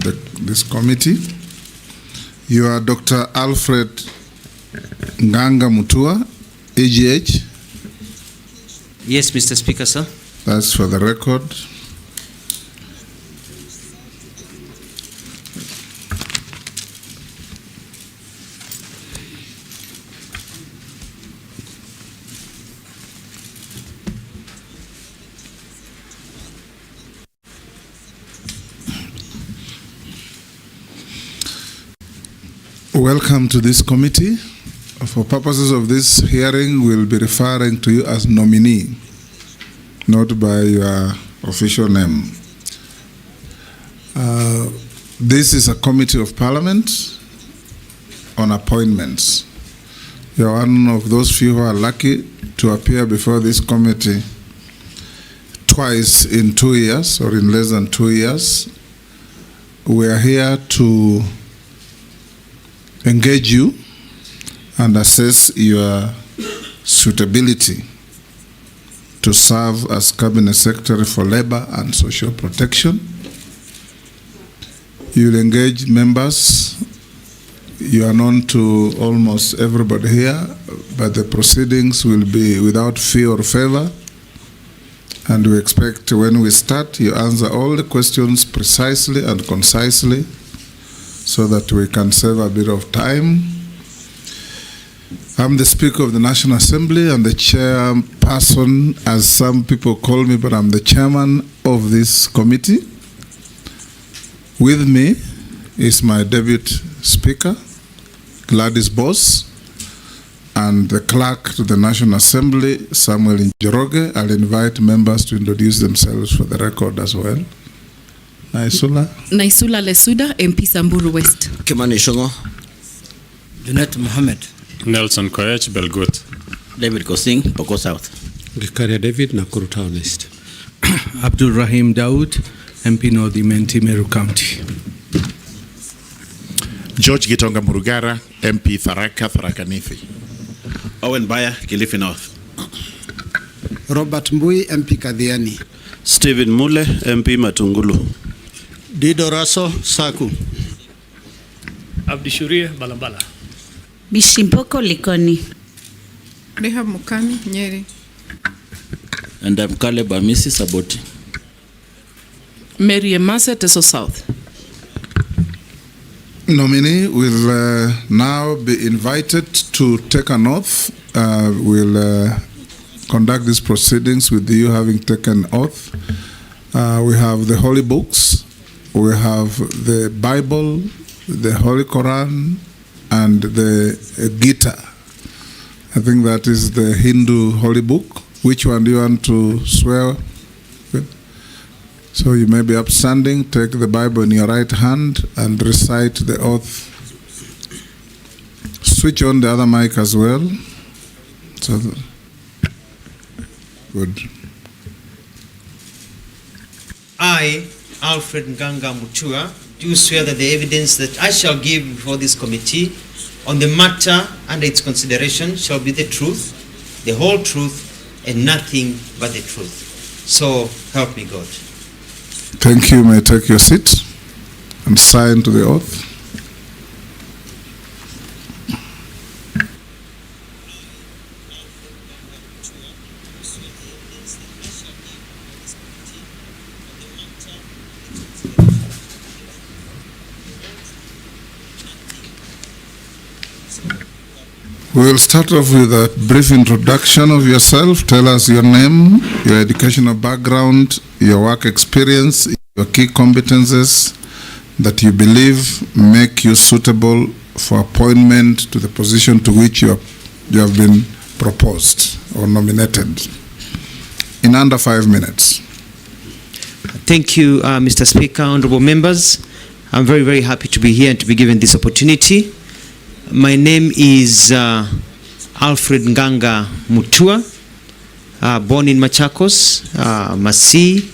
this committee. You are Dr. Alfred Mutua, AGH. Yes, Mr. Speaker, sir. That's for the record. Welcome to this committee. For purposes of this hearing, we'll be referring to you as nominee, not by your official name. This is a committee of parliament on appointments. You're one of those few who are lucky to appear before this committee twice in 2 years or in less than 2 years. We are here to engage you and assess your suitability to serve as Cabinet Secretary for Labor and Social Protection. You'll engage members. You are known to almost everybody here, but the proceedings will be without fee or favor. And we expect when we start, you answer all the questions precisely and concisely, so that we can save a bit of time. I'm the Speaker of the National Assembly and the chairperson, as some people call me, but I'm the chairman of this committee. With me is my Deputy Speaker, Gladys Boss, and the Clerk to the National Assembly, Samuel Njoroge. I'll invite members to introduce themselves for the record as well. Naisula Lesuda, MP Samburu West. Kimani Shongo. Junet Mohammed. Nelson Koech, Belgut. David Kosing, Poko South. Gikaria David, Nakuru Town East. Abdul Rahim Daud, MP North Imenti, Meru County. George Gitonga Murugara, MP Tharaka Nithi. Owen Baya, Kilifi North. Robert Mbui, MP Kadhiani. Stephen Mule, MP Matungulu. Dido Raso, Saku. Abdishuria, Balambala. Bishimpoko Likoni. Rehab Mukami, Nyeri. And I'm Caleb Amisi Saboti. Mary Emasa, Teso South. Nominee will now be invited to take an oath. We'll conduct these proceedings with you having taken oath. We have the holy books, we have the Bible, the Holy Quran, and the Gita. I think that is the Hindu holy book. Which one do you want to swear with? So you may be upstanding, take the Bible in your right hand and recite the oath. Switch on the other mic as well. So good. I, Alfred Mutua, do swear that the evidence that I shall give before this committee on the matter under its consideration shall be the truth, the whole truth, and nothing but the truth. So help me God. Thank you. You may take your seat and sign to the oath. We will start off with a brief introduction of yourself. Tell us your name, your educational background, your work experience, your key competences that you believe make you suitable for appointment to the position to which you have been proposed or nominated. In under 5 minutes. Thank you, Mr. Speaker, honorable members. I'm very, very happy to be here and to be given this opportunity. My name is Alfred Mutua, born in Machakos, Masii,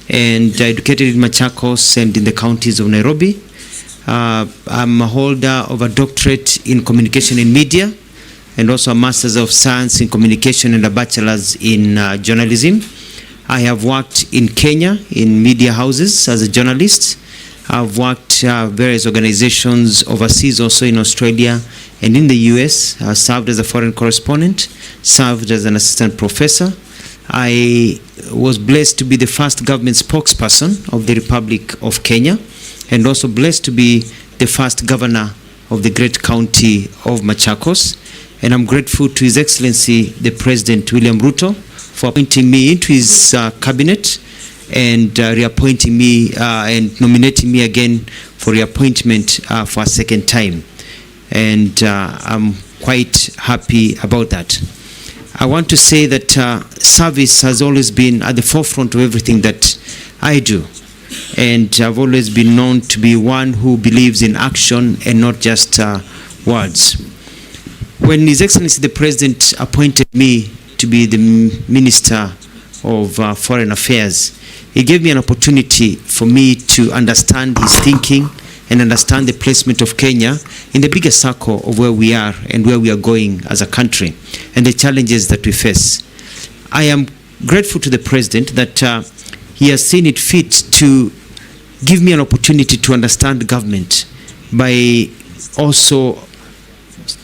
and educated in Machakos and in the counties of Nairobi. I'm a holder of a doctorate in communication and media, and also a master's of science in communication and a bachelor's in journalism. I have worked in Kenya in media houses as a journalist. I've worked various organizations overseas, also in Australia and in the US. I served as a foreign correspondent, served as an assistant professor. I was blessed to be the first government spokesperson of the Republic of Kenya, and also blessed to be the first governor of the great county of Machakos. And I'm grateful to His Excellency, the President William Ruto, for appointing me into his cabinet and reappointing me and nominating me again for reappointment for a second time. And I'm quite happy about that. I want to say that service has always been at the forefront of everything that I do. And I've always been known to be one who believes in action and not just words. When His Excellency the President appointed me to be the Minister of Foreign Affairs, he gave me an opportunity for me to understand his thinking and understand the placement of Kenya in the bigger circle of where we are and where we are going as a country and the challenges that we face. I am grateful to the President that he has seen it fit to give me an opportunity to understand government by also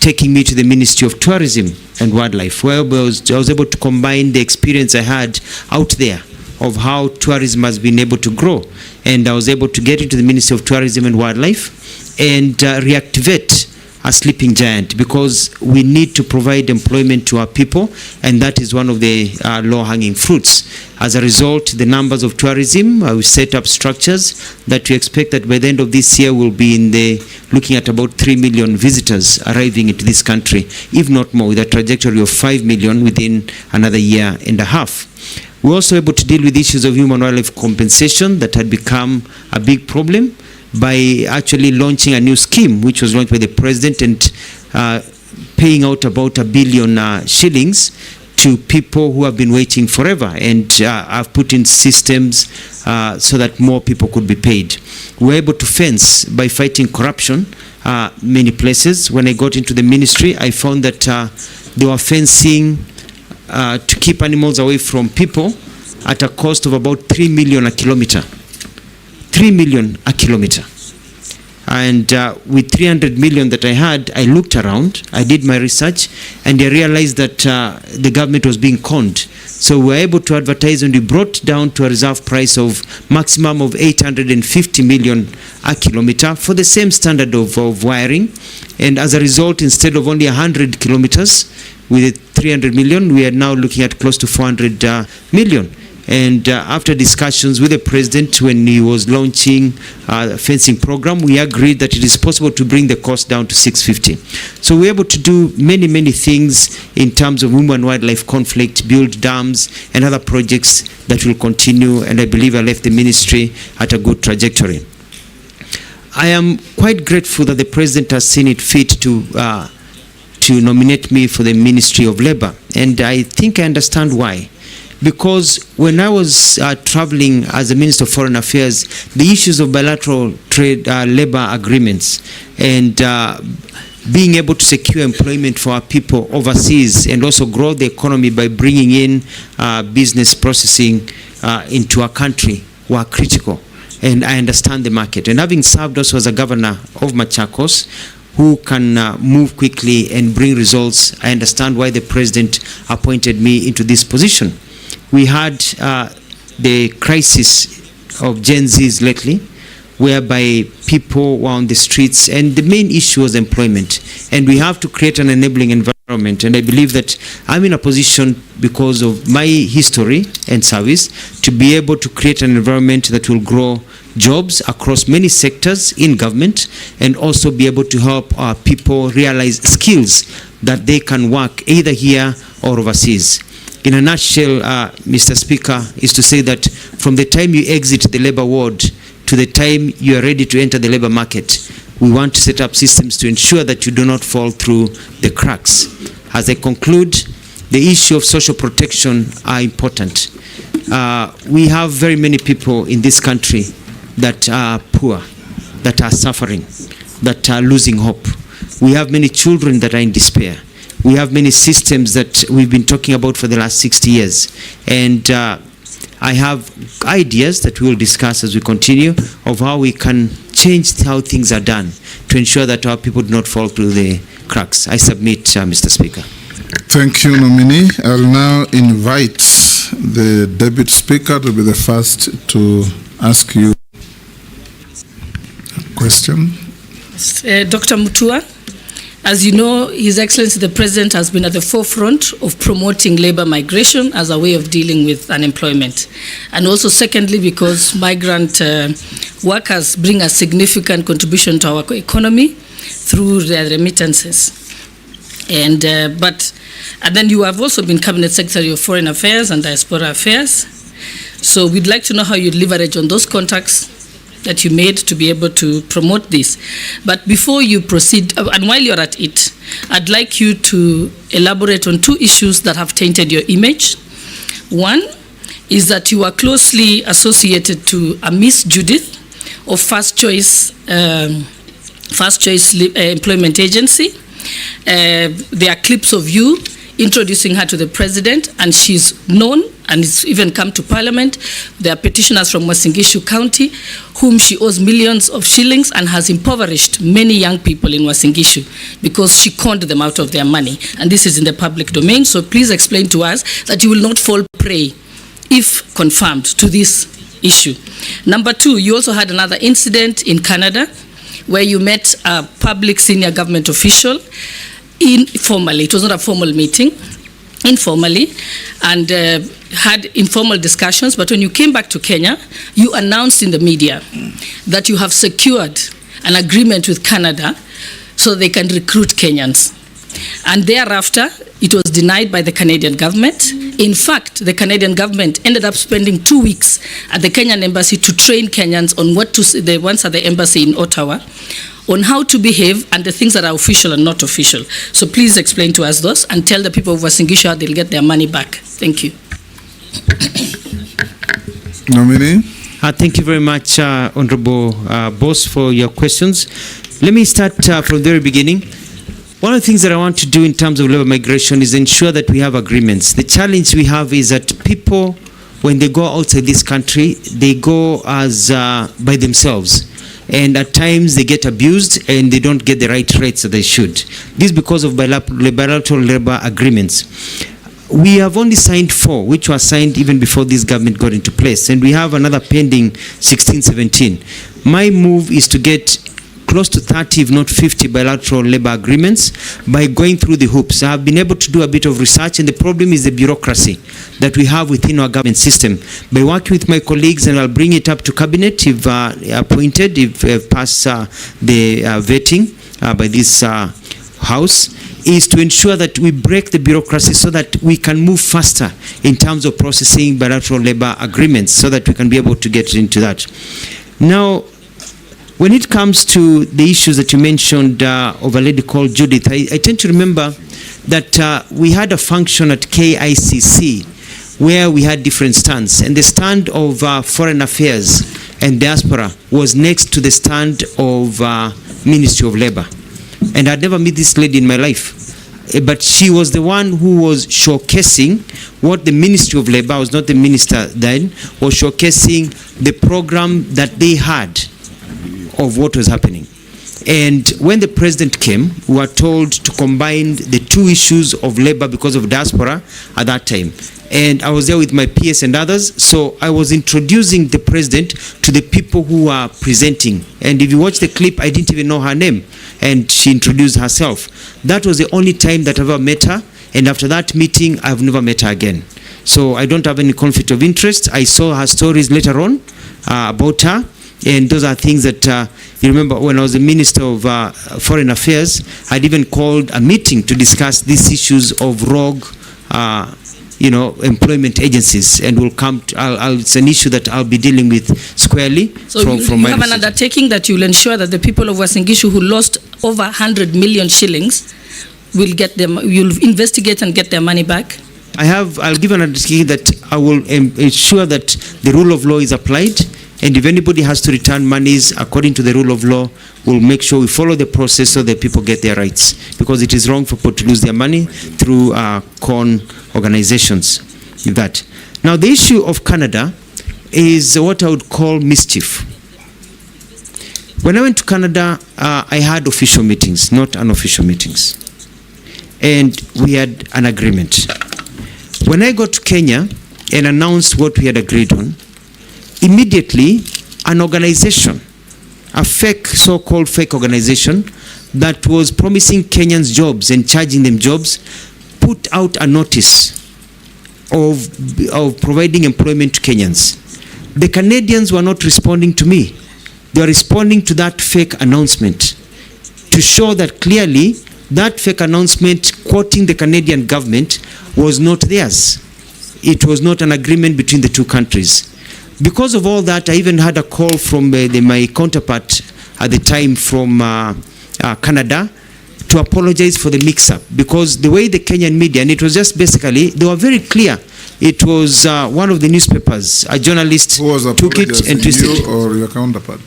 taking me to the Ministry of Tourism and Wildlife, where I was able to combine the experience I had out there of how tourism has been able to grow. And I was able to get into the Ministry of Tourism and Wildlife and reactivate a sleeping giant, because we need to provide employment to our people, and that is one of the low-hanging fruits. As a result, the numbers of tourism, we set up structures that we expect that by the end of this year we'll be looking at about 3 million visitors arriving into this country, if not more, with a trajectory of 5 million within another year and a half. We're also able to deal with issues of human wildlife compensation that had become a big problem by actually launching a new scheme, which was launched by the President, and paying out about $1 billion shillings to people who have been waiting forever, and I've put in systems so that more people could be paid. We're able to fence by fighting corruption many places. When I got into the ministry, I found that they were fencing to keep animals away from people at a cost of about 3 million a kilometer. 3 million a kilometer. And with 300 million that I had, I looked around, I did my research, and I realized that the government was being conned. So we were able to advertise, and we brought down to a reserve price of maximum of 850 million a kilometer for the same standard of wiring. And as a result, instead of only 100 kilometers with 300 million, we are now looking at close to 400 million. And after discussions with the President, when he was launching the fencing program, we agreed that it is possible to bring the cost down to 650. So we're able to do many things in terms of human wildlife conflict, build dams and other projects that will continue, and I believe I left the ministry at a good trajectory. I am quite grateful that the President has seen it fit to nominate me for the Ministry of Labor, and I think I understand why. Because when I was traveling as a Minister of Foreign Affairs, the issues of bilateral trade labor agreements and being able to secure employment for our people overseas and also grow the economy by bringing in business processing into our country were critical. And I understand the market. And having served also as a governor of Machakos, who can move quickly and bring results, I understand why the President appointed me into this position. We had the crisis of Gen Zs lately, whereby people were on the streets, and the main issue was employment. And we have to create an enabling environment. And I believe that I'm in a position, because of my history and service, to be able to create an environment that will grow jobs across many sectors in government, and also be able to help our people realize skills that they can work either here or overseas. In a nutshell, Mr. Speaker, is to say that from the time you exit the labor ward to the time you are ready to enter the labor market, we want to set up systems to ensure that you do not fall through the cracks. As I conclude, the issue of social protection are important. We have very many people in this country that are poor, that are suffering, that are losing hope. We have many children that are in despair. We have many systems that we've been talking about for the last 60 years. And I I have ideas that we will discuss as we continue of how we can change how things are done to ensure that our people do not fall through the cracks. I submit, Mr. Speaker. Thank you, nominee. I'll now invite the Deputy Speaker to be the first to ask you a question. Dr. Mutua, as you know, His Excellency the President has been at the forefront of promoting labor migration as a way of dealing with unemployment. And also secondly, because migrant workers bring a significant contribution to our economy through their remittances. And then you have also been Cabinet Secretary of Foreign Affairs and Diaspora Affairs. So we'd like to know how you leverage on those contacts that you made to be able to promote this. But before you proceed, and while you're at it, I'd like you to elaborate on two issues that have tainted your image. One is that you are closely associated to a Miss Judith of First Choice Employment Agency. There are clips of you introducing her to the president, and she's known and it's even come to parliament. There are petitioners from Uasin Gishu County whom she owes millions of shillings and has impoverished many young people in Uasin Gishu because she conned them out of their money. And this is in the public domain. So please explain to us that you will not fall prey, if confirmed, to this issue. Number two, you also had another incident in Canada where you met a public senior government official informally. It was not a formal meeting, informally, and had informal discussions. But when you came back to Kenya, you announced in the media that you have secured an agreement with Canada so they can recruit Kenyans. And thereafter, it was denied by the Canadian government. In fact, the Canadian government ended up spending 2 weeks at the Kenyan embassy to train Kenyans on what to say, the ones at the embassy in Ottawa, on how to behave and the things that are official and not official. So please explain to us those and tell the people of Uasin Gishu how they'll get their money back. Thank you. Nominee. Thank you very much, Honorable Boss, for your questions. Let me start from the very beginning. One of the things that I want to do in terms of labor migration is ensure that we have agreements. The challenge we have is that people, when they go outside this country, they go as by themselves. And at times they get abused and they don't get the right rates that they should. This is because of bilateral labor agreements. We have only signed 4, which were signed even before this government got into place. And we have another pending 16, 17. My move is to get close to 30, if not 50 bilateral labor agreements by going through the hoops. I have been able to do a bit of research, and the problem is the bureaucracy that we have within our government system. By working with my colleagues, and I'll bring it up to cabinet if appointed, if pass the vetting by this house, is to ensure that we break the bureaucracy so that we can move faster in terms of processing bilateral labor agreements so that we can be able to get into that. Now, when it comes to the issues that you mentioned of a lady called Judith, I tend to remember that we had a function at KICC where we had different stands, and the stand of Foreign Affairs and Diaspora was next to the stand of Ministry of Labor. And I'd never met this lady in my life. But she was the one who was showcasing what the Ministry of Labor, I was not the minister then, was showcasing the program that they had of what was happening. And when the president came, we were told to combine the two issues of labor because of diaspora at that time. And I was there with my PS and others, so I was introducing the president to the people who were presenting. And if you watch the clip, I didn't even know her name, and she introduced herself. That was the only time that I ever met her, and after that meeting, I've never met her again. So I don't have any conflict of interest. I saw her stories later on about her. And those are things that you remember when I was the Minister of Foreign Affairs, I'd even called a meeting to discuss these issues of rogue, employment agencies, and we'll come. It's an issue that I'll be dealing with squarely. So you have an undertaking that you'll ensure that the people of Uasin Gishu who lost over 100 million shillings will get them. You'll investigate and get their money back. I'll give an undertaking that I will ensure that the rule of law is applied. And if anybody has to return monies according to the rule of law, we'll make sure we follow the process so that people get their rights. Because it is wrong for people to lose their money through con organizations. That. Now, the issue of Canada is what I would call mischief. When I went to Canada, I had official meetings, not unofficial meetings. And we had an agreement. When I got to Kenya and announced what we had agreed on, immediately an organization, a fake, so-called fake organization that was promising Kenyans jobs and charging them jobs, put out a notice of providing employment to Kenyans. The Canadians were not responding to me. They were responding to that fake announcement to show that clearly that fake announcement quoting the Canadian government was not theirs. It was not an agreement between the two countries. Because of all that, I even had a call from my counterpart at the time from Canada to apologize for the mix-up, because the way the Kenyan media, and it was just basically, they were very clear. It was one of the newspapers, a journalist took it and twisted it. You or your counterpart?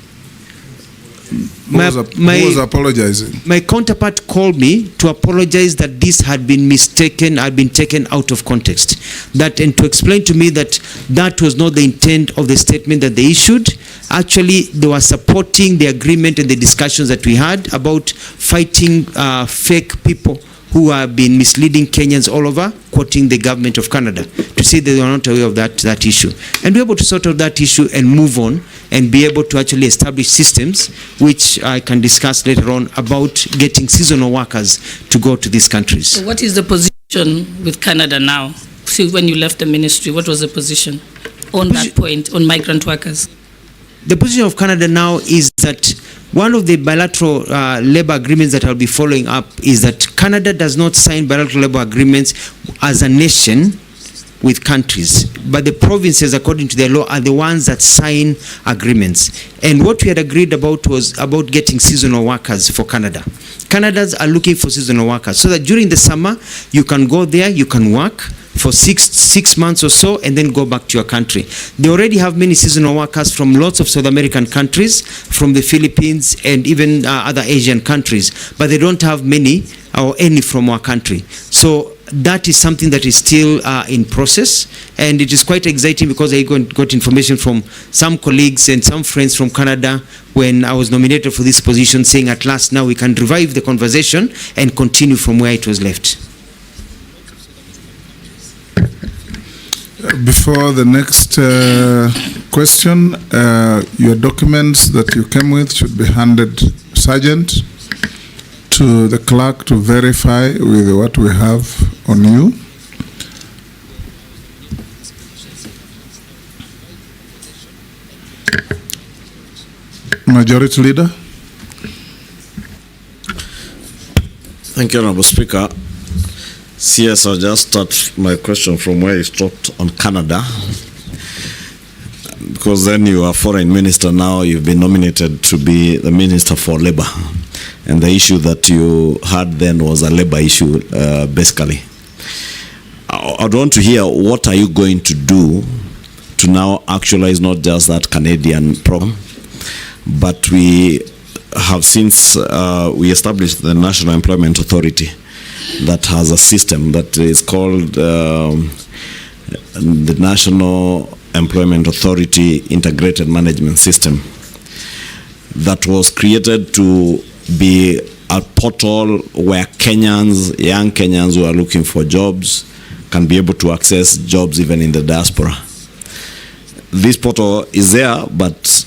Who was apologizing? My counterpart called me to apologize that this had been mistaken, had been taken out of context. That, and to explain to me that that was not the intent of the statement that they issued. Actually, they were supporting the agreement and the discussions that we had about fighting fake people who have been misleading Kenyans all over, quoting the government of Canada, to say they were not aware of that issue. And we're able to sort out that issue and move on and be able to actually establish systems, which I can discuss later on, about getting seasonal workers to go to these countries. So what is the position with Canada now? See, when you left the ministry, what was the position on that point, on migrant workers? The position of Canada now is that one of the bilateral labor agreements that I'll be following up is that Canada does not sign bilateral labor agreements as a nation with countries, but the provinces, according to their law, are the ones that sign agreements. And what we had agreed about was about getting seasonal workers for Canada. Canadians are looking for seasonal workers so that during the summer you can go there, you can work for six months or so, and then go back to your country. They already have many seasonal workers from lots of South American countries, from the Philippines and even other Asian countries, but they don't have many or any from our country. So that is something that is still in process, and it is quite exciting because I got information from some colleagues and some friends from Canada when I was nominated for this position, saying at last now we can revive the conversation and continue from where it was left. Before the next question, your documents that you came with should be handed, Sergeant, to the clerk to verify with what we have on you. Majority Leader. Thank you, Honorable Speaker. CS, I'll just start my question from where you stopped on Canada, because then you are foreign minister now. You've been nominated to be the Minister for Labor, and the issue that you had then was a labor issue, basically. I'd want to hear what are you going to do to now actualize not just that Canadian program, but we have since we established the National Employment Authority that has a system that is called the National Employment Authority Integrated Management System, that was created to be a portal where Kenyans, young Kenyans who are looking for jobs, can be able to access jobs even in the diaspora. This portal is there, but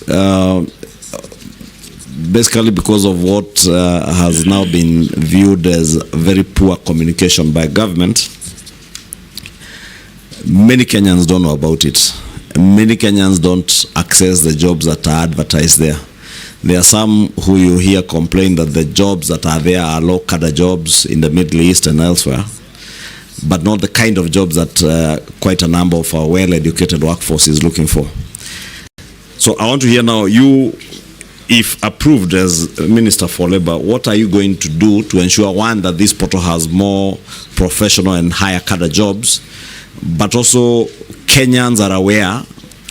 basically because of what has now been viewed as very poor communication by government, many Kenyans don't know about it. Many Kenyans don't access the jobs that are advertised there. There are some who you hear complain that the jobs that are there are low-cadre jobs in the Middle East and elsewhere, but not the kind of jobs that quite a number of our well-educated workforce is looking for. So I want to hear now, you, if approved as Minister for Labor, what are you going to do to ensure, one, that this portal has more professional and higher cadre jobs, but also Kenyans are aware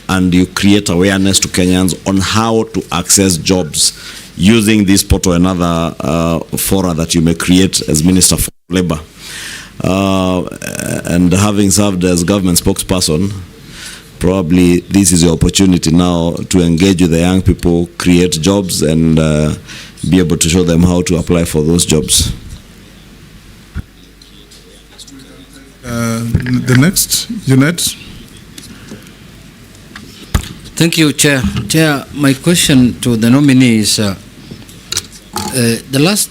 and you create awareness to Kenyans on how to access jobs using this portal and other fora that you may create as Minister for Labor. And having served as government spokesperson, probably this is your opportunity now to engage with the young people, create jobs, and be able to show them how to apply for those jobs. The next, Jeanette. Thank you, Chair. Chair, my question to the nominee is, the last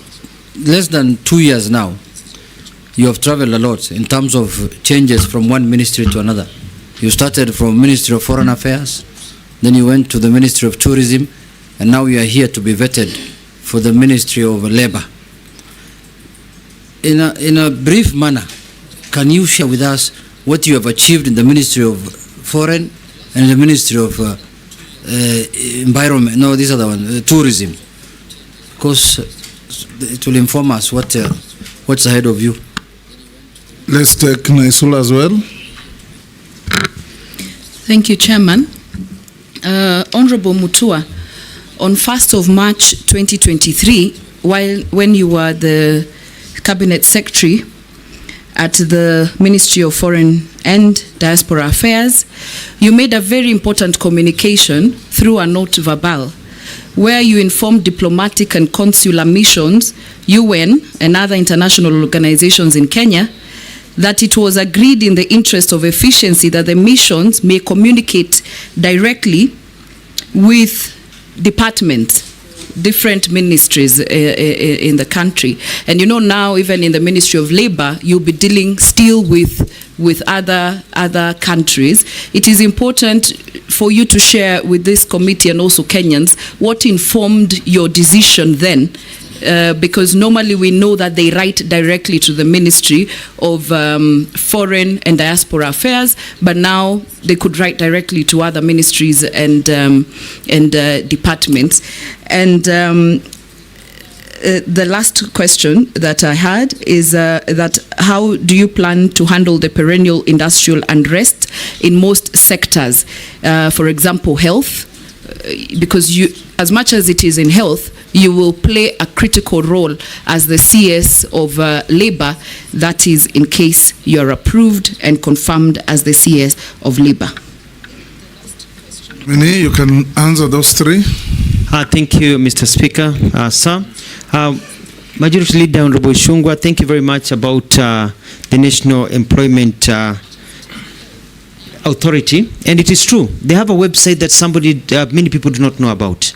less than 2 years now, you have traveled a lot in terms of changes from one ministry to another. You started from Ministry of Foreign Affairs, then you went to the Ministry of Tourism, and now you are here to be vetted for the Ministry of Labor. In a brief manner, can you share with us what you have achieved in the Ministry of Foreign and the Ministry of Environment? No, these are the one, Tourism. Because it will inform us what's ahead of you. Let's take Naisula as well. Thank you, Chairman. Honorable Mutua, on 1st of March 2023, when you were the Cabinet Secretary at the Ministry of Foreign and Diaspora Affairs, you made a very important communication through a note verbal, where you informed diplomatic and consular missions, UN, and other international organizations in Kenya, that it was agreed in the interest of efficiency that the missions may communicate directly with departments, different ministries in the country. And you know, now even in the Ministry of Labor, you'll be dealing still with other countries. It is important for you to share with this committee and also Kenyans what informed your decision then, because normally we know that they write directly to the Ministry of Foreign and Diaspora Affairs, but now they could write directly to other ministries and departments. And the last question that I had is that how do you plan to handle the perennial industrial unrest in most sectors? For example, health, because you, as much as it is in health, you will play a critical role as the CS of Labor, that is in case you are approved and confirmed as the CS of Labor. Minnie, you can answer those three. Thank you, Mr. Speaker. Sir, Majority Leader Honorable Shungwa, thank you very much about the National Employment Authority. And it is true, they have a website that many people do not know about.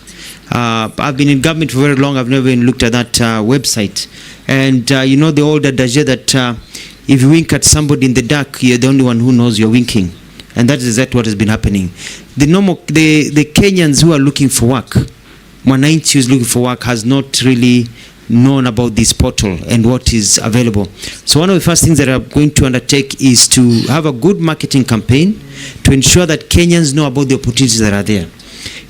I've been in government for very long. I've never even looked at that website. And you know the old adage that if you wink at somebody in the dark, you're the only one who knows you're winking. And that is exactly what has been happening. The Kenyans who are looking for work, Mwananchi who is looking for work, has not really known about this portal and what is available. So one of the first things that I'm going to undertake is to have a good marketing campaign to ensure that Kenyans know about the opportunities that are there.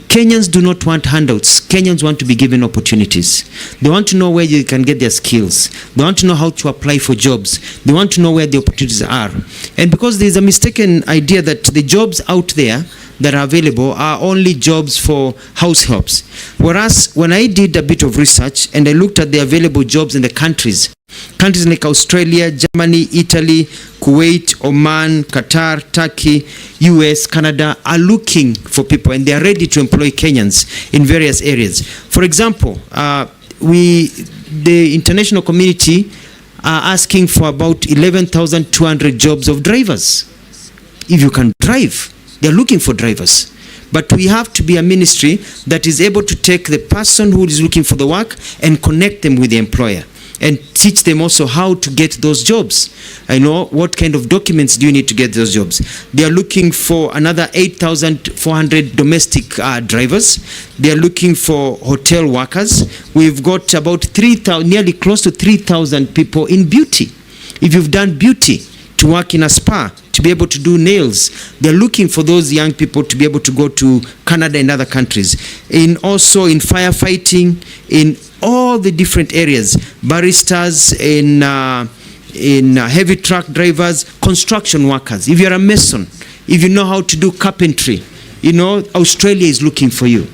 Kenyans do not want handouts. Kenyans want to be given opportunities. They want to know where they can get their skills. They want to know how to apply for jobs. They want to know where the opportunities are. And because there's a mistaken idea that the jobs out there that are available are only jobs for house helps. Whereas when I did a bit of research and I looked at the available jobs in the countries like Australia, Germany, Italy, Kuwait, Oman, Qatar, Turkey, US, Canada are looking for people, and they are ready to employ Kenyans in various areas. For example, the international community are asking for about 11,200 jobs of drivers. If you can drive, they're looking for drivers. But we have to be a ministry that is able to take the person who is looking for the work and connect them with the employer and teach them also how to get those jobs. I know what kind of documents do you need to get those jobs. They are looking for another 8,400 domestic drivers. They are looking for hotel workers. We've got about 3,000, nearly close to 3,000 people in beauty. If you've done beauty, to work in a spa, to be able to do nails. They're looking for those young people to be able to go to Canada and other countries. Also in firefighting, in all the different areas, baristas, in heavy truck drivers, construction workers. If you're a mason, if you know how to do carpentry, you know, Australia is looking for you.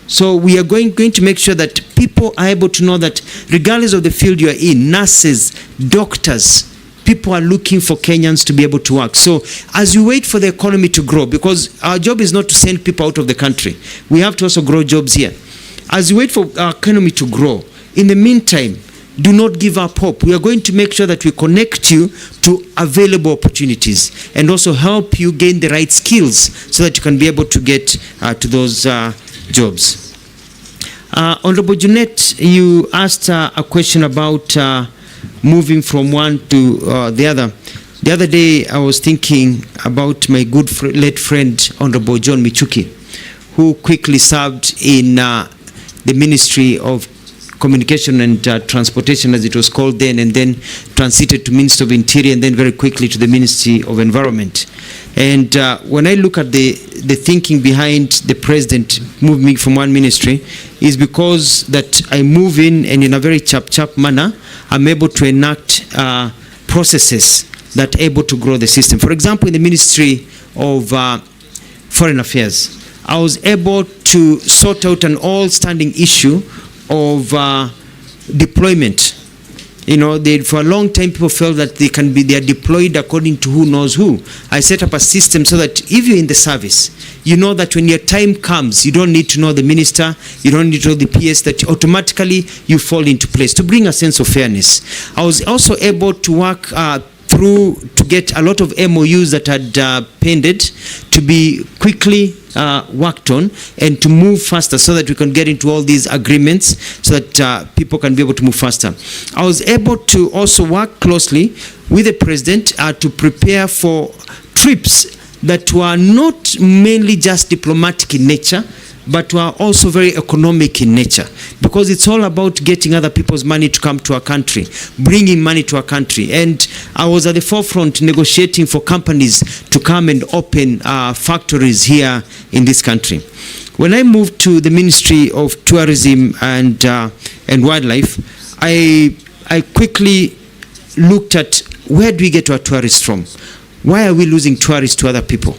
So we are going to make sure that people are able to know that regardless of the field you are in, nurses, doctors, people are looking for Kenyans to be able to work. So as we wait for the economy to grow, because our job is not to send people out of the country, we have to also grow jobs here. As we wait for our economy to grow, in the meantime, do not give up hope. We are going to make sure that we connect you to available opportunities and also help you gain the right skills so that you can be able to get to those jobs. Honorable Jeanette, you asked a question about moving from one to the other. The other day, I was thinking about my good late friend, Honorable John Michuki, who quickly served in the Ministry of Communication and Transportation, as it was called then, and then transited to Ministry of Interior, and then very quickly to the Ministry of Environment. And when I look at the thinking behind the president moving me from one ministry, is because that I move in, and in a very chap manner, I'm able to enact processes that are able to grow the system. For example, in the Ministry of Foreign Affairs, I was able to sort out an all-standing issue of deployment. You know, for a long time people felt that they are deployed according to who knows who. I set up a system so that if you're in the service, you know that when your time comes, you don't need to know the minister, you don't need to know the PS, that automatically you fall into place to bring a sense of fairness. I was also able to work through to get a lot of MOUs that had pended to be quickly worked on and to move faster so that we can get into all these agreements so that people can be able to move faster. I was able to also work closely with the president to prepare for trips that were not mainly just diplomatic in nature, but were also very economic in nature, because it's all about getting other people's money to come to our country, bringing money to our country. And I was at the forefront negotiating for companies to come and open factories here in this country. When I moved to the Ministry of Tourism and Wildlife, I quickly looked at where do we get our tourists from? Why are we losing tourists to other people?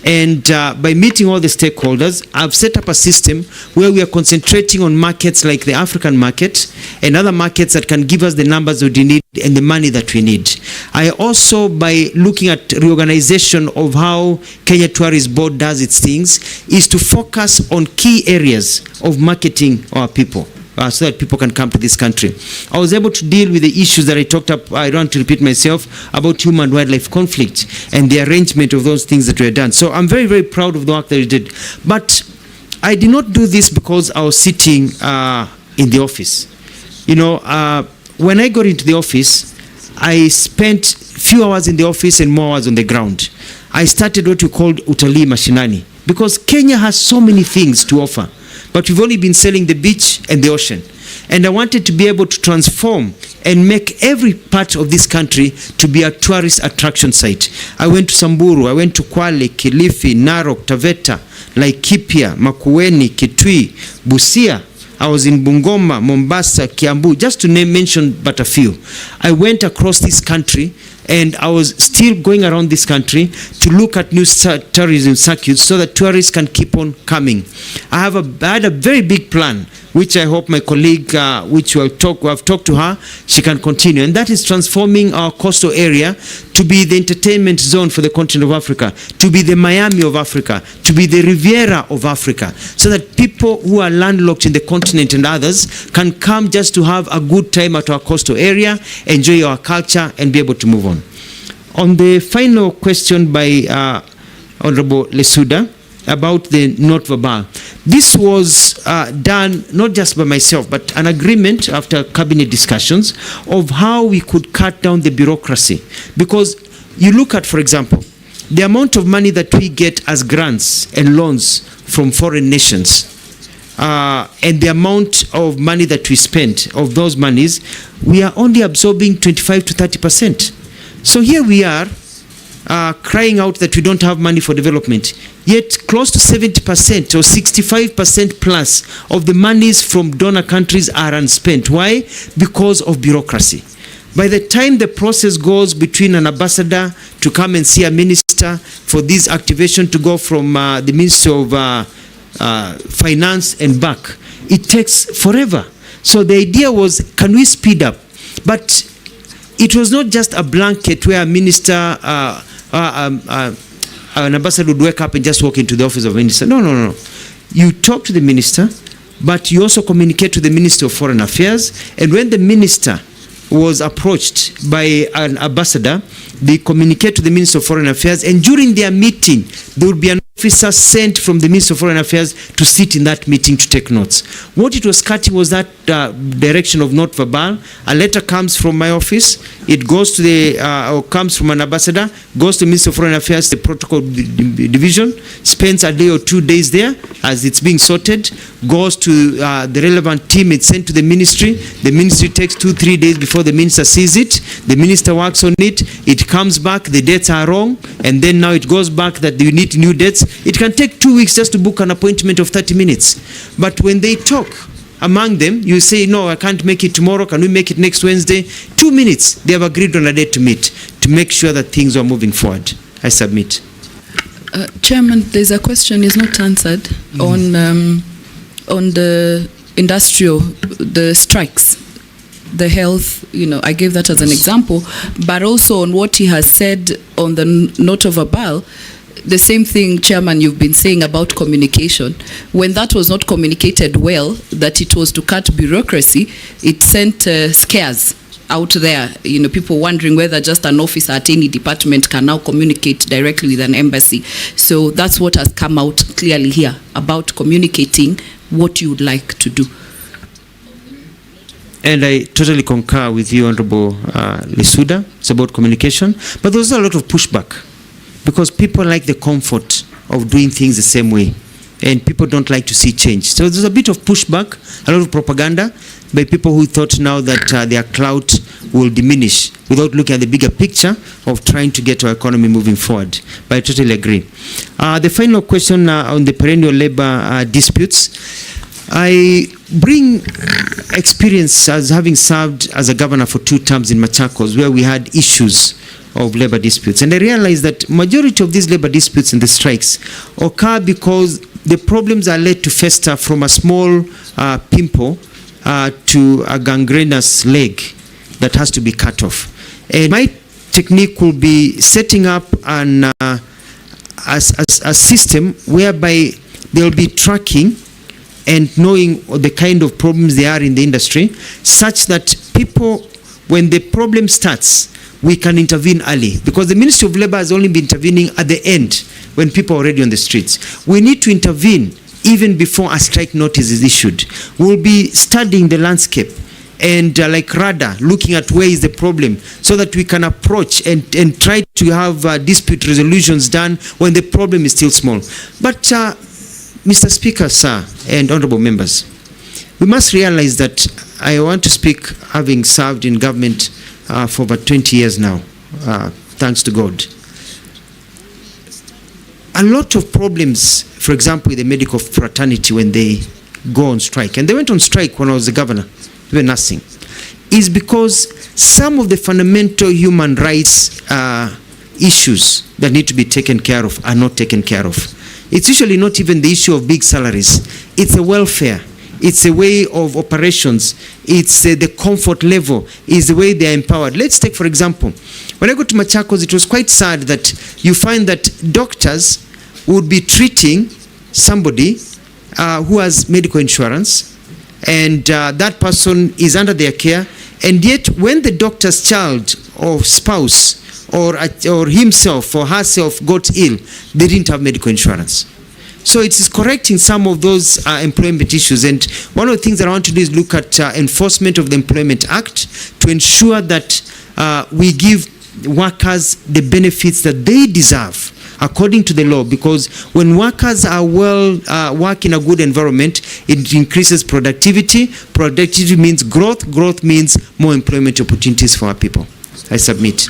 And by meeting all the stakeholders, I've set up a system where we are concentrating on markets like the African market and other markets that can give us the numbers that we need and the money that we need. I also, by looking at reorganization of how Kenya Tourist Board does its things, is to focus on key areas of marketing our people. So that people can come to this country. I was able to deal with the issues that I talked about, I don't want to repeat myself, about human-wildlife conflict and the arrangement of those things that were done. So I'm very, very proud of the work that we did. But I did not do this because I was sitting in the office. You know, when I got into the office, I spent few hours in the office and more hours on the ground. I started what we called utalii mashinani, because Kenya has so many things to offer. But we've only been selling the beach and the ocean. And I wanted to be able to transform and make every part of this country to be a tourist attraction site. I went to Samburu, I went to Kwale, Kilifi, Narok, Taveta, Laikipia, Makueni, Kitui, Busia. I was in Bungoma, Mombasa, Kiambu, just to mention but a few. I went across this country, and I was still going around this country to look at new tourism circuits so that tourists can keep on coming. I had a very big plan, which I hope my colleague, which I've talked to her, she can continue. And that is transforming our coastal area to be the entertainment zone for the continent of Africa, to be the Miami of Africa, to be the Riviera of Africa, so that people who are landlocked in the continent and others can come just to have a good time at our coastal area, enjoy our culture, and be able to move on. On the final question by Honorable Lesuda about the note verbal, this was done not just by myself, but an agreement after cabinet discussions of how we could cut down the bureaucracy. Because you look at, for example, the amount of money that we get as grants and loans from foreign nations, and the amount of money that we spend of those monies, we are only absorbing 25 to 30%. So here we are crying out that we don't have money for development, yet close to 70% or 65% plus of the monies from donor countries are unspent. Why? Because of bureaucracy. By the time the process goes between an ambassador to come and see a minister for this activation to go from the Ministry of Finance and back, it takes forever. So the idea was, can we speed up? But it was not just a blanket where a minister, an ambassador would wake up and just walk into the office of a minister. No, no, no. You talk to the minister, but you also communicate to the Minister of Foreign Affairs. And when the minister was approached by an ambassador, they communicate to the Minister of Foreign Affairs, and during their meeting, there would be an officer sent from the Minister of Foreign Affairs to sit in that meeting to take notes. What it was cutting was that direction of not verbal. A letter comes from my office, it goes to the, or comes from an ambassador, goes to the Minister of Foreign Affairs, the protocol division, spends a day or 2 days there as it's being sorted, goes to the relevant team, it's sent to the ministry takes 2-3 days before the minister sees it, the minister works on it, it comes back, the dates are wrong, and then now it goes back that you need new dates. It can take 2 weeks just to book an appointment of 30 minutes. But when they talk among them, you say, no, I can't make it tomorrow, can we make it next Wednesday? 2 minutes, they have agreed on a date to meet, to make sure that things are moving forward. I submit. Chairman, there's a question is not answered on the industrial, the strikes, the health, I gave that as an example, but also on what he has said on the note of verbal, the same thing, Chairman, you've been saying about communication. When that was not communicated well, that it was to cut bureaucracy, it sent scares out there, people wondering whether just an officer at any department can now communicate directly with an embassy. So that's what has come out clearly here about communicating what you would like to do. And I totally concur with you, Honorable Lesuda. It's about communication. But there's a lot of pushback because people like the comfort of doing things the same way. And people don't like to see change. So there's a bit of pushback, a lot of propaganda by people who thought now that their clout will diminish without looking at the bigger picture of trying to get our economy moving forward. But I totally agree. The final question on the perennial labor disputes. I bring experience as having served as a governor for 2 terms in Machakos where we had issues of labor disputes. And I realized that majority of these labor disputes and the strikes occur because the problems are led to fester from a small pimple to a gangrenous leg that has to be cut off. And my technique will be setting up a system whereby there will be tracking and knowing the kind of problems they are in the industry, such that people, when the problem starts, we can intervene early. Because the Ministry of Labour has only been intervening at the end, when people are already on the streets. We need to intervene even before a strike notice is issued. We'll be studying the landscape and like radar, looking at where is the problem, so that we can approach and try to have dispute resolutions done when the problem is still small. But Mr. Speaker, sir, and honorable members, we must realize that I want to speak having served in government for about 20 years now, thanks to God. A lot of problems, for example, with the medical fraternity when they go on strike, and they went on strike when I was the governor, they were nursing, is because some of the fundamental human rights issues that need to be taken care of are not taken care of. It's usually not even the issue of big salaries. It's the welfare. It's a way of operations. It's the comfort level. It's the way they are empowered. Let's take, for example, when I go to Machakos, it was quite sad that you find that doctors would be treating somebody who has medical insurance, and that person is under their care, and yet when the doctor's child or spouse or himself or herself got ill, they didn't have medical insurance. So it is correcting some of those employment issues. And one of the things that I want to do is look at enforcement of the Employment Act to ensure that we give workers the benefits that they deserve according to the law, because when workers are work in a good environment, it increases productivity. Productivity means growth. Growth means more employment opportunities for our people. I submit.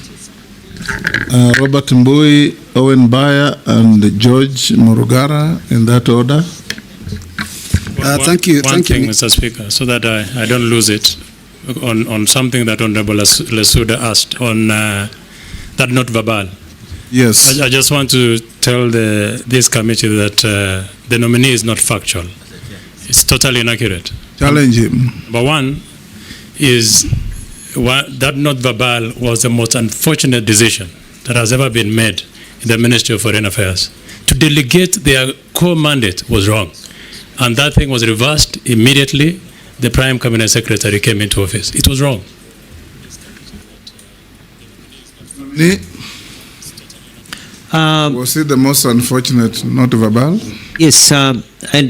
Robert Mbui, Owen Baya, and George Murugara, in that order. Thank you. One thing, Mr. Speaker, so that I don't lose it, on something that Honorable Lesuda asked on that not verbal. Yes. I just want to tell this committee that the nominee is not factual. It's totally inaccurate. Challenge him. But one is that not verbal was the most unfortunate decision that has ever been made in the Ministry of Foreign Affairs. To delegate their core mandate was wrong. And that thing was reversed immediately. The Prime Cabinet Secretary came into office. It was wrong. Was it the most unfortunate, not verbal? Yes, and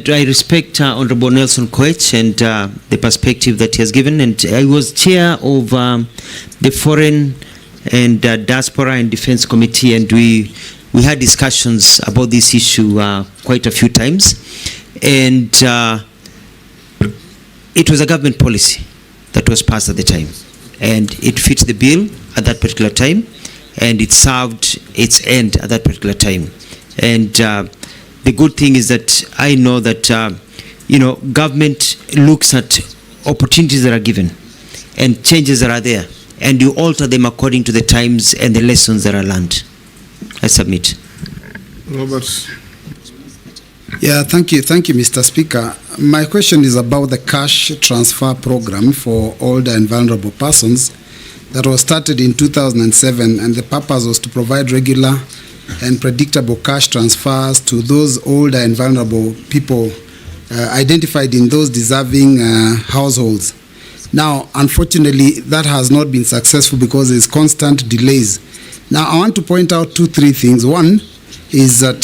I respect Honorable Nelson Koech and the perspective that he has given. And I was chair of the Foreign and Diaspora and Defense Committee, and we had discussions about this issue quite a few times. And it was a government policy that was passed at the time. And it fit the bill at that particular time. And it served its end at that particular time. And the good thing is that I know that, government looks at opportunities that are given and changes that are there, and you alter them according to the times and the lessons that are learned. I submit. Robert. Yeah, thank you, Mr. Speaker. My question is about the cash transfer program for older and vulnerable persons that was started in 2007, and the purpose was to provide regular and predictable cash transfers to those older and vulnerable people identified in those deserving households. Now, unfortunately, that has not been successful because there's constant delays. Now, I want to point out 2-3 things. One is that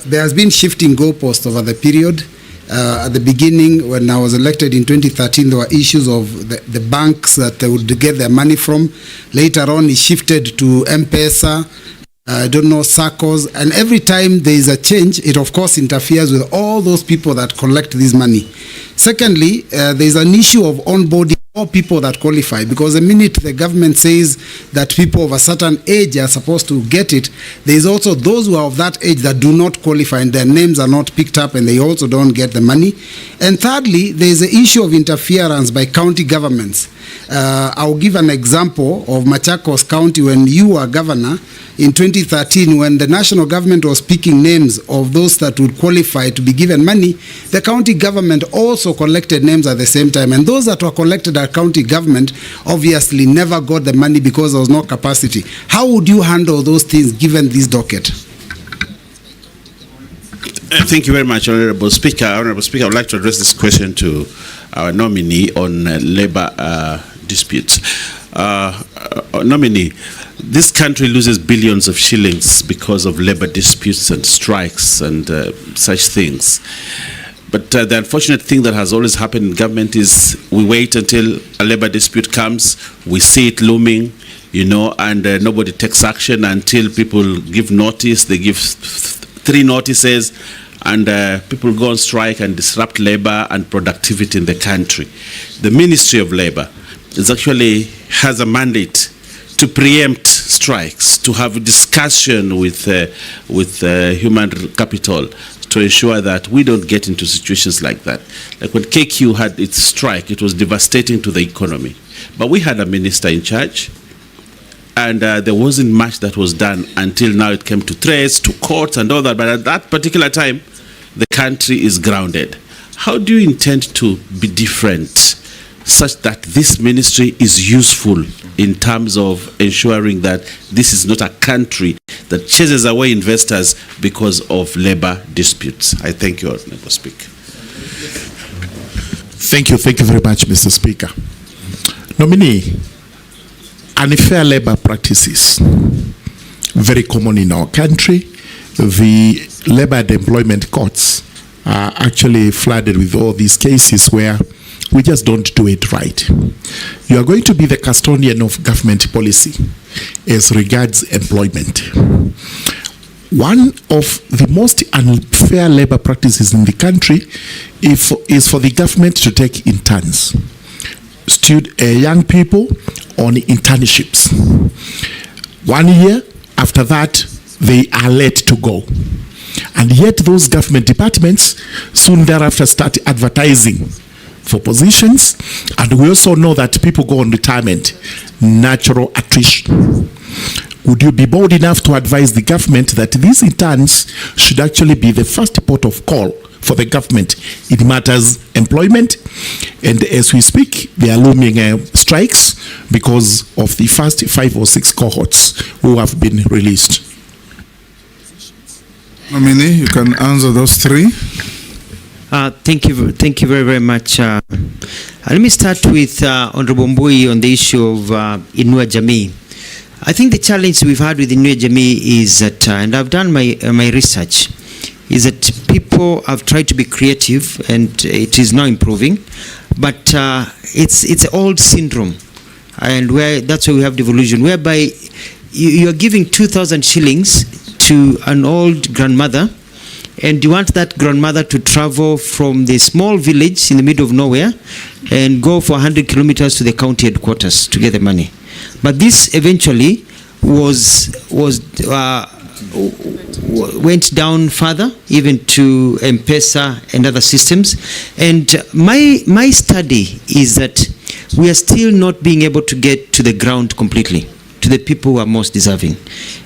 there has been shifting goalposts over the period. At the beginning, when I was elected in 2013, there were issues of the banks that they would get their money from. Later on, it shifted to M-Pesa, SACCOs, and every time there is a change, it of course interferes with all those people that collect this money. Secondly, there is an issue of onboarding all people that qualify, because the minute the government says that people of a certain age are supposed to get it, there is also those who are of that age that do not qualify and their names are not picked up and they also don't get the money. And thirdly, there is the issue of interference by county governments. I'll give an example of Machakos County when you were governor in 2013, when the national government was picking names of those that would qualify to be given money. The county government also collected names at the same time, and those that were collected at county government obviously never got the money because there was no capacity. How would you handle those things given this docket? Thank you very much, Honorable Speaker. Honorable Speaker, I would like to address this question to our nominee on labor disputes. Nominee, this country loses billions of shillings because of labor disputes and strikes and such things. But the unfortunate thing that has always happened in government is we wait until a labor dispute comes, we see it looming, and nobody takes action until people give notice. They give 3 notices, and people go on strike and disrupt labor and productivity in the country. The Ministry of Labor has a mandate to preempt strikes, to have a discussion with human capital to ensure that we don't get into situations like that. Like when KQ had its strike, it was devastating to the economy. But we had a minister in charge, and there wasn't much that was done until now it came to threats, to courts and all that. But at that particular time, the country is grounded. How do you intend to be different such that this ministry is useful in terms of ensuring that this is not a country that chases away investors because of labor disputes? I thank you, Honorable Speaker. Thank you very much, Mr. Speaker. Nominee, unfair labor practices, very common in our country. The labor and employment courts are actually flooded with all these cases where we just don't do it right. You are going to be the custodian of government policy as regards employment. One of the most unfair labor practices in the country is for the government to take interns, young people on internships. 1 year after that, they are let to go. And yet those government departments soon thereafter start advertising for positions, and we also know that people go on retirement, natural attrition. Would you be bold enough to advise the government that these interns should actually be the first port of call for the government. It matters employment, and as we speak, they are looming strikes because of the first 5 or 6 cohorts who have been released. Nominee, you can answer those 3. Thank you very, very much. Let me start with Honorable Mbui on the issue of Inua Jamii. I think the challenge we've had with Inua Jamii is that, and I've done my research, is that people have tried to be creative, and it is now improving, but it's an old syndrome, and that's why we have devolution, whereby you are giving 2,000 shillings to an old grandmother, and you want that grandmother to travel from the small village in the middle of nowhere and go for 100 kilometers to the county headquarters to get the money. But this eventually went down further, even to M-Pesa and other systems. And my study is that we are still not being able to get to the ground completely, to the people who are most deserving.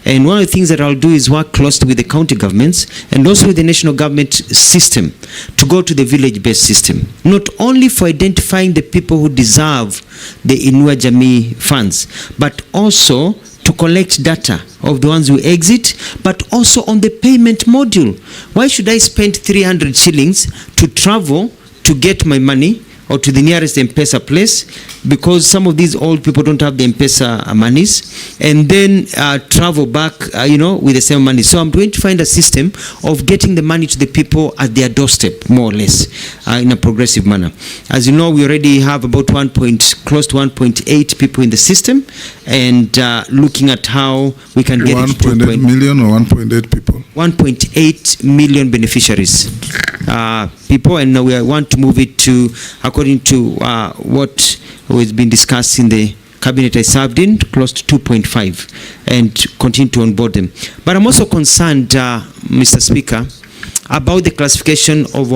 And one of the things that I'll do is work closely with the county governments and also with the national government system to go to the village-based system, not only for identifying the people who deserve the Inua Jamii funds, but also to collect data of the ones who exit, but also on the payment module. Why should I spend 300 shillings to travel to get my money or to the nearest M-Pesa place, because some of these old people don't have the M-Pesa monies, and then travel back, with the same money. So I'm going to find a system of getting the money to the people at their doorstep, more or less, in a progressive manner. As you know, we already have about close to 1.8 people in the system, and looking at how we can get 1.8 million or 1.8 people? 1.8 million beneficiaries, people, and now we want to move it to, according to what has been discussed in the cabinet I served in, close to 2.5, and continue to onboard them. But I'm also concerned, Mr. Speaker, about the classification of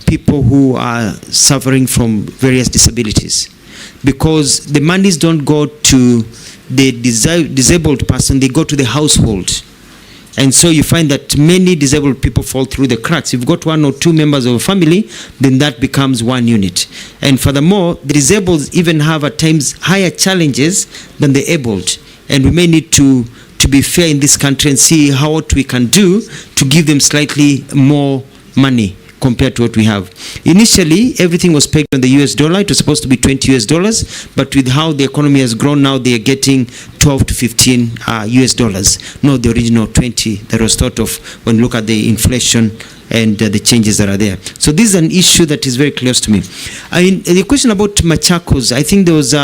people who are suffering from various disabilities, because the monies don't go to the disabled person, they go to the household. And so you find that many disabled people fall through the cracks. If you've got 1 or 2 members of a family, then that becomes one unit. And furthermore, the disabled even have at times higher challenges than the abled. And we may need to be fair in this country and see what we can do to give them slightly more money compared to what we have. Initially, everything was pegged on the US dollar. It was supposed to be $20, but with how the economy has grown now, they are getting 12 to 15 US dollars, not the original 20 that was thought of when you look at the inflation and the changes that are there. So this is an issue that is very close to me. I mean, the question about Machakos, I think there was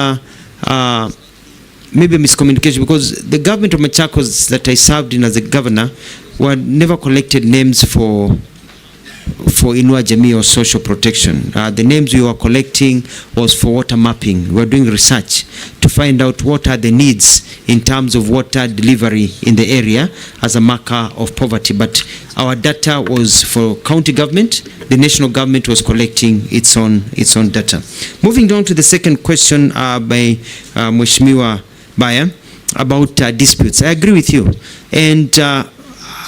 maybe a miscommunication, because the government of Machakos that I served in as a governor never collected names for Inua Jamii or social protection. The names we were collecting was for water mapping. We were doing research to find out what are the needs in terms of water delivery in the area as a marker of poverty. But our data was for county government. The national government was collecting its own data. Moving on to the second question by Mheshimiwa Baya about disputes. I agree with you. And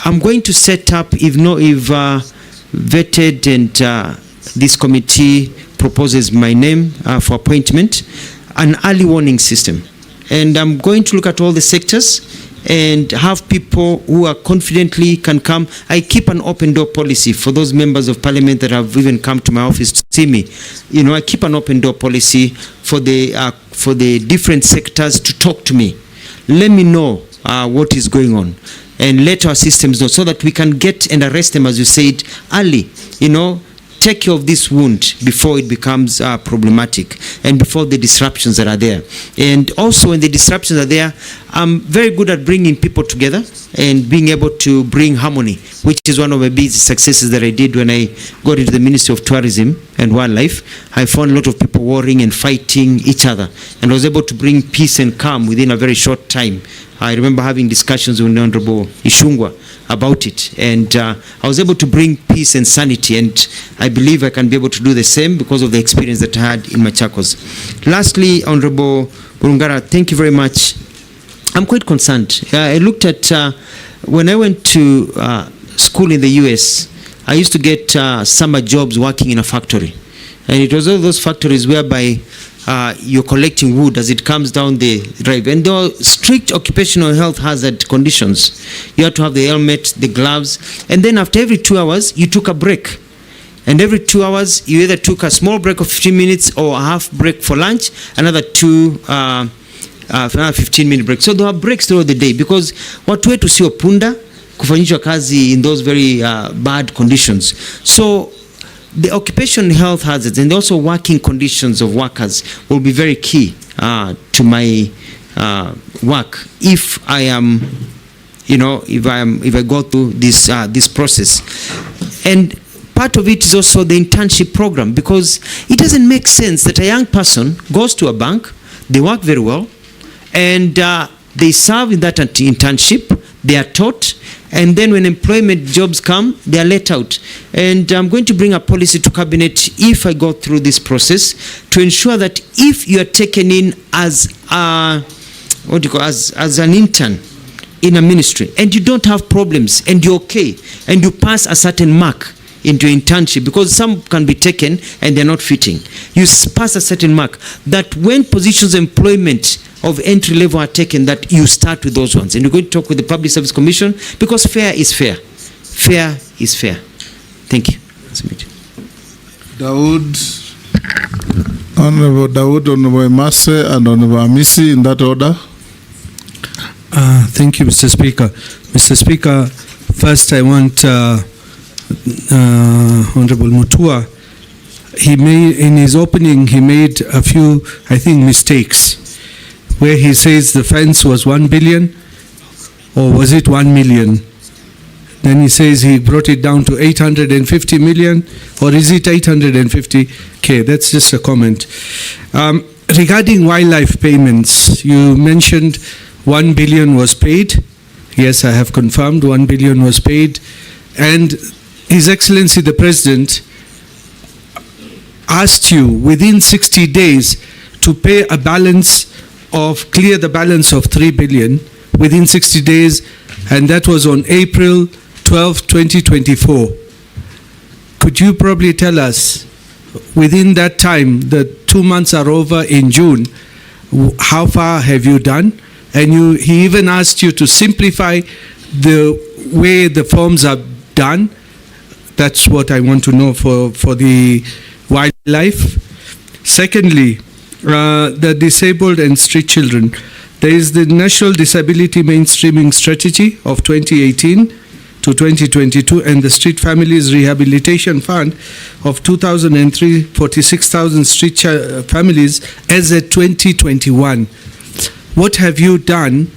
I'm going to set up, if vetted and this committee proposes my name for appointment, an early warning system. And I'm going to look at all the sectors and have people who are confidently can come. I keep an open door policy for those members of parliament that have even come to my office to see me. I keep an open door policy for the different sectors to talk to me. Let me know what is going on, and let our systems know so that we can get and arrest them, as you said, early. Take care of this wound before it becomes problematic and before the disruptions that are there. And also when the disruptions are there, I'm very good at bringing people together and being able to bring harmony, which is one of my big successes that I did when I got into the Ministry of Tourism and Wildlife. I found a lot of people warring and fighting each other, and was able to bring peace and calm within a very short time. I remember having discussions with Honorable Ishungwa about it, and I was able to bring peace and sanity, and I believe I can be able to do the same because of the experience that I had in Machakos. Lastly, Honorable Burungara, thank you very much. I'm quite concerned. I looked at, when I went to school in the US, I used to get summer jobs working in a factory. And it was all those factories whereby you're collecting wood as it comes down the drive. And there were strict occupational health hazard conditions. You had to have the helmet, the gloves, and then after every 2 hours, you took a break. And every 2 hours, you either took a small break of 15 minutes or a half break for lunch, another 15-minute break. So there were breaks throughout the day because watu wetu sio punda kufanyishwa kazi in those very bad conditions. So the occupational health hazards and also working conditions of workers will be very key to my work if I am, if I go through this process. And part of it is also the internship program, because it doesn't make sense that a young person goes to a bank, they work very well, and they serve in that internship, they are taught, and then when employment jobs come, they are let out. And I'm going to bring a policy to cabinet if I go through this process to ensure that if you are taken in as as an intern in a ministry and you don't have problems and you're okay and you pass a certain mark into internship, because some can be taken and they're not fitting, you pass a certain mark, that when positions of employment of entry level are taken, that you start with those ones. And you're going to talk with the Public Service Commission, because fair is fair. Fair is fair. Thank you. Dawood, Honorable Dawood, Honorable Mase, and Honorable Amisi, in that order. Thank you, Mr. Speaker. Mr. Speaker, first I want Honorable Mutua. In his opening, he made a few, I think, mistakes, where he says the fence was 1 billion, or was it 1 million? Then he says he brought it down to 850 million, or is it 850K? That's just a comment. Regarding wildlife payments, you mentioned 1 billion was paid. Yes, I have confirmed 1 billion was paid. And His Excellency the President asked you within 60 days to pay a balance of, clear the balance of 3 billion within 60 days, and that was on April 12, 2024. Could you probably tell us, within that time, the 2 months are over in June, how far have you done? And he even asked you to simplify the way the forms are done. That's what I want to know for the wildlife. Secondly, the disabled and street children. There is the National Disability Mainstreaming Strategy of 2018 to 2022 and the Street Families Rehabilitation Fund of 2003, 46,000 street families as at 2021. What have you done,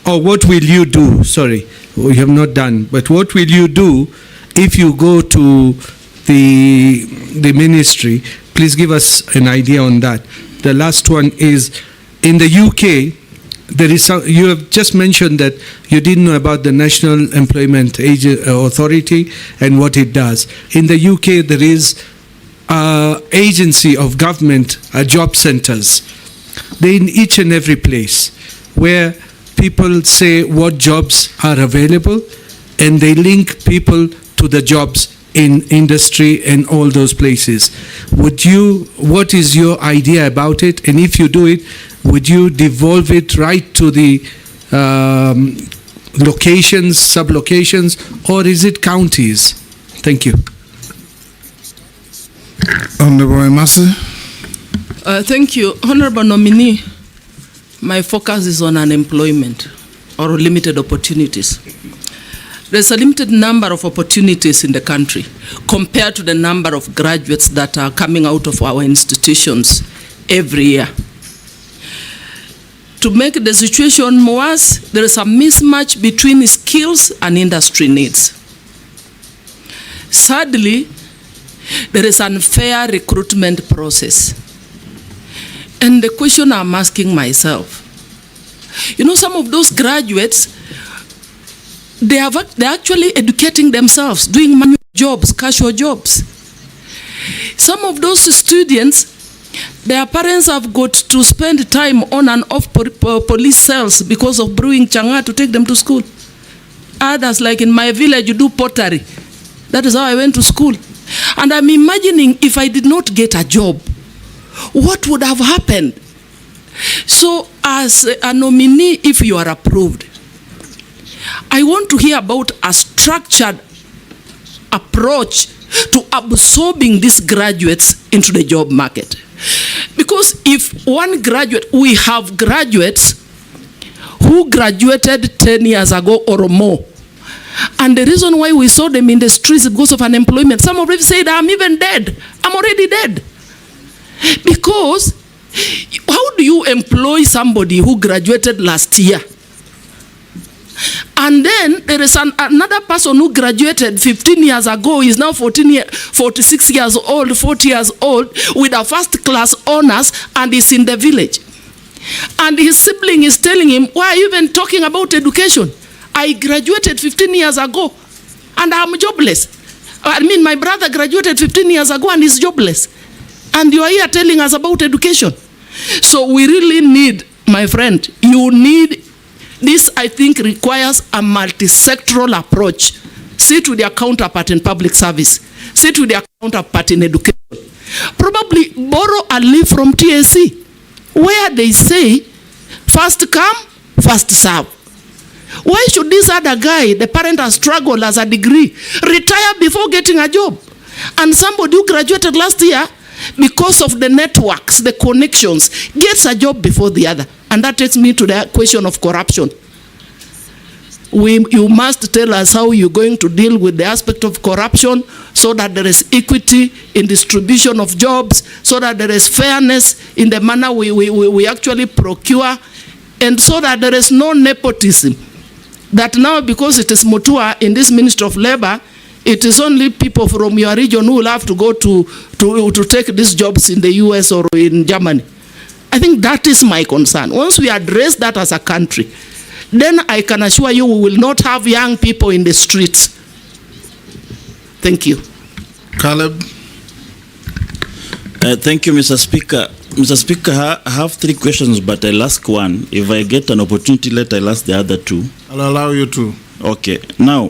or what will you do? Sorry, we have not done, but what will you do if you go to the ministry? Please give us an idea on that. The last one is, in the UK, there is you have just mentioned that you didn't know about the National Employment Authority and what it does. In the UK, there is agency of government, job centers. They're in each and every place where people say what jobs are available, and they link people to the jobs in industry and all those places. What is your idea about it? And if you do it, would you devolve it right to the locations, sub-locations, or is it counties? Thank you. Honorable Mase. Thank you. Honorable nominee, my focus is on unemployment or limited opportunities. There's a limited number of opportunities in the country compared to the number of graduates that are coming out of our institutions every year. To make the situation worse, there is a mismatch between skills and industry needs. Sadly, there is an unfair recruitment process. And the question I'm asking myself, some of those graduates, they're actually educating themselves, doing manual jobs, casual jobs. Some of those students, their parents have got to spend time on and off police cells because of brewing changa to take them to school. Others, like in my village, you do pottery. That is how I went to school. And I'm imagining if I did not get a job, what would have happened? So as a nominee, if you are approved, I want to hear about a structured approach to absorbing these graduates into the job market. Because if one graduate, we have graduates who graduated 10 years ago or more. And the reason why we saw them in the streets is because of unemployment. Some of them said, I'm even dead. I'm already dead. Because how do you employ somebody who graduated last year? And then there is another person who graduated 15 years ago, is now 46 years old, 40 years old, with a first class honors, and is in the village. And his sibling is telling him, why are you even talking about education? I graduated 15 years ago and I'm jobless. I mean, my brother graduated 15 years ago and is jobless. And you are here telling us about education. So we really need, my friend, you need, this I think requires a multi-sectoral approach. Sit with your counterpart in public service. Sit with your counterpart in education. Probably borrow a leaf from TSC, where they say, first come, first serve. Why should this other guy, the parent has struggled as a degree, retire before getting a job? And somebody who graduated last year, because of the networks, the connections, gets a job before the other. And that takes me to the question of corruption. You must tell us how you're going to deal with the aspect of corruption so that there is equity in distribution of jobs, so that there is fairness in the manner we actually procure, and so that there is no nepotism. That now, because it is Mutua in this Ministry of Labor, it is only people from your region who will have to go to take these jobs in the US or in Germany. I think that is my concern. Once we address that as a country, then I can assure you we will not have young people in the streets. Thank you. Caleb. Thank you, Mr. Speaker. Mr. Speaker, I have 3 questions, but I'll ask one. If I get an opportunity later, I'll ask the other 2. I'll allow you to. Okay. Now,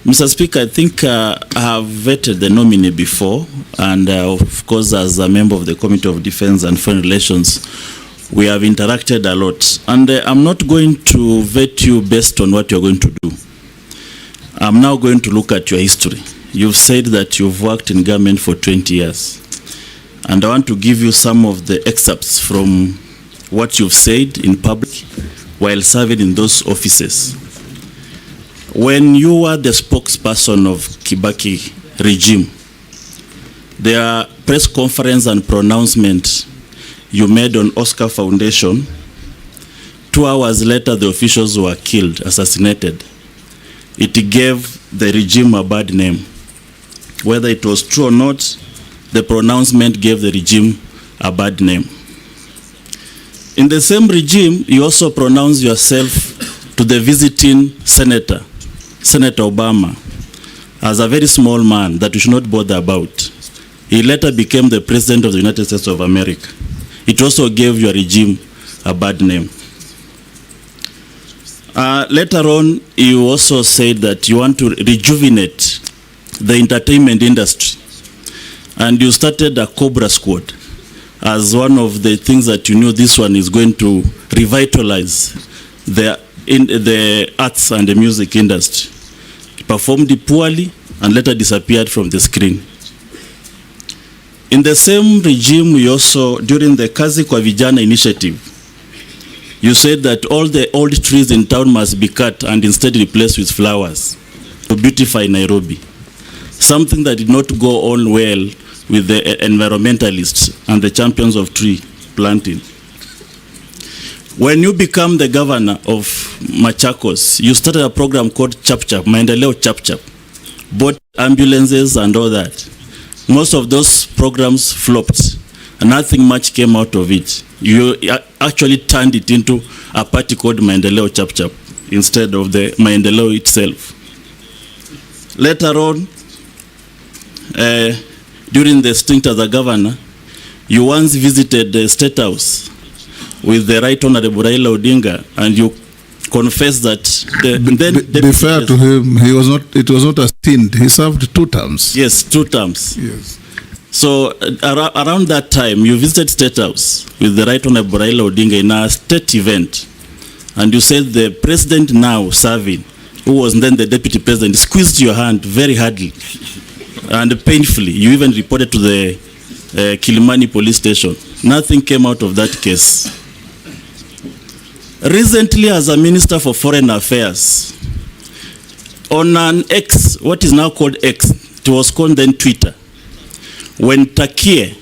Mr. Speaker, I think I have vetted the nominee before, and of course, as a member of the Committee of Defense and Foreign Relations, we have interacted a lot. And I'm not going to vet you based on what you're going to do. I'm now going to look at your history. You've said that you've worked in government for 20 years. And I want to give you some of the excerpts from what you've said in public while serving in those offices. When you were the spokesperson of Kibaki regime, there press conference and pronouncement you made on Oscar Foundation. 2 hours later, the officials were killed, assassinated. It gave the regime a bad name. Whether it was true or not, the pronouncement gave the regime a bad name. In the same regime, you also pronounced yourself to the visiting senator, Senator Obama, as a very small man that we should not bother about. He later became the President of the United States of America. It also gave your regime a bad name. Later on, you also said that you want to rejuvenate the entertainment industry. And you started a Cobra Squad as one of the things that you knew this one is going to revitalize the arts and the music industry. It performed poorly and later disappeared from the screen. In the same regime, we also, during the Kazi kwa Vijana initiative, you said that all the old trees in town must be cut and instead replaced with flowers to beautify Nairobi. Something that did not go on well with the environmentalists and the champions of tree planting. When you become the governor of Machakos, you started a program called Chap Chap, Maendeleo Chap Chap, bought ambulances and all that. Most of those programs flopped, and nothing much came out of it. You actually turned it into a party called Maendeleo Chap Chap instead of the Maendeleo itself. Later on, during the stint as a governor, you once visited the State House with the Right Honorable Raila Odinga, and you confessed that Be fair to him, it was not a stint. He served 2 terms. Yes, 2 terms. Yes. So around that time, you visited State House with the Right Honorable Raila Odinga in a state event, and you said the president now serving, who was then the deputy president, squeezed your hand very hardly and painfully. You even reported to the Kilimani police station. Nothing came out of that case. Recently, as a Minister for Foreign Affairs, on an X, what is now called X, it was called then Twitter, when Turkey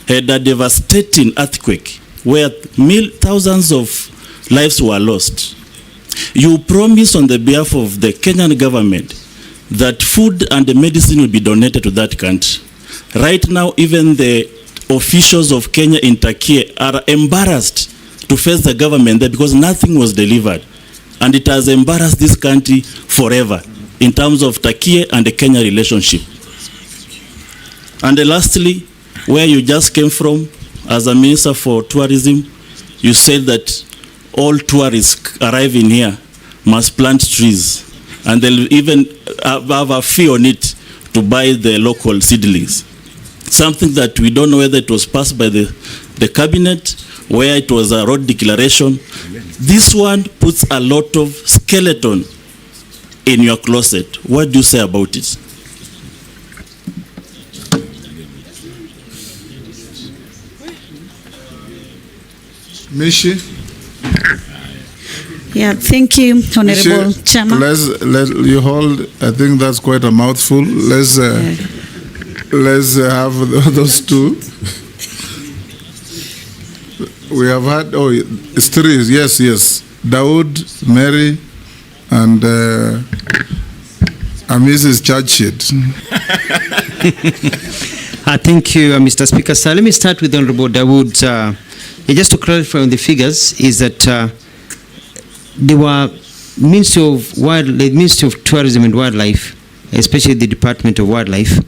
had a devastating earthquake where thousands of lives were lost, you promised on the behalf of the Kenyan government that food and medicine will be donated to that country. Right now, even the officials of Kenya in Turkey are embarrassed to face the government there because nothing was delivered. And it has embarrassed this country forever in terms of Turkey and the Kenya relationship. And lastly, where you just came from as a Minister for Tourism, you said that all tourists arriving here must plant trees, and they'll even have a fee on it to buy the local seedlings. Something that we don't know whether it was passed by the cabinet, where it was a road declaration. This one puts a lot of skeleton in your closet. What do you say about it? Mishi? Yeah, thank you, Honorable Mishi, Chairman. you hold, I think that's quite a mouthful. Let's have those 2. We have had, it's 3, yes. Dawood, Mary, and Mrs. Churchit. Thank you, Mr. Speaker. So let me start with Honorable Dawood. Just to clarify on the figures, is that there were Ministry of Tourism and Wildlife, especially the Department of Wildlife,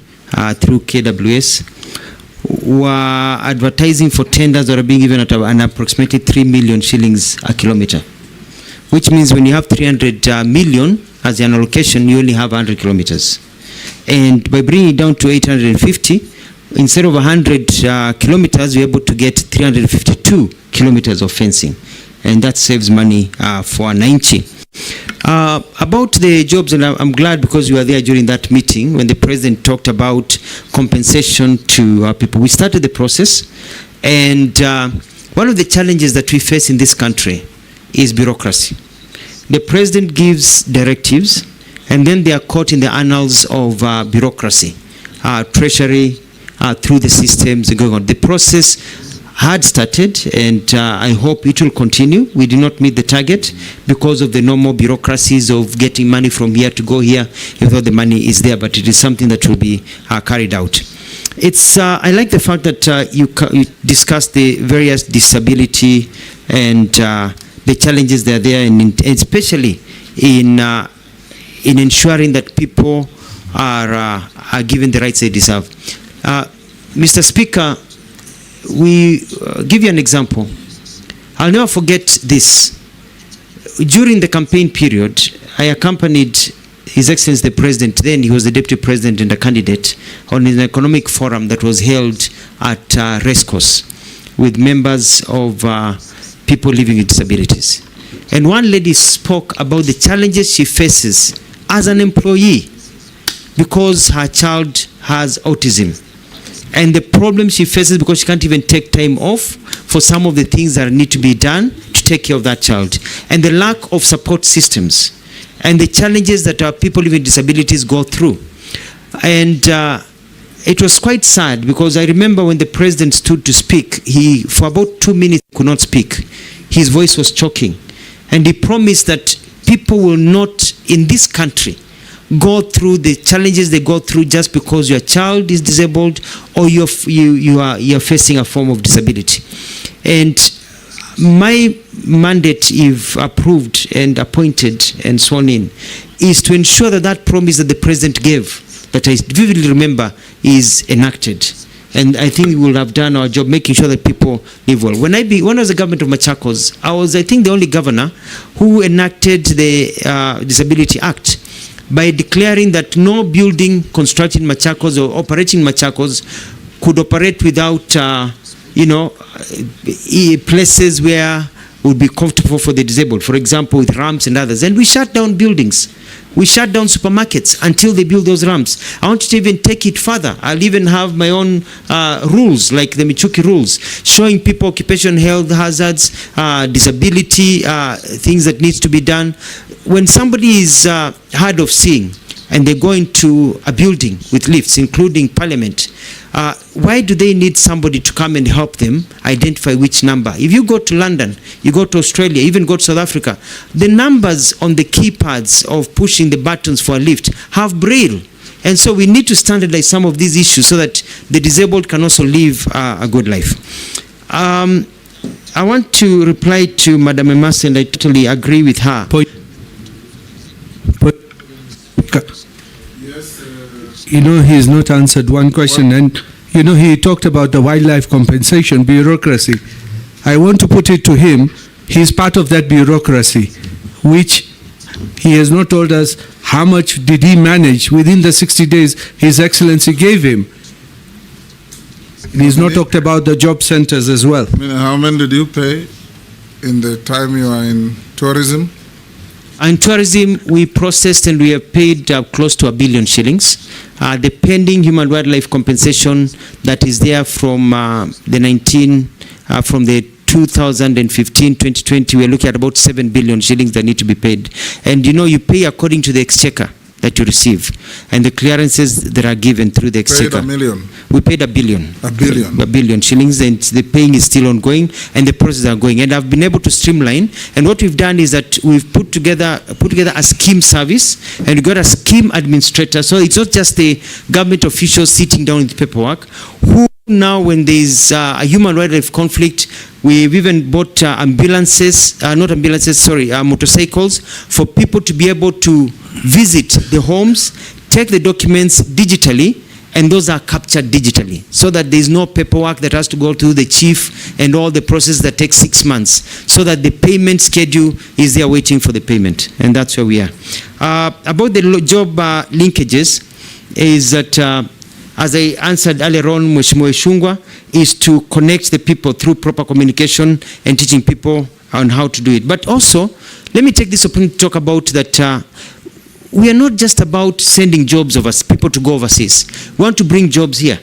through KWS, were advertising for tenders that are being given at an approximately 3 million shillings a kilometer, which means when you have 300 million as an allocation, you only have 100 kilometers. And by bringing it down to 850, instead of 100 kilometers, we're able to get 352 kilometers of fencing. And that saves money for 90. About the jobs, and I'm glad because you were there during that meeting when the president talked about compensation to people. We started the process, and one of the challenges that we face in this country is bureaucracy. The president gives directives, and then they are caught in the annals of bureaucracy, treasury, through the systems going on. The process had started, and I hope it will continue. We did not meet the target because of the normal bureaucracies of getting money from here to go here, even though the money is there, but it is something that will be carried out. It's I like the fact that you discussed the various disability and the challenges that are there, and especially in ensuring that people are given the rights they deserve. Mr. Speaker, we give you an example. I'll never forget this. During the campaign period, I accompanied His Excellency the President, then he was the Deputy President and a candidate, on an economic forum that was held at Racecourse with members of people living with disabilities. And one lady spoke about the challenges she faces as an employee because her child has autism, and the problem she faces because she can't even take time off for some of the things that need to be done to take care of that child, and the lack of support systems, and the challenges that our people living with disabilities go through. And it was quite sad because I remember when the president stood to speak, he for about 2 minutes could not speak. His voice was choking, and he promised that people will not in this country go through the challenges they go through just because your child is disabled or you're facing a form of disability. And my mandate, if approved and appointed and sworn in, is to ensure that that promise that the president gave, that I vividly remember, is enacted. And I think we will have done our job making sure that people live well. When I was the government of Machakos, I was, I think, the only governor who enacted the Disability Act by declaring that no building constructed in Machakos or operating in Machakos could operate without, places where would be comfortable for the disabled, for example, with ramps and others. And we shut down buildings. We shut down supermarkets until they build those ramps. I want to even take it further. I'll even have my own rules, like the Michuki rules, showing people occupational health hazards, disability, things that needs to be done. When somebody is hard of seeing and they go into a building with lifts, including Parliament, why do they need somebody to come and help them identify which number? If you go to London, you go to Australia, even go to South Africa, the numbers on the keypads of pushing the buttons for a lift have Braille. And so we need to standardize some of these issues so that the disabled can also live a good life. I want to reply to Madam Emasi, and I totally agree with her. He has not answered one question, and he talked about the wildlife compensation bureaucracy. I want to put it to him, he's part of that bureaucracy, which he has not told us how much did he manage within the 60 days His Excellency gave him. He's not talked about the job centers as well. How many did you pay in the time you are in tourism? In tourism, we processed and we have paid close to 1 billion shillings. The pending human wildlife compensation that is there from from the 2015-2020, we're looking at about 7 billion shillings that need to be paid. And you pay according to the exchequer that you receive and the clearances that are given through the exchequer. Paid $1 million. We paid $1 billion. $1 billion. $1 billion shillings, and the paying is still ongoing and the process are going. And I've been able to streamline. And what we've done is that we've put together a scheme service, and we got a scheme administrator. So it's not just the government officials sitting down with paperwork, who now when there's a human wildlife conflict, we've even bought motorcycles for people to be able to visit the homes, take the documents digitally, and those are captured digitally, so that there's no paperwork that has to go to the chief and all the process that takes 6 months, so that the payment schedule is there waiting for the payment. And that's where we are. About the job linkages is that, as I answered earlier on, Mheshimiwa Ishungwa, is to connect the people through proper communication and teaching people on how to do it. But also, let me take this opportunity to talk about that we are not just about sending jobs people to go overseas. We want to bring jobs here.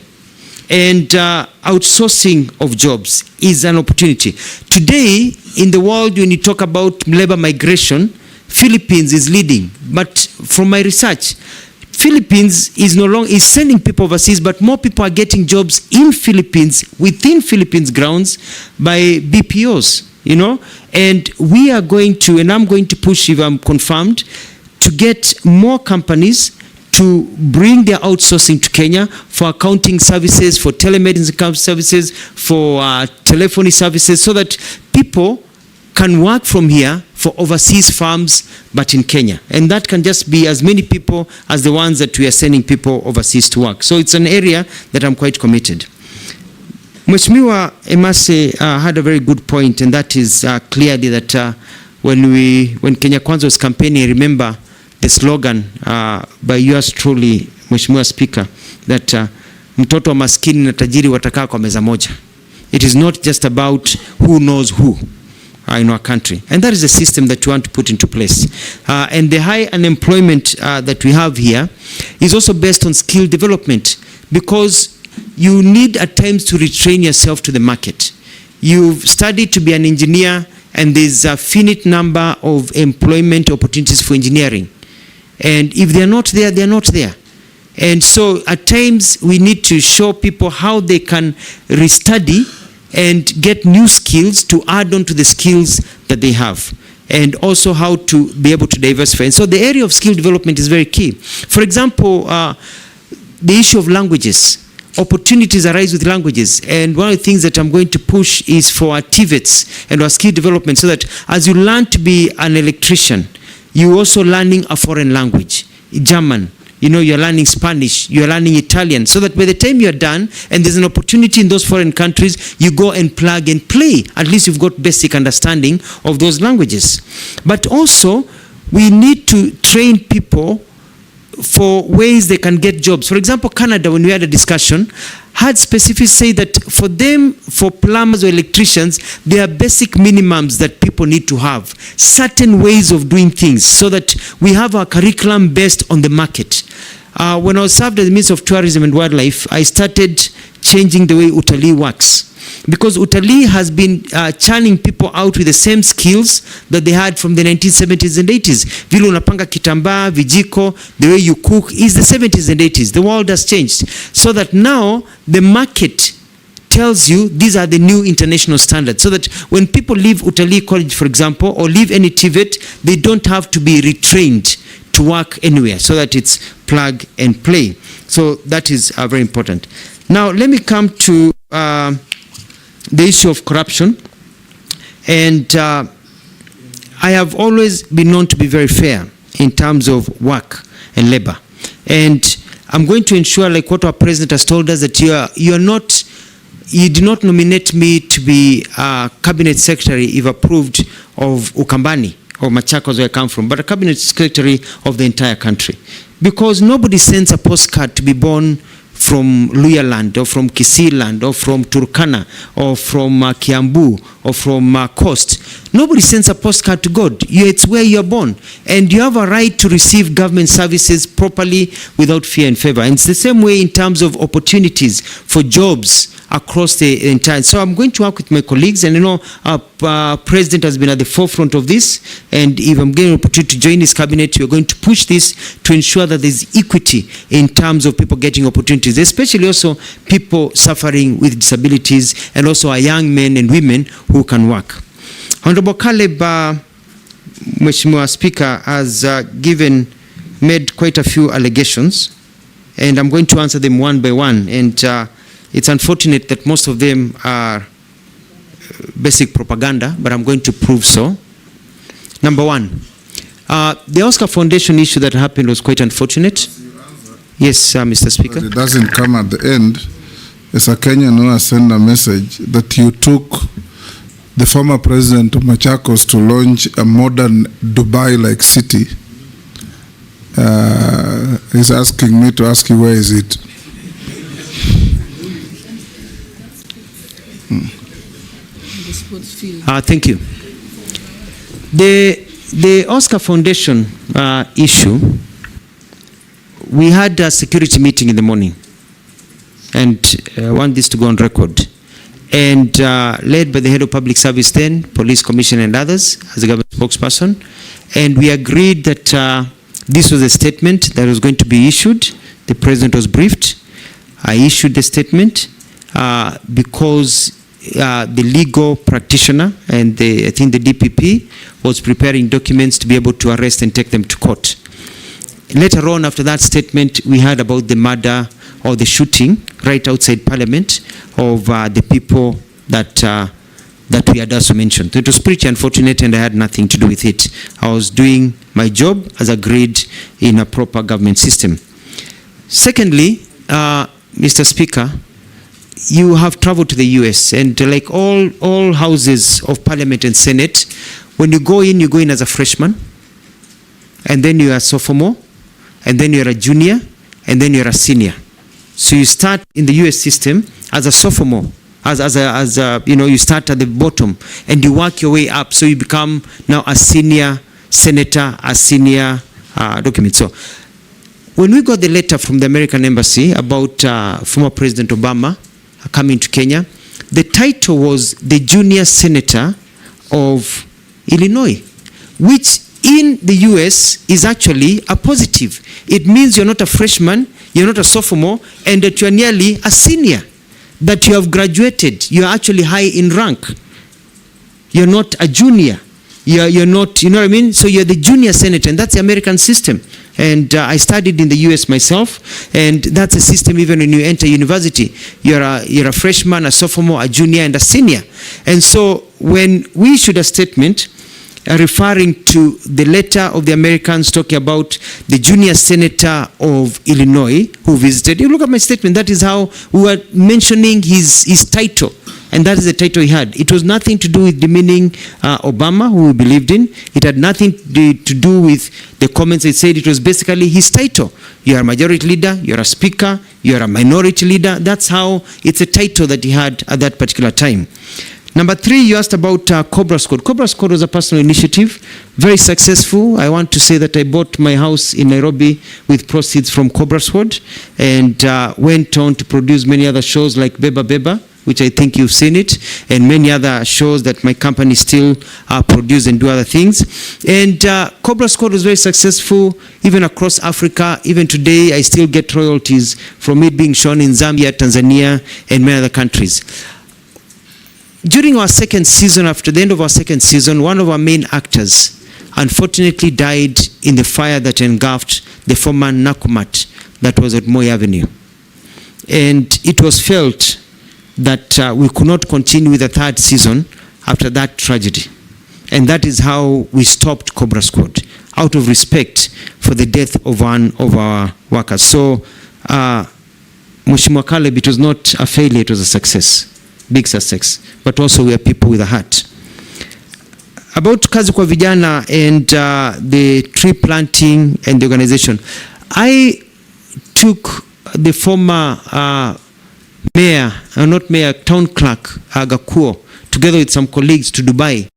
And outsourcing of jobs is an opportunity. Today, in the world, when you talk about labor migration, Philippines is leading. But from my research, Philippines is no longer sending people overseas, but more people are getting jobs in Philippines, within Philippines grounds, by BPOs, and we are going to, and I'm going to push, if I'm confirmed, to get more companies to bring their outsourcing to Kenya for accounting services, for telemedicine services, for telephony services, so that people can work from here for overseas firms, but in Kenya. And that can just be as many people as the ones that we are sending people overseas to work. So it's an area that I'm quite committed. Mheshimiwa Emasi had a very good point, and that is clearly that when Kenya Kwanza was campaigning, remember the slogan by yours truly, Mheshimiwa Speaker, that mtoto wa maskini na tajiri watakaa kwa meza moja. It is not just about who knows who in our country. And that is the system that we want to put into place. And the high unemployment that we have here is also based on skill development, because you need at times to retrain yourself to the market. You've studied to be an engineer, and there's a finite number of employment opportunities for engineering. And if they're not there, they're not there. And so at times we need to show people how they can restudy and get new skills to add on to the skills that they have, and also how to be able to diversify. And so the area of skill development is very key. For example, the issue of languages. Opportunities arise with languages, and one of the things that I'm going to push is for our TVETs and our skill development, so that as you learn to be an electrician, you're also learning a foreign language, German, you're learning Spanish, you're learning Italian, so that by the time you're done and there's an opportunity in those foreign countries, you go and plug and play. At least you've got basic understanding of those languages. But also, we need to train people for ways they can get jobs. For example, Canada, when we had a discussion, had specifically say that for them, for plumbers or electricians, there are basic minimums that people need to have, certain ways of doing things, so that we have our curriculum based on the market. When I was served as the Minister of Tourism and Wildlife, I started changing the way utalii works. Because utalii has been churning people out with the same skills that they had from the 1970s and 80s. Vile unapanga kitambaa, vijiko, the way you cook is the 70s and 80s. The world has changed. So that now the market tells you these are the new international standards. So that when people leave utalii college, for example, or leave any TVET, they don't have to be retrained to work anywhere. So that it's plug and play. So that is very important. Now let me come to the issue of corruption, and I have always been known to be very fair in terms of work and labor, and I'm going to ensure, like what our president has told us, that you did not nominate me to be a cabinet secretary if approved of Ukambani or Machakos, where I come from, but a cabinet secretary of the entire country, because nobody sends a postcard to be born from Luya land, or from Kisii land, or from Turkana, or from Kiambu, or from Coast. Nobody sends a postcard to God. It's where you're born. And you have a right to receive government services properly without fear and favor. And it's the same way in terms of opportunities for jobs across the entire. So I'm going to work with my colleagues, and our president has been at the forefront of this, and if I'm getting an opportunity to join his cabinet, we're going to push this to ensure that there's equity in terms of people getting opportunities, especially also people suffering with disabilities, and also our young men and women who can work. Honorable Caleb, Mheshimiwa Speaker, has made quite a few allegations, and I'm going to answer them one by one, and it's unfortunate that most of them are basic propaganda, but I'm going to prove so. Number one, the Oscar Foundation issue that happened was quite unfortunate. Yes, Mr. Speaker. But it doesn't come at the end. As a Kenyan who has sent a message that you took the former president of Machakos to launch a modern Dubai-like city. He's asking me to ask you, where is it? Thank you. The Oscar Foundation issue, we had a security meeting in the morning, and I want this to go on record, and led by the head of public service then, police commissioner and others as a government spokesperson, and we agreed that this was a statement that was going to be issued. The president was briefed. I issued the statement because the legal practitioner and I think the DPP was preparing documents to be able to arrest and take them to court. Later on, after that statement, we heard about the murder or the shooting right outside Parliament of the people that we had also mentioned. It was pretty unfortunate, and I had nothing to do with it. I was doing my job as agreed in a proper government system. Secondly, Mr. Speaker, you have traveled to the US, and like all houses of Parliament and Senate, when you go in as a freshman, and then you're a sophomore, and then you're a junior, and then you're a senior. So you start in the US system as a sophomore, you start at the bottom, and you work your way up, so you become now a senior senator, a senior document. So when we got the letter from the American Embassy about former President Obama coming to Kenya, the title was the Junior Senator of Illinois, which in the US is actually a positive. It means you're not a freshman, you're not a sophomore, and that you're nearly a senior, that you have graduated, you're actually high in rank. You're not a junior. You're not, you know what I mean? So you're the junior senator, and that's the American system. And I studied in the US myself, and that's a system even when you enter university. You're a freshman, a sophomore, a junior, and a senior. And so when we issued a statement, referring to the letter of the Americans talking about the junior senator of Illinois who visited. You look at my statement, that is how we were mentioning his title. And that is the title he had. It was nothing to do with demeaning Obama, who we believed in. It had nothing to do with the comments he said. It was basically his title. You are a majority leader, you are a speaker, you are a minority leader. That's how it's a title that he had at that particular time. Number 3, you asked about Cobra Squad. Cobra Squad was a personal initiative, very successful. I want to say that I bought my house in Nairobi with proceeds from Cobra Squad and went on to produce many other shows like Beba Beba, which I think you've seen it, and many other shows that my company still produce and do other things. And Cobra Squad was very successful even across Africa. Even today, I still get royalties from it being shown in Zambia, Tanzania, and many other countries. During our second season, after the end of our second season, one of our main actors unfortunately died in the fire that engulfed the former Nakumat that was at Moi Avenue. And it was felt that we could not continue with the third season after that tragedy. And that is how we stopped Cobra Squad, out of respect for the death of one of our workers. So, Mheshimiwa Caleb, it was not a failure, it was a success, big success. But also we are people with a heart. About Kazi kwa Vijana and the tree planting and the organization, I took the former town clerk Gakuo, together with some colleagues to Dubai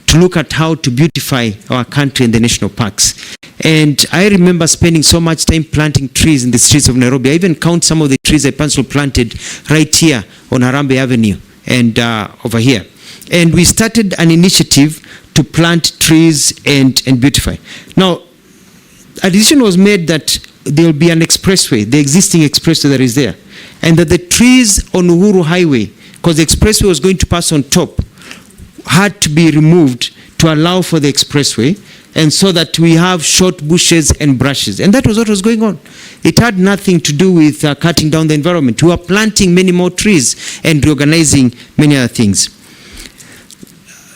to look at how to beautify our country and the national parks. And I remember spending so much time planting trees in the streets of Nairobi. I even count some of the trees I personally planted right here on Harambee Avenue and over here. And we started an initiative to plant trees and beautify. Now, a decision was made that there will be an expressway, the existing expressway that is there, and that the trees on Uhuru Highway, because the expressway was going to pass on top, had to be removed to allow for the expressway, and so that we have short bushes and brushes. And that was what was going on. It had nothing to do with cutting down the environment. We were planting many more trees and reorganizing many other things.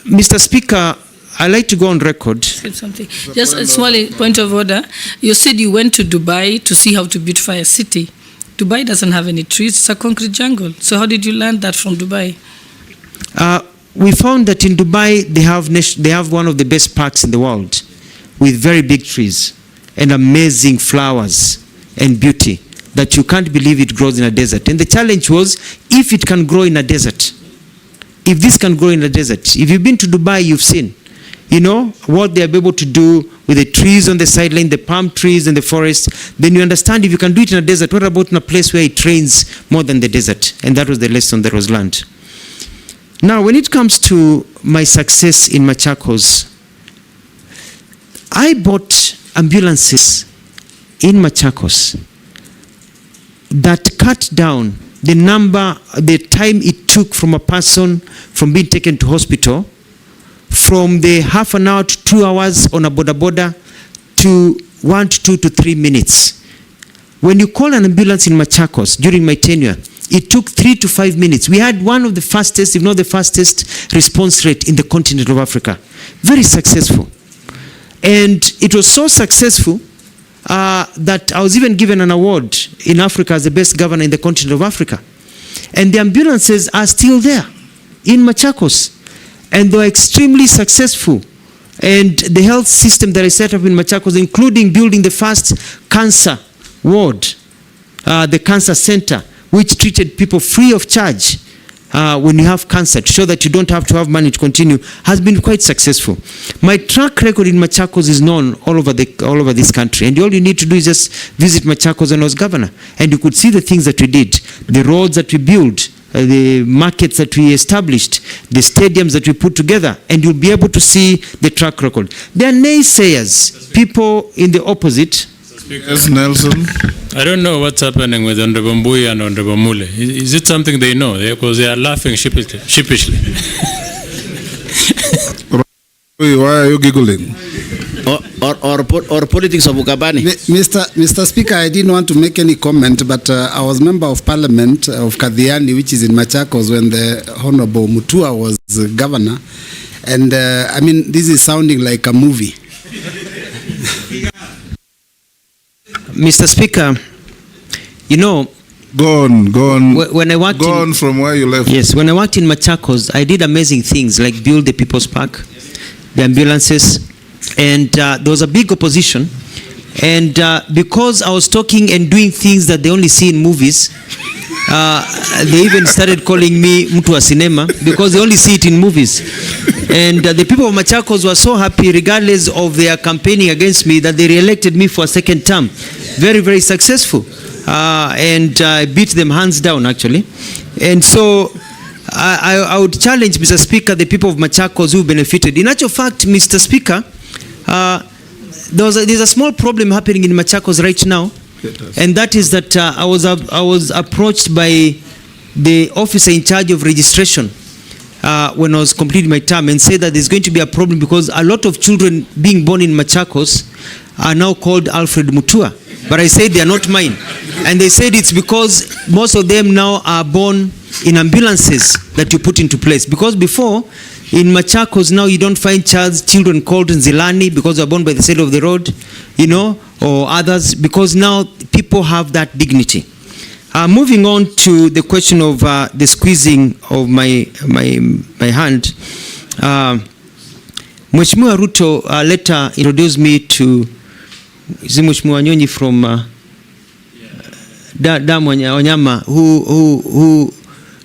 Mr. Speaker, I'd like to go on record. Something. Just a small point of order. You said you went to Dubai to see how to beautify a city. Dubai doesn't have any trees, it's a concrete jungle. So how did you learn that from Dubai? We found that in Dubai they have one of the best parks in the world with very big trees and amazing flowers and beauty that you can't believe it grows in a desert. And the challenge was, if it can grow in a desert, if this can grow in a desert, if you've been to Dubai, you've seen, you know, what they're able to do with the trees on the sideline, the palm trees and the forest, then you understand if you can do it in a desert, what about in a place where it rains more than the desert? And that was the lesson that was learned. Now, when it comes to my success in Machakos, I bought ambulances in Machakos that cut down the time it took from a person from being taken to hospital from the half an hour to 2 hours on a boda to 1 to 2 to 3 minutes. When you call an ambulance in Machakos during my tenure, it took 3 to 5 minutes. We had one of the fastest, if not the fastest, response rate in the continent of Africa. Very successful. And it was so successful that I was even given an award in Africa as the best governor in the continent of Africa. And the ambulances are still there in Machakos. And they are extremely successful. And the health system that I set up in Machakos, including building the first cancer ward, the cancer center, which treated people free of charge when you have cancer, to show that you don't have to have money to continue, has been quite successful. My track record in Machakos is known all over this country, and all you need to do is just visit Machakos when I was governor, and you could see the things that we did, the roads that we built, the markets that we established, the stadiums that we put together, and you'll be able to see the track record. There are naysayers, people in the opposite. Yes, Nelson. I don't know what's happening with Honorable Mbuya and Honorable Mule. Is it something they know? Because they are laughing sheepishly. Why are you giggling? Or politics of Ukabani. Mr. Speaker, I didn't want to make any comment, but I was member of Parliament of Kadhiani, which is in Machakos, when the Honorable Mutua was governor. And I mean, this is sounding like a movie. Mr. Speaker, you know, Go on. when I worked Go on from where you left. Yes, when I worked in Machakos, I did amazing things like build the People's Park, the ambulances, and there was a big opposition. And because I was talking and doing things that they only see in movies, they even started calling me Mutua Cinema because they only see it in movies. And the people of Machakos were so happy, regardless of their campaigning against me, that they re-elected me for a second term. Very, very successful. And I beat them hands down, actually. And so I would challenge, Mr. Speaker, the people of Machakos who benefited. In actual fact, Mr. Speaker, there's a small problem happening in Machakos right now, and that is that I was approached by the officer in charge of registration when I was completing my term and said that there's going to be a problem because a lot of children being born in Machakos are now called Alfred Mutua. But I said they are not mine. And they said it's because most of them now are born in ambulances that you put into place. Because before, in Machakos now you don't find children called Nzilani because they are born by the side of the road, you know, or others, because now people have that dignity. Moving on to the question of the squeezing of my hand, Mheshimiwa Ruto later introduced me to Mheshimiwa Nyonyi from Wanyama, who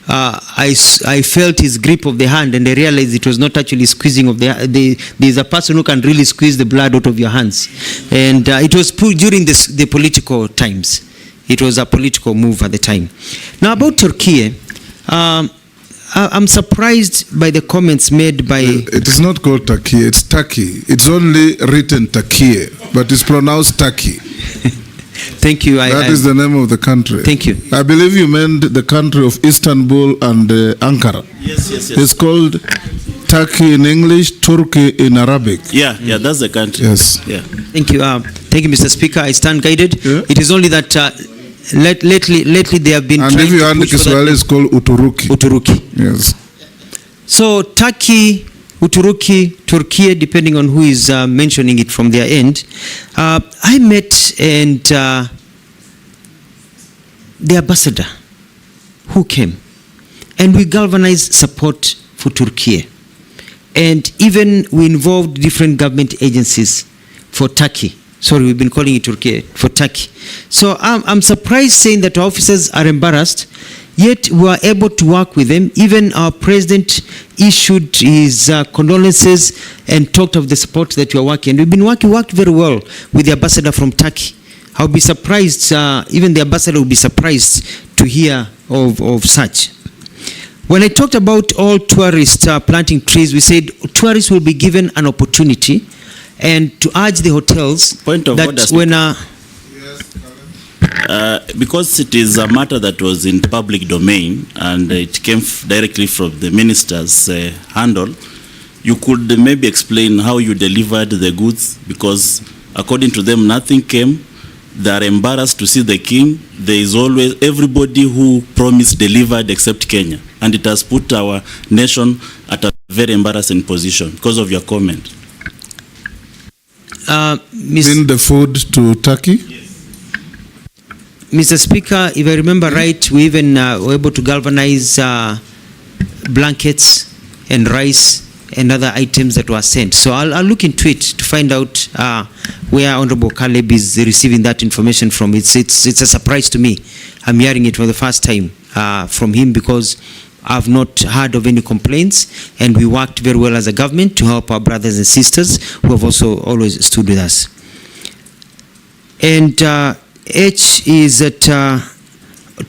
I felt his grip of the hand, and I realized it was not actually squeezing of there's a person who can really squeeze the blood out of your hands, and it was put during the political times. It was a political move at the time. Now about Turkey, I'm surprised by the comments made by... It is not called Turkey, it's Turkey. It's only written Turkey, but it's pronounced Turkey. Thank you. That is the name of the country. Thank you. I believe you meant the country of Istanbul and Ankara. Yes. It's called Turkey in English, Turkey in Arabic. Yeah, that's the country. Yes. Yeah. Thank you. Thank you, Mr. Speaker. I stand guided. Yeah. It is only that lately they have been and trying if you to push for that. it's called Uturuki. Uturuki. Yes. So Turkey, Uturuki, Turkey, depending on who is mentioning it from their end. I met and the ambassador who came, and we galvanized support for Turkey. And even we involved different government agencies for Turkey. Sorry, we've been calling it Turkey, for Turkey. So I'm surprised saying that our officers are embarrassed, yet we are able to work with them. Even our president issued his condolences and talked of the support that we are working. We've been worked very well with the ambassador from Turkey. I'll be surprised, even the ambassador will be surprised to hear of such. When I talked about all tourists planting trees, we said tourists will be given an opportunity, and to urge the hotels that when because it is a matter that was in public domain and it came directly from the minister's handle, you could maybe explain how you delivered the goods, because according to them nothing came. They are embarrassed to see the king. There is always everybody who promised delivered except Kenya, and it has put our nation at a very embarrassing position because of your comment. Bring the food to Turkey? Mr. Speaker, if I remember right, we even were able to galvanize blankets and rice and other items that were sent. So I'll look into it to find out where Honorable Caleb is receiving that information from. It's a surprise to me. I'm hearing it for the first time from him, because I've not heard of any complaints, and we worked very well as a government to help our brothers and sisters who have also always stood with us. And H is that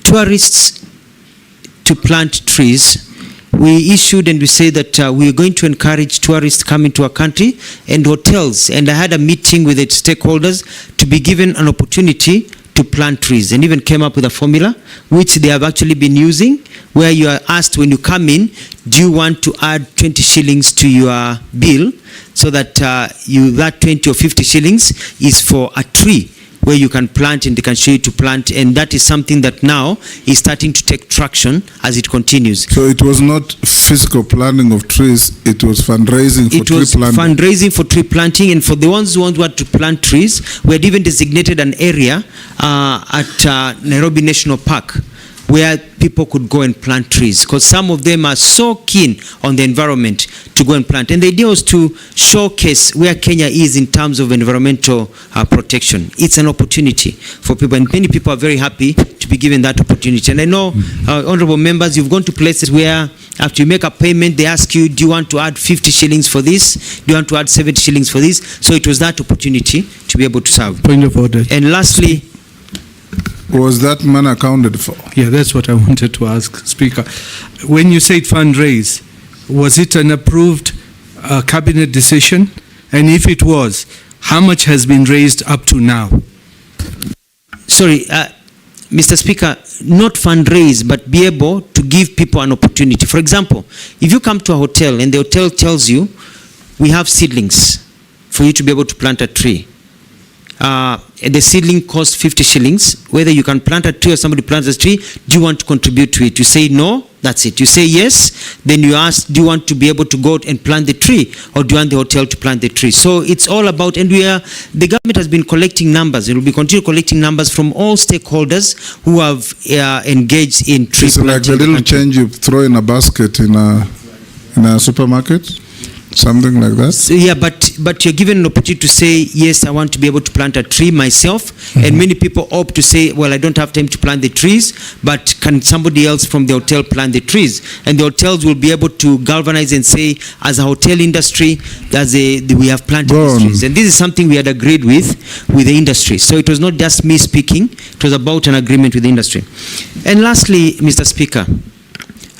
tourists to plant trees. We issued and we say that we are going to encourage tourists coming to our country, and hotels, and I had a meeting with the stakeholders to be given an opportunity to plant trees, and even came up with a formula which they have actually been using, where you are asked when you come in, do you want to add 20 shillings to your bill, so that that 20 or 50 shillings is for a tree where you can plant and they can show you to plant, and that is something that now is starting to take traction as it continues. So it was not physical planting of trees, it was fundraising for tree planting. It was fundraising for tree planting, and for the ones who want to plant trees, we had even designated an area at Nairobi National Park where people could go and plant trees, because some of them are so keen on the environment to go and plant. And the idea was to showcase where Kenya is in terms of environmental protection. It's an opportunity for people, and many people are very happy to be given that opportunity. And I know, honorable members, you've gone to places where after you make a payment, they ask you, do you want to add 50 shillings for this? Do you want to add 70 shillings for this? So it was that opportunity to be able to serve. Point of order. And lastly, was that money accounted for? Yeah, that's what I wanted to ask, Speaker. When you said fundraise, was it an approved cabinet decision? And if it was, how much has been raised up to now? Sorry, Mr. Speaker, not fundraise, but be able to give people an opportunity. For example, if you come to a hotel and the hotel tells you, we have seedlings for you to be able to plant a tree. The seedling costs 50 shillings. Whether you can plant a tree or somebody plants a tree, do you want to contribute to it? You say no, that's it. You say yes, then you ask, do you want to be able to go and plant the tree, or do you want the hotel to plant the tree? So it's all about, and the government has been collecting numbers. It will be continue collecting numbers from all stakeholders who have engaged in tree planting. It's like the little change you throw in a basket in a supermarket? Something like that? So, yeah, but you're given an opportunity to say, yes, I want to be able to plant a tree myself. And many people opt to say, well, I don't have time to plant the trees, but can somebody else from the hotel plant the trees? And the hotels will be able to galvanize and say, as a hotel industry, we have planted these trees. And this is something we had agreed with the industry. So it was not just me speaking, it was about an agreement with the industry. And lastly, Mr. Speaker,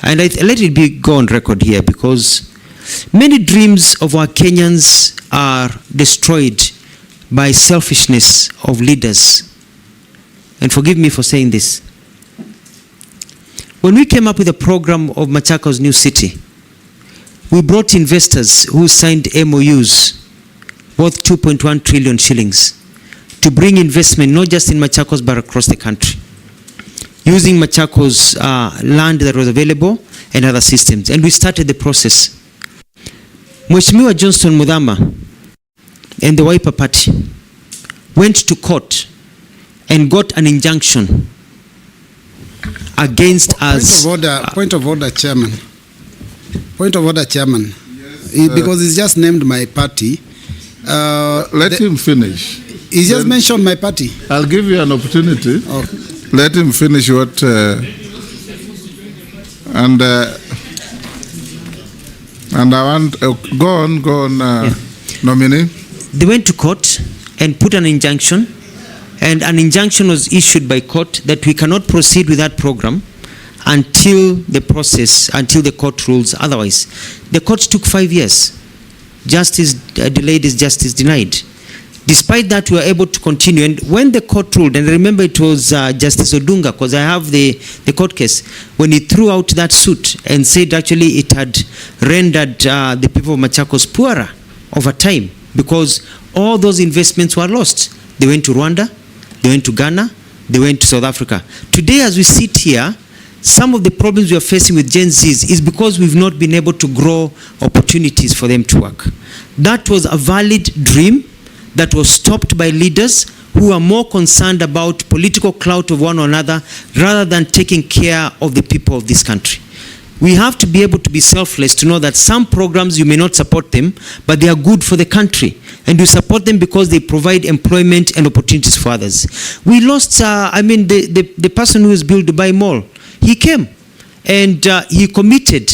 and let it go on record here, because many dreams of our Kenyans are destroyed by selfishness of leaders. And forgive me for saying this. When we came up with a program of Machakos New City, we brought investors who signed MOUs worth 2.1 trillion shillings to bring investment not just in Machakos but across the country, using Machakos land that was available and other systems. And we started the process. Mheshimiwa Johnston Muthama and the Wiper Party went to court and got an injunction against us. Point of order, Chairman. Point of order, Chairman. Yes, because he's just named my party. Let him finish. He just mentioned my party. I'll give you an opportunity. Okay. Let him finish what... And I want, go on, yeah. Nominee. They went to court and put an injunction, and an injunction was issued by court that we cannot proceed with that program until the court rules otherwise. The court took 5 years. Justice delayed is justice denied. Despite that, we were able to continue. And when the court ruled, and I remember it was Justice Odunga, because I have the court case, when he threw out that suit and said actually it had rendered the people of Machakos poorer over time, because all those investments were lost. They went to Rwanda, they went to Ghana, they went to South Africa. Today, as we sit here, some of the problems we are facing with Gen Zs is because we've not been able to grow opportunities for them to work. That was a valid dream that was stopped by leaders who are more concerned about political clout of one another rather than taking care of the people of this country. We have to be able to be selfless to know that some programs you may not support them, but they are good for the country. And you support them because they provide employment and opportunities for others. We lost, the person who has built Dubai Mall, he came and he committed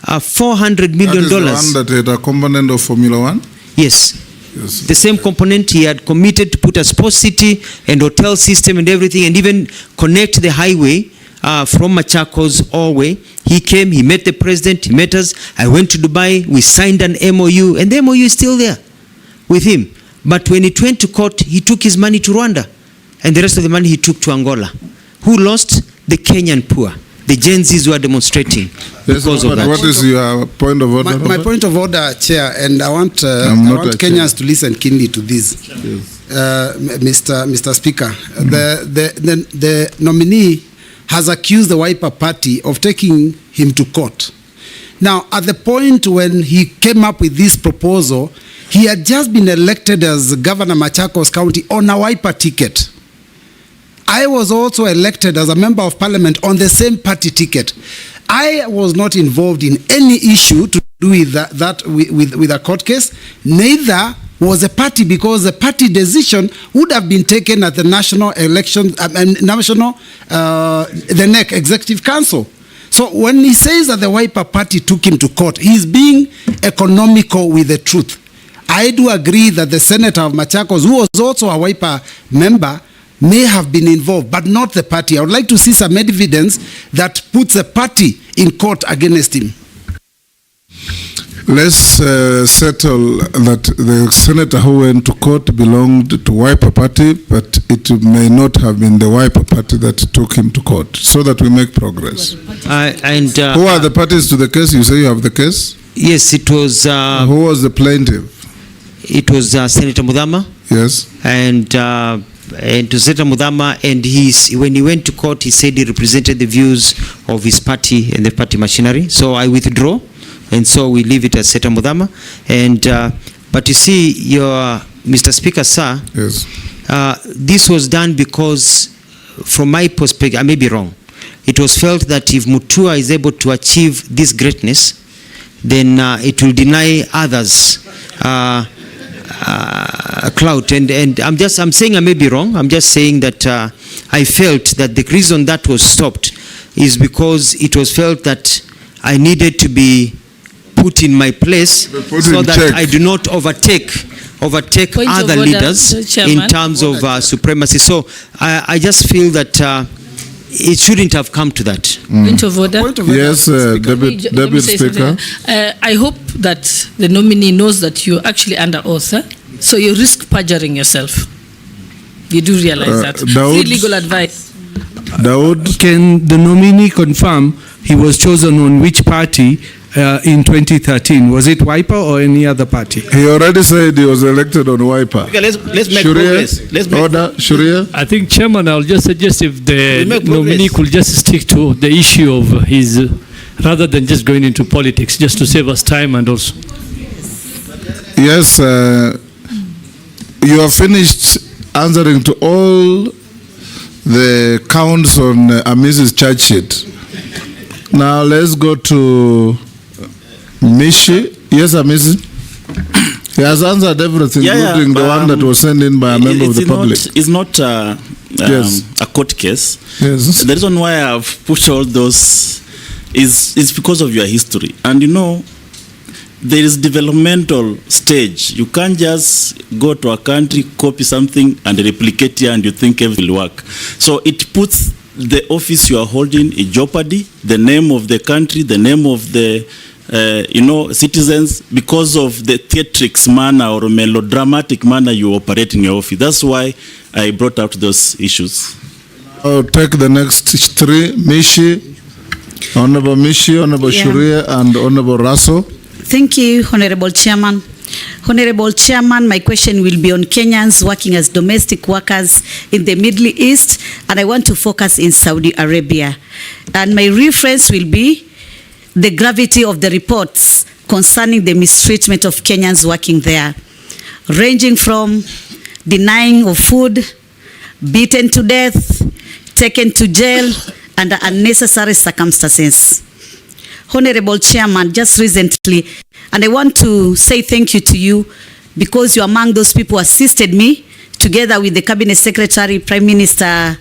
$400 million. That is the one that had a component of Formula One? Yes. The same component. He had committed to put a sports city and hotel system and everything, and even connect the highway from Machakos all the way. He came, he met the president, he met us. I went to Dubai, we signed an MOU, and the MOU is still there with him. But when it went to court, he took his money to Rwanda, and the rest of the money he took to Angola. Who lost? The Kenyan poor. The Gen Zs were demonstrating because of that. What is your point of order? My point of order, Chair, and I want Kenyans to listen keenly to this. Yes. Mr. Speaker. The nominee has accused the Wiper Party of taking him to court. Now, at the point when he came up with this proposal, he had just been elected as Governor Machakos County on a Wiper ticket. I was also elected as a member of parliament on the same party ticket. I was not involved in any issue to do with with a court case. Neither was the party, because the party decision would have been taken at the national election, the NEC Executive Council. So when he says that the Wiper Party took him to court, he's being economical with the truth. I do agree that the senator of Machakos, who was also a Wiper member, may have been involved, but not the party. I would like to see some evidence that puts the party in court against him. Let's settle that the senator who went to court belonged to Wiper Party, but it may not have been the Wiper Party that took him to court, so that we make progress. Who are the parties to the case? You say you have the case? Yes, it was... who was the plaintiff? It was Senator Mudhama. Yes. And to Senator Mudhama, and when he went to court, he said he represented the views of his party and the party machinery. So I withdraw, and so we leave it as Senator Mudhama. And but you see, Mr. Speaker, sir, yes, this was done because, from my perspective, I may be wrong. It was felt that if Mutua is able to achieve this greatness, then it will deny others clout, and I'm saying I may be wrong. I'm just saying that I felt that the reason that was stopped is because it was felt that I needed to be put in my place so that check. I do not overtake other leaders in terms of supremacy. So I just feel that it shouldn't have come to that. Point of order. Yes, Deputy Speaker. I hope that the nominee knows that you're actually under oath, so you risk perjuring yourself. You do realize that. Free legal advice. Dawood, can the nominee confirm he was chosen on which party in 2013? Was it Wiper or any other party? He already said he was elected on Wiper. Okay, let's make progress. Let's make order. Shuria? I think, Chairman, I'll just suggest if the nominee could just stick to the issue of his, rather than just going into politics, just to save us time and also. Yes, you have finished answering to all the counts on Mrs. charge sheet. Now let's go to Mishi. Yes, Mrs. He has answered everything, including the one that was sent in by a member of the public. It's not a court case. Yes. The reason why I've pushed all those is because of your history. And you know, there is developmental stage. You can't just go to a country, copy something, and replicate here, and you think everything will work. So it puts the office you are holding in jeopardy, the name of the country, the name of the citizens, because of the theatrics manner or melodramatic manner you operate in your office. That's why I brought out those issues. I'll take the next three. Mishi, Honorable Mishi, Honorable Shuria, and Honorable Raso. Thank you, Honorable Chairman. Honorable Chairman, my question will be on Kenyans working as domestic workers in the Middle East, and I want to focus in Saudi Arabia. And my reference will be the gravity of the reports concerning the mistreatment of Kenyans working there, ranging from denying of food, beaten to death, taken to jail under unnecessary circumstances. Honorable Chairman, just recently, and I want to say thank you to you because you're among those people who assisted me together with the Cabinet Secretary, Prime Minister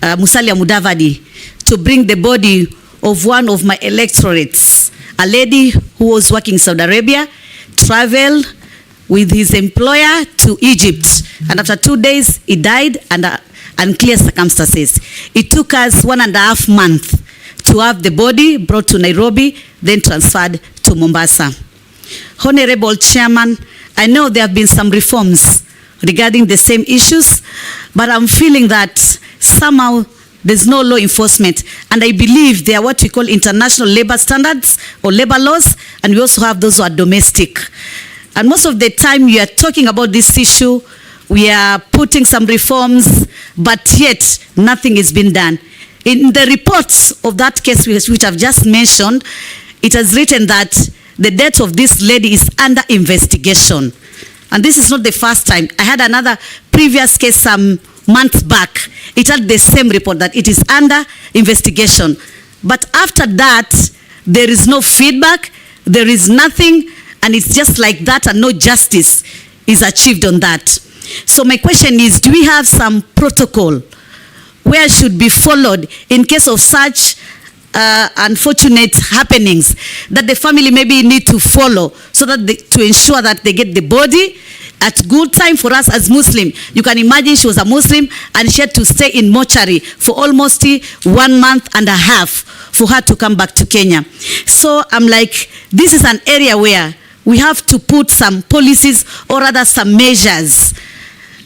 Musalia Mudavadi, to bring the body of one of my electorates, a lady who was working in Saudi Arabia, traveled with his employer to Egypt, and after 2 days, he died under unclear circumstances. It took us 1.5 months to have the body brought to Nairobi, then transferred to Mombasa. Honorable Chairman, I know there have been some reforms regarding the same issues, but I'm feeling that somehow there's no law enforcement, and I believe they are what we call international labor standards or labor laws, and we also have those who are domestic. And most of the time you are talking about this issue We are putting some reforms, but yet nothing has been done. In the reports of that case which I've just mentioned, it has written that the death of this lady is under investigation. And this is not the first time. I had another previous case some months back. It had the same report that it is under investigation. But after that, there is no feedback, there is nothing, and it's just like that, and no justice is achieved on that. So my question is, do we have some protocol where it should be followed in case of such unfortunate happenings that the family maybe need to follow, so that to ensure that they get the body at good time? For us as Muslim, you can imagine she was a Muslim and she had to stay in mortuary for almost 1.5 months for her to come back to Kenya. So I'm like, this is an area where we have to put some policies, or rather some measures.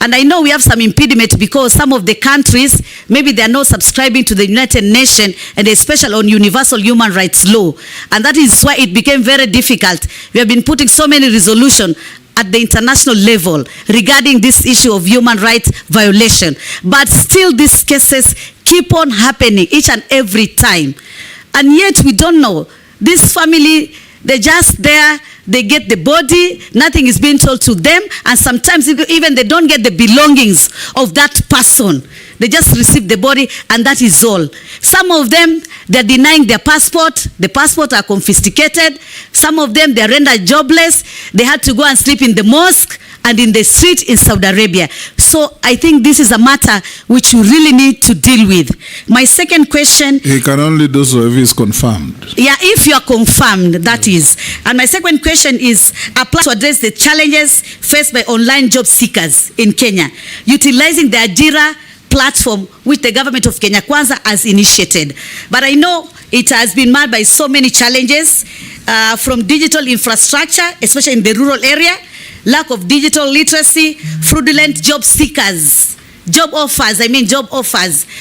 And I know we have some impediment because some of the countries, maybe they are not subscribing to the United Nations, and especially on universal human rights law. And that is why it became very difficult. We have been putting so many resolutions at the international level regarding this issue of human rights violation. But still these cases keep on happening each and every time. And yet we don't know. This family, they're just there, they get the body, nothing is being told to them, and sometimes even they don't get the belongings of that person. They just receive the body, and that is all. Some of them, they're denying their passport. The passport are confiscated. Some of them, they're rendered jobless. They had to go and sleep in the mosque and in the street in Saudi Arabia. So I think this is a matter which we really need to deal with. My second question... He can only do so if he's confirmed. Yeah, if you are confirmed, that is. And my second question is a plan to address the challenges faced by online job seekers in Kenya, utilizing the Ajira platform which the government of Kenya Kwanza has initiated. But I know it has been marred by so many challenges, from digital infrastructure, especially in the rural area, lack of digital literacy, fraudulent job seekers, job offers,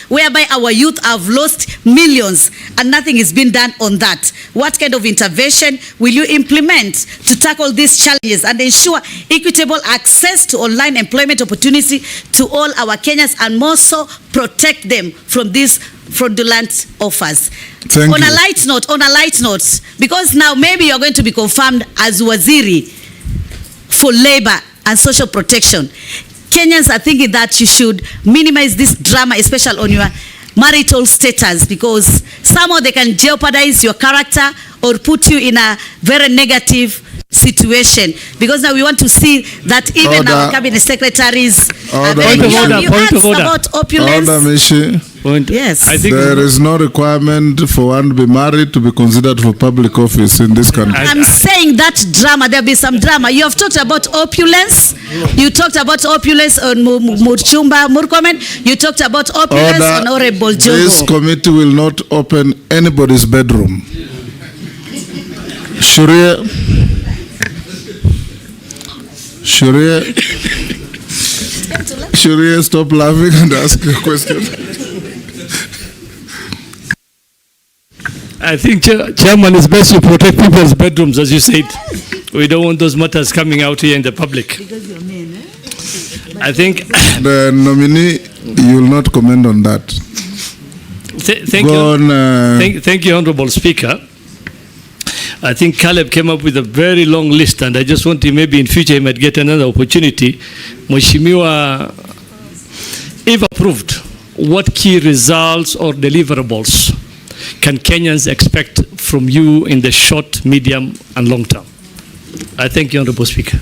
whereby our youth have lost millions and nothing is being done on that. What kind of intervention will you implement to tackle these challenges and ensure equitable access to online employment opportunity to all our Kenyans, and more so protect them from these fraudulent offers? On a light note, because now maybe you're going to be confirmed as Waziri for Labor and Social Protection. Kenyans are thinking that you should minimize this drama, especially on your marital status, because somehow they can jeopardize your character or put you in a very negative situation. Because now we want to see that even our cabinet secretaries are very young. You asked about opulence. Yes. I think there is no requirement for one to be married to be considered for public office in this country. I'm saying that drama, there'll be some drama. You have talked about opulence. You talked about opulence on Murchumba, Murkomen. You talked about opulence on Honorable Jogo. This committee will not open anybody's bedroom. Sharia, stop laughing and ask a question. I think, Chairman, it's best to protect people's bedrooms, as you said. We don't want those matters coming out here in the public. I think... The nominee, you will not comment on that. Thank you, Honorable Speaker. I think Caleb came up with a very long list, and I just want to, maybe in future he might get another opportunity. Mheshimiwa, if approved, what key results or deliverables can Kenyans expect from you in the short, medium, and long term? I thank you, Honorable Speaker.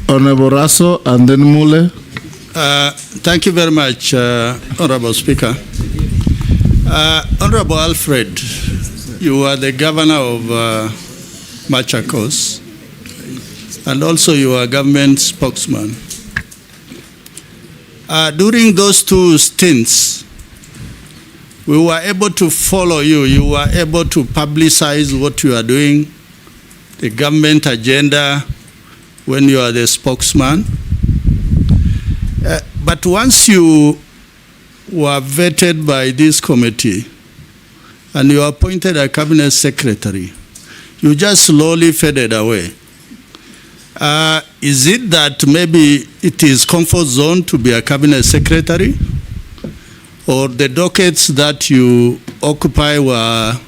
Honorable Raso, and then Mule. Thank you very much, Honorable Speaker. Honorable Alfred, you are the governor of Machakos, and also you are government spokesman. During those two stints, we were able to follow you. You were able to publicize what you are doing, the government agenda, when you are the spokesman. But once you were vetted by this committee and you appointed a cabinet secretary, You just slowly faded away. Is it that maybe it is comfort zone to be a cabinet secretary? Or the dockets that you occupy were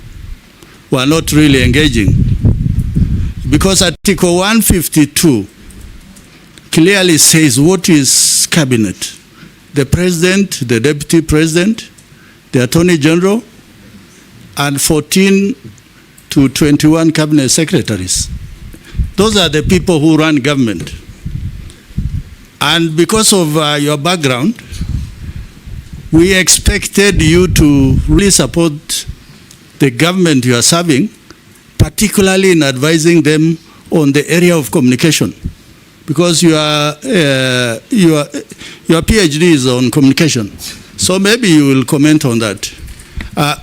not really engaging? Because Article 152 clearly says what is cabinet. The president, the deputy president, the attorney general, and 14 to 21 cabinet secretaries. Those are the people who run government. And because of your background, we expected you to really support the government you are serving, particularly in advising them on the area of communication. Because your PhD is on communication. So maybe you will comment on that.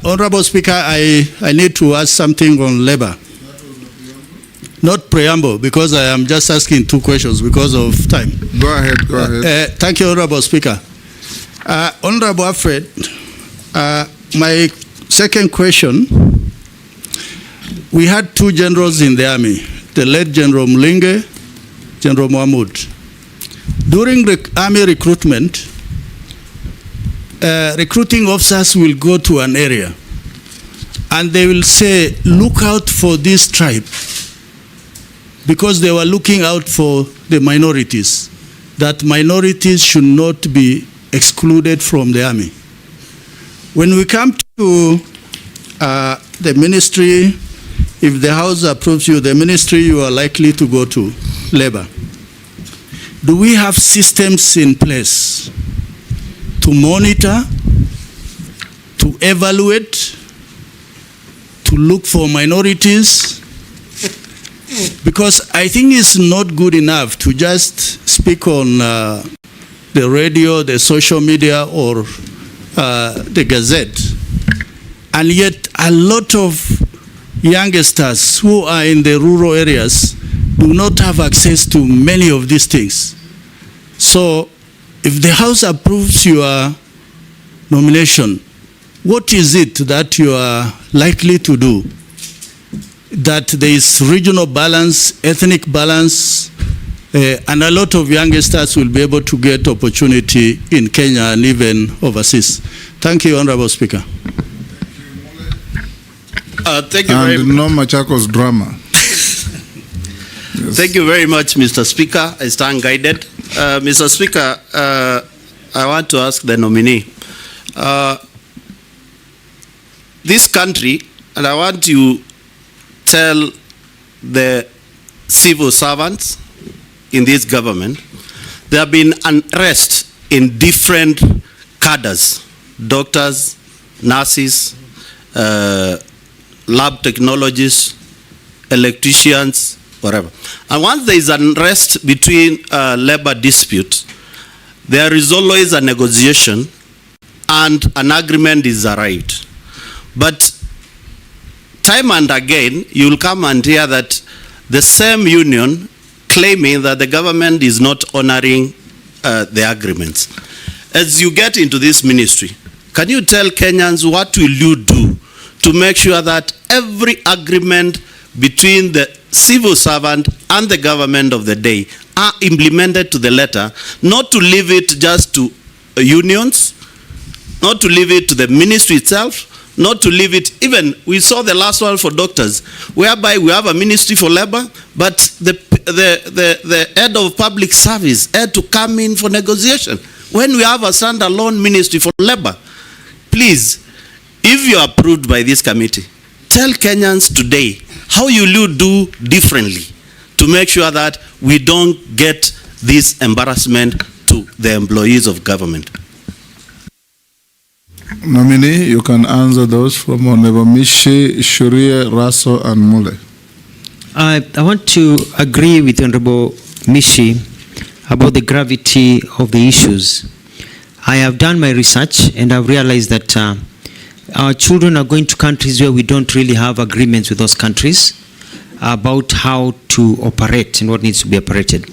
Honorable Speaker, I need to ask something on labor. Not preamble, because I am just asking two questions because of time. Go ahead, go ahead. Thank you, Honorable Speaker. Honorable Alfred, my second question, we had two generals in the army, the late General Mlinge, General Mahmoud. During the army recruitment, recruiting officers will go to an area and they will say, look out for this tribe, because they were looking out for the minorities, that minorities should not be excluded from the army. When we come to the ministry, if the House approves you, the ministry you are likely to go to, labor. Do we have systems in place to monitor, to evaluate, to look for minorities? Because I think it's not good enough to just speak on the radio, the social media, or the Gazette. And yet a lot of youngsters who are in the rural areas do not have access to many of these things. So if the House approves your nomination, what is it that you are likely to do? That there is regional balance, ethnic balance, and a lot of youngsters will be able to get opportunity in Kenya and even overseas. Thank you, Honorable Speaker. Thank you very much. And no Machakos drama. Thank you very much, Mr. Speaker. I stand guided. Mr. Speaker, I want to ask the nominee. This country, and I want to tell the civil servants in this government, there have been unrest in different cadres, doctors, nurses, lab technologists, electricians, whatever. And once there is unrest between labor disputes, there is always a negotiation and an agreement is arrived. But time and again, you will come and hear that the same union claiming that the government is not honoring the agreements. As you get into this ministry, can you tell Kenyans what will you do to make sure that every agreement between the civil servant and the government of the day are implemented to the letter, not to leave it just to unions, not to leave it to the ministry itself, not to leave it, even we saw the last one for doctors, whereby we have a ministry for labor, but the head of public service had to come in for negotiation. When we have a standalone ministry for labor, please, if you are approved by this committee, tell Kenyans today how you will do differently to make sure that we don't get this embarrassment to the employees of government. Nominee, you can answer those from Honorable Mishi, Shuria, Raso, and Mule. I want to agree with Honorable Mishi about the gravity of the issues. I have done my research and I've realized that our children are going to countries where we don't really have agreements with those countries about how to operate and what needs to be operated.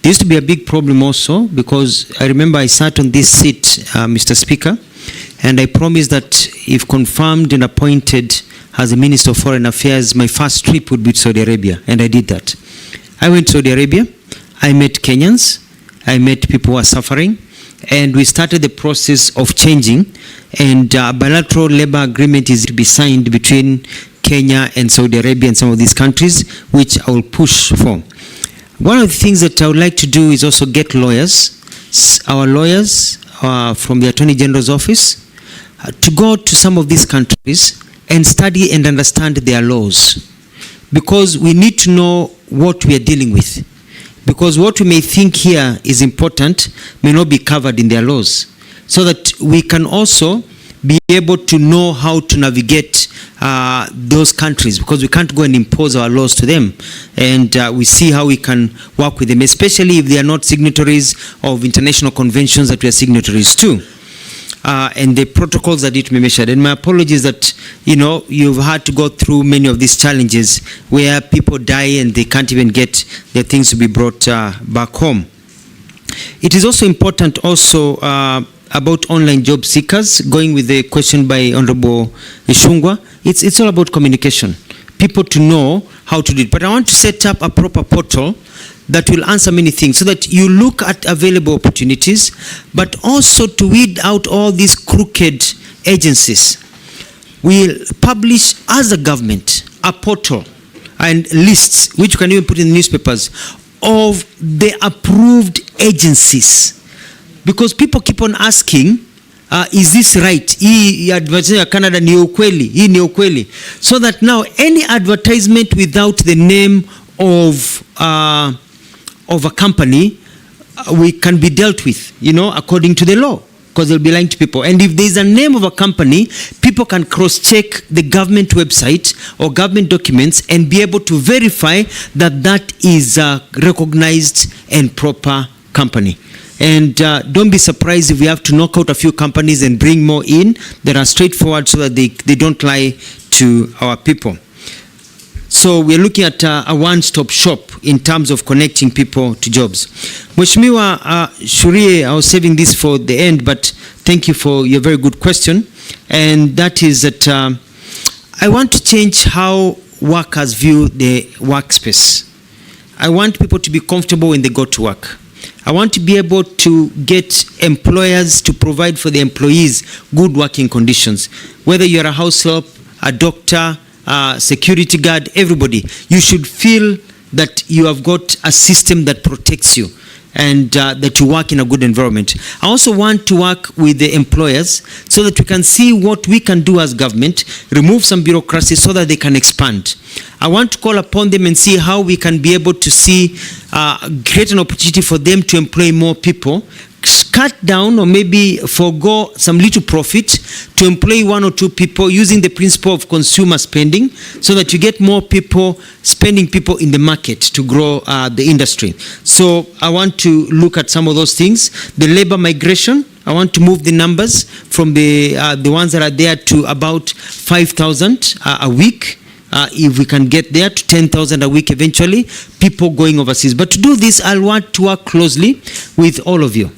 There used to be a big problem also because I remember I sat on this seat, Mr. Speaker, and I promised that if confirmed and appointed as a Minister of Foreign Affairs, my first trip would be to Saudi Arabia, and I did that. I went to Saudi Arabia, I met Kenyans, I met people who are suffering, and we started the process of changing, and a bilateral labor agreement is to be signed between Kenya and Saudi Arabia and some of these countries, which I will push for. One of the things that I would like to do is also get lawyers, our lawyers from the Attorney General's office, to go to some of these countries and study and understand their laws, because we need to know what we are dealing with, because what we may think here is important may not be covered in their laws, so that we can also be able to know how to navigate those countries, because we can't go and impose our laws to them, and we see how we can work with them, especially if they are not signatories of international conventions that we are signatories to. And the protocols that need to be measured. And my apologies that, you've had to go through many of these challenges where people die and they can't even get their things to be brought back home. It is also important about online job seekers, going with the question by Honorable Ishungwa. It's all about communication, people to know how to do it. But I want to set up a proper portal that will answer many things, so that you look at available opportunities, but also to weed out all these crooked agencies. We'll publish as a government a portal and lists, which you can even put in the newspapers, of the approved agencies. Because people keep on asking, is this right? Hii advertising ya Canada ni ukweli, hii ni ukweli. So that now any advertisement without the name of a company, we can be dealt with, according to the law, because they'll be lying to people. And if there's a name of a company, people can cross-check the government website or government documents and be able to verify that that is a recognized and proper company. And don't be surprised if we have to knock out a few companies and bring more in that are straightforward, so that they don't lie to our people. So we're looking at a one-stop shop in terms of connecting people to jobs. Mheshimiwa Shurie, I was saving this for the end, but thank you for your very good question. And that is that I want to change how workers view the workspace. I want people to be comfortable when they go to work. I want to be able to get employers to provide for the employees good working conditions. Whether you're a house help, a doctor, security guard, everybody, you should feel that you have got a system that protects you, and that you work in a good environment. I also want to work with the employers so that we can see what we can do as government, remove some bureaucracy so that they can expand. I want to call upon them and see how we can be able to create an opportunity for them to employ more people, cut down or maybe forego some little profit to employ one or two people, using the principle of consumer spending, so that you get more people, spending people in the market to grow the industry. So I want to look at some of those things. The labor migration, I want to move the numbers from the ones that are there to about 5,000 a week. If we can get there to 10,000 a week eventually, people going overseas. But to do this, I want to work closely with all of you.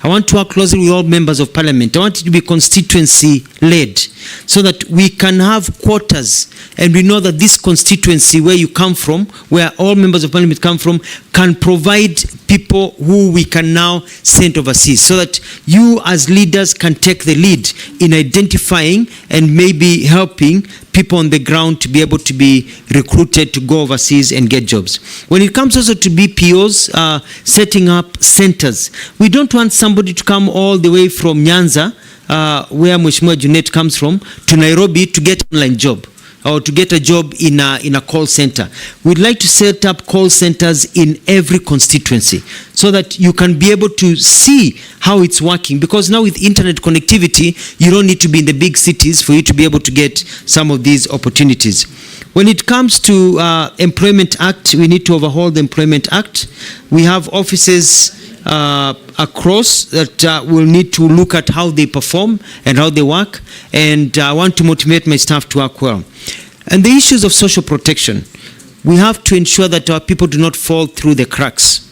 I want to work closely with all members of parliament. I want it to be constituency-led, so that we can have quotas, and we know that this constituency where you come from, where all members of parliament come from, can provide people who we can now send overseas, so that you as leaders can take the lead in identifying and maybe helping people on the ground to be able to be recruited to go overseas and get jobs. When it comes also to BPOs, setting up centers, we don't want somebody to come all the way from Nyanza, where Mheshimiwa Junet comes from, to Nairobi to get an online job, or to get a job in a call center. We'd like to set up call centers in every constituency, so that you can be able to see how it's working. Because now with internet connectivity, you don't need to be in the big cities for you to be able to get some of these opportunities. When it comes to Employment Act, we need to overhaul the Employment Act. We have offices across that will need to look at how they perform and how they work, and I want to motivate my staff to work well. And the issues of social protection, we have to ensure that our people do not fall through the cracks.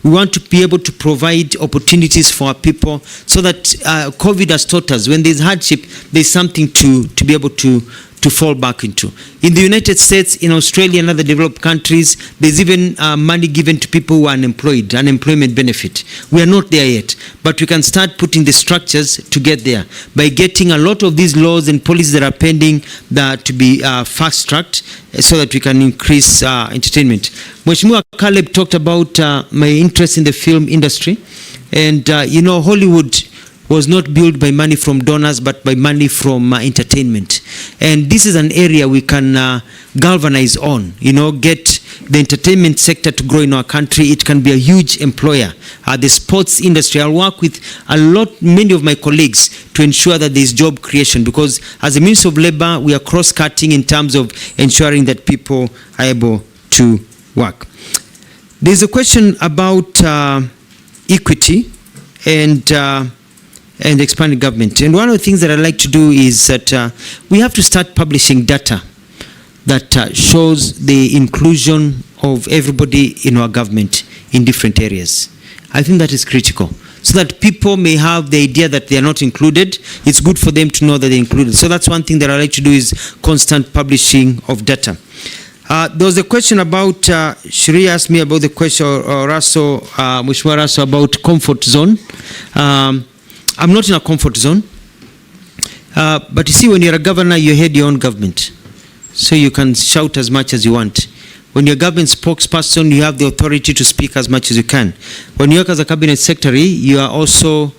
We want to be able to provide opportunities for our people, so that COVID has taught us when there's hardship, there's something to be able to to fall back into. In the United States, in Australia and other developed countries, there's even money given to people who are unemployed, unemployment benefit. We are not there yet, but we can start putting the structures to get there by getting a lot of these laws and policies that are pending to be fast-tracked so that we can increase entertainment. Mheshimiwa Caleb talked about my interest in the film industry, and Hollywood was not built by money from donors, but by money from entertainment. And this is an area we can galvanize on, get the entertainment sector to grow in our country. It can be a huge employer. The sports industry, I'll work with many of my colleagues to ensure that there's job creation, because as a Minister of Labor, we are cross-cutting in terms of ensuring that people are able to work. There's a question about equity and expanding government. And one of the things that I'd like to do is that we have to start publishing data that shows the inclusion of everybody in our government in different areas. I think that is critical, so that people may have the idea that they are not included. It's good for them to know that they're included. So that's one thing that I'd like to do, is constant publishing of data. There was a question about, Shri asked me about the question, or Raso, Mheshimiwa Raso, about comfort zone. I'm not in a comfort zone, but you see, when you're a governor, you head your own government, so you can shout as much as you want. When you're a government spokesperson, you have the authority to speak as much as you can. When you work as a cabinet secretary, you are also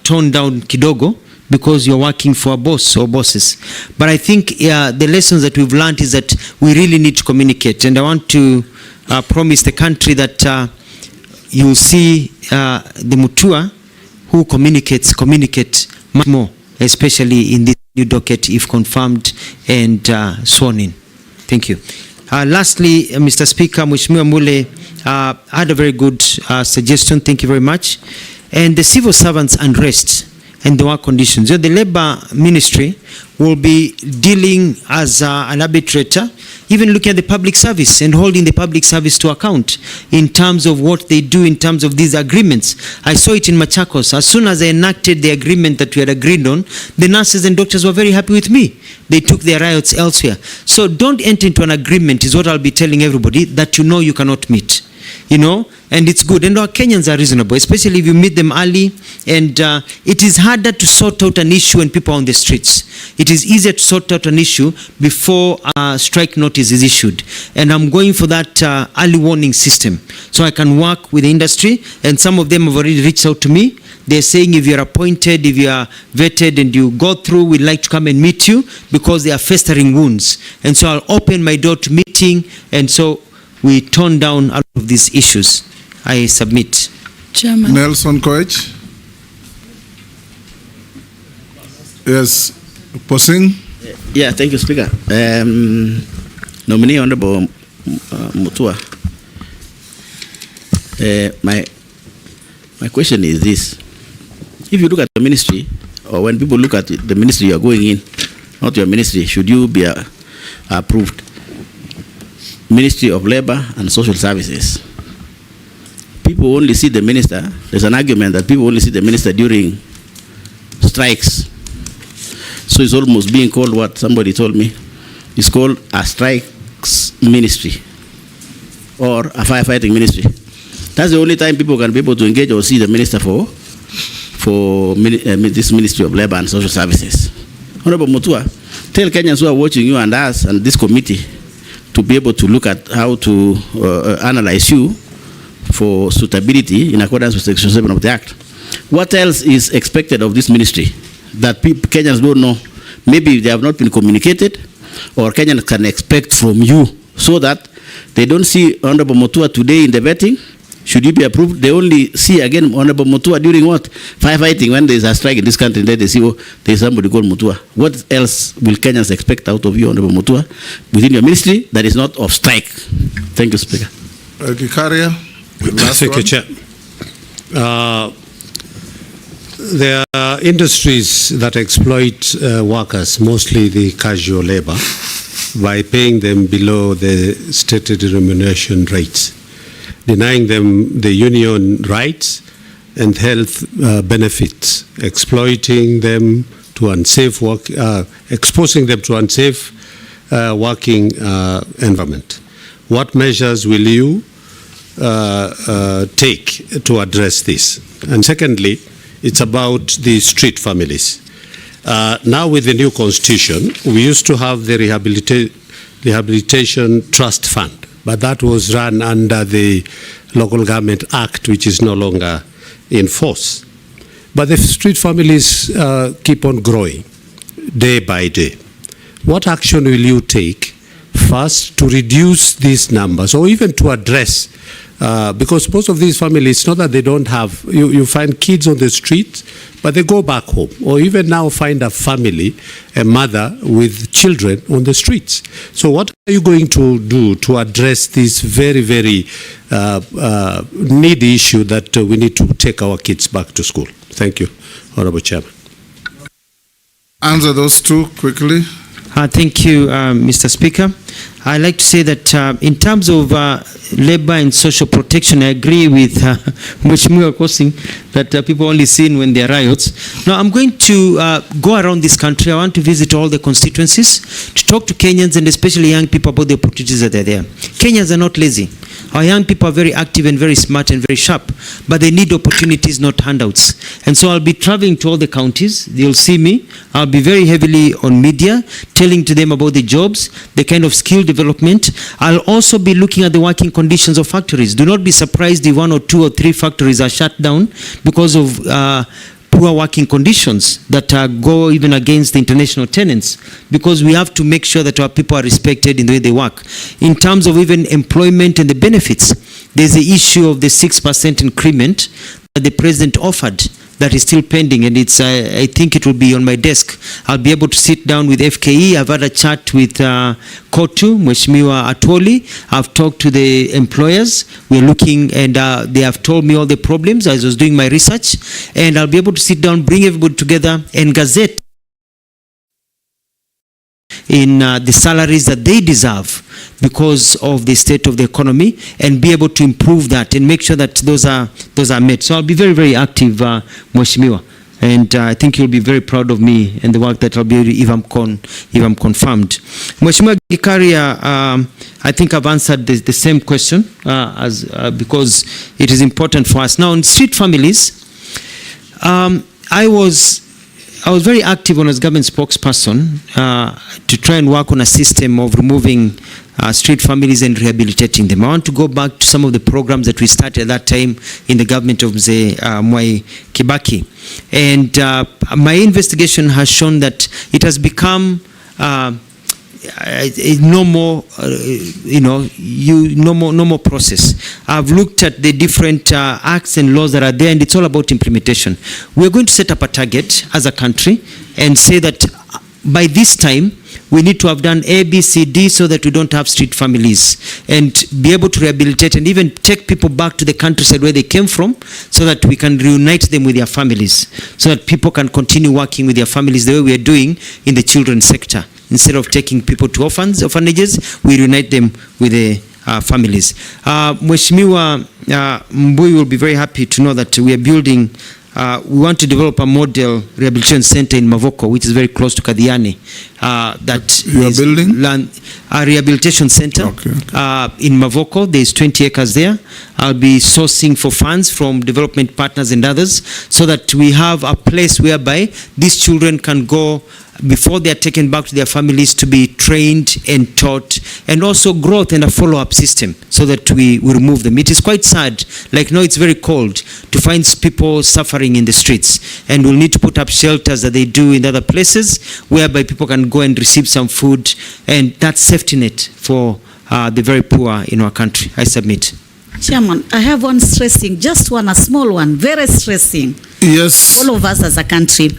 toned down kidogo, because you're working for a boss or bosses. But I think the lessons that we've learned is that we really need to communicate, and I want to promise the country that you will see the Mutua who communicate much more, especially in this new docket, if confirmed and sworn in. Thank you. Lastly, Mr. Speaker, Mheshimiwa Mule had a very good suggestion. Thank you very much. And the civil servants' unrest and the work conditions. The Labour Ministry will be dealing as an arbitrator, even looking at the public service and holding the public service to account in terms of what they do in terms of these agreements. I saw it in Machakos. As soon as I enacted the agreement that we had agreed on, the nurses and doctors were very happy with me. They took their riots elsewhere. So don't enter into an agreement, is what I'll be telling everybody, that you cannot meet. And it's good. And our Kenyans are reasonable, especially if you meet them early. And it is harder to sort out an issue when people are on the streets. It is easier to sort out an issue before a strike notice is issued. And I'm going for that early warning system, so I can work with the industry. And some of them have already reached out to me. They're saying, if you're appointed, if you are vetted and you go through, we'd like to come and meet you, because they are festering wounds. And so I'll open my door to meeting. And so we tone down all of these issues. I submit. Chairman. Nelson Koech. Yes. Posing. Yeah, thank you, Speaker. Nominee Honorable Mutua. My question is this. If you look at the ministry, or when people look at the ministry you are going in, not your ministry, should you be approved? Ministry of Labor and Social Services. People only see the minister. There's an argument that people only see the minister during strikes. So it's almost being called what somebody told me. It's called a strikes ministry or a firefighting ministry. That's the only time people can be able to engage or see the minister for this Ministry of Labor and Social Services. Honorable Mutua, tell Kenyans who are watching you and us and this committee to be able to look at how to analyze you for suitability in accordance with Section 7 of the Act. What else is expected of this ministry that Kenyans don't know? Maybe they have not been communicated, or Kenyans can expect from you, so that they don't see Honorable Mutua today in the vetting. Should you be approved? They only see again Honorable Mutua during what? Firefighting, when there is a strike in this country, then they see, oh, there is somebody called Mutua. What else will Kenyans expect out of you, Honorable Mutua, within your ministry that is not of strike? Thank you, Speaker. Kikaria. Thank you, Chair. There are industries that exploit workers, mostly the casual labor, by paying them below the stated remuneration rates, denying them the union rights and health benefits, exploiting them to unsafe work, exposing them to unsafe working environment. What measures will you take to address this? And secondly, it's about the street families. Now with the new constitution, we used to have the Rehabilitation Trust Fund, but that was run under the Local Government Act, which is no longer in force. But the street families keep on growing day by day. What action will you take first to reduce these numbers, or even to address, because most of these families, not that they don't have, you find kids on the street, but they go back home, or even now find a family, a mother with children on the streets. So what are you going to do to address this very, very needy issue that we need to take our kids back to school? Thank you, Honorable Chairman. Answer those two quickly. Thank you, Mr. Speaker. I'd like to say that in terms of labor and social protection, I agree with Mheshimiwa Kosing that people only seen when there are riots. Now, I'm going to go around this country. I want to visit all the constituencies to talk to Kenyans and especially young people about the opportunities that are there. Kenyans are not lazy. Our young people are very active and very smart and very sharp, but they need opportunities, not handouts. And so I'll be traveling to all the counties. They'll see me. I'll be very heavily on media, telling to them about the jobs, the kind of skill development. I'll also be looking at the working conditions of factories. Do not be surprised if 1 or 2 or 3 factories are shut down because of poor working conditions that go even against the international tenants, because we have to make sure that our people are respected in the way they work. In terms of even employment and the benefits, there's the issue of the 6% increment that the president offered that is still pending, and it's I think it will be on my desk. I'll be able to sit down with FKE. I've had a chat with Kotu, Mheshimiwa Atwoli. I've talked to the employers. We're looking, and they have told me all the problems as I was doing my research, and I'll be able to sit down, bring everybody together, and gazette in the salaries that they deserve because of the state of the economy, and be able to improve that and make sure that those are met. So I'll be very, very active, Mheshimiwa, and I think you'll be very proud of me and the work that I'll be able to, if I'm confirmed. Mheshimiwa Gikaria, I think I've answered the same question because it is important for us. Now, in street families, I was very active when I was government spokesperson to try and work on a system of removing street families and rehabilitating them. I want to go back to some of the programs that we started at that time in the government of Mwai Kibaki. And my investigation has shown that it has become no more process. I've looked at the different acts and laws that are there, and it's all about implementation. We're going to set up a target as a country and say that by this time we need to have done A, B, C, D, so that we don't have street families, and be able to rehabilitate and even take people back to the countryside where they came from, so that we can reunite them with their families, so that people can continue working with their families the way we are doing in the children's sector. Instead of taking people to orphanages, we reunite them with the families. Mheshimiwa Mbui will be very happy to know that we are building, we want to develop a model rehabilitation center in Mavoko, which is very close to Kadiani. That you are building? A rehabilitation center in Mavoko. There's 20 acres there. I'll be sourcing for funds from development partners and others, so that we have a place whereby these children can go before they are taken back to their families to be trained and taught, and also growth and a follow-up system, so that we remove them. It is quite sad, like now it's very cold, to find people suffering in the streets, and we'll need to put up shelters that they do in other places, whereby people can go and receive some food, and that's safety net for the very poor in our country. I submit. Chairman, I have one stressing, just one, a small one, very stressing. Yes. All of us as a country.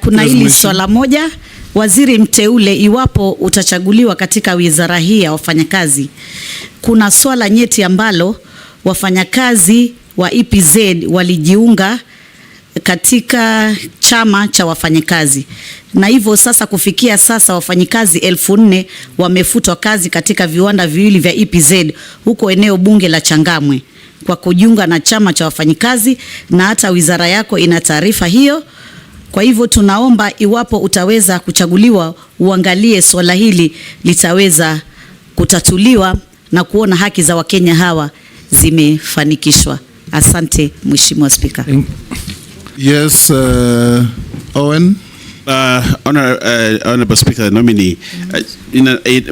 Kuna hili swala moja, waziri mteule, iwapo utachaguliwa katika wizara hii ya wafanyakazi, kuna swala nyeti ambalo wafanyakazi wa EPZ walijiunga katika chama cha wafanyakazi, na hivyo sasa kufikia sasa wafanyikazi 4,000 wamefutwa kazi katika viwanda viwili vya EPZ huko eneo bunge la Changamwe kwa kujiunga na chama cha wafanyikazi, na hata wizara yako ina taarifa hiyo. Kwa hivyo tunaomba iwapo utaweza kuchaguliwa, uangalie swala hili litaweza kutatuliwa na kuona haki za Wakenya hawa zimefanikishwa. Asante Mheshimiwa Spika. Yes, Owen. Honorable Speaker, the nominee,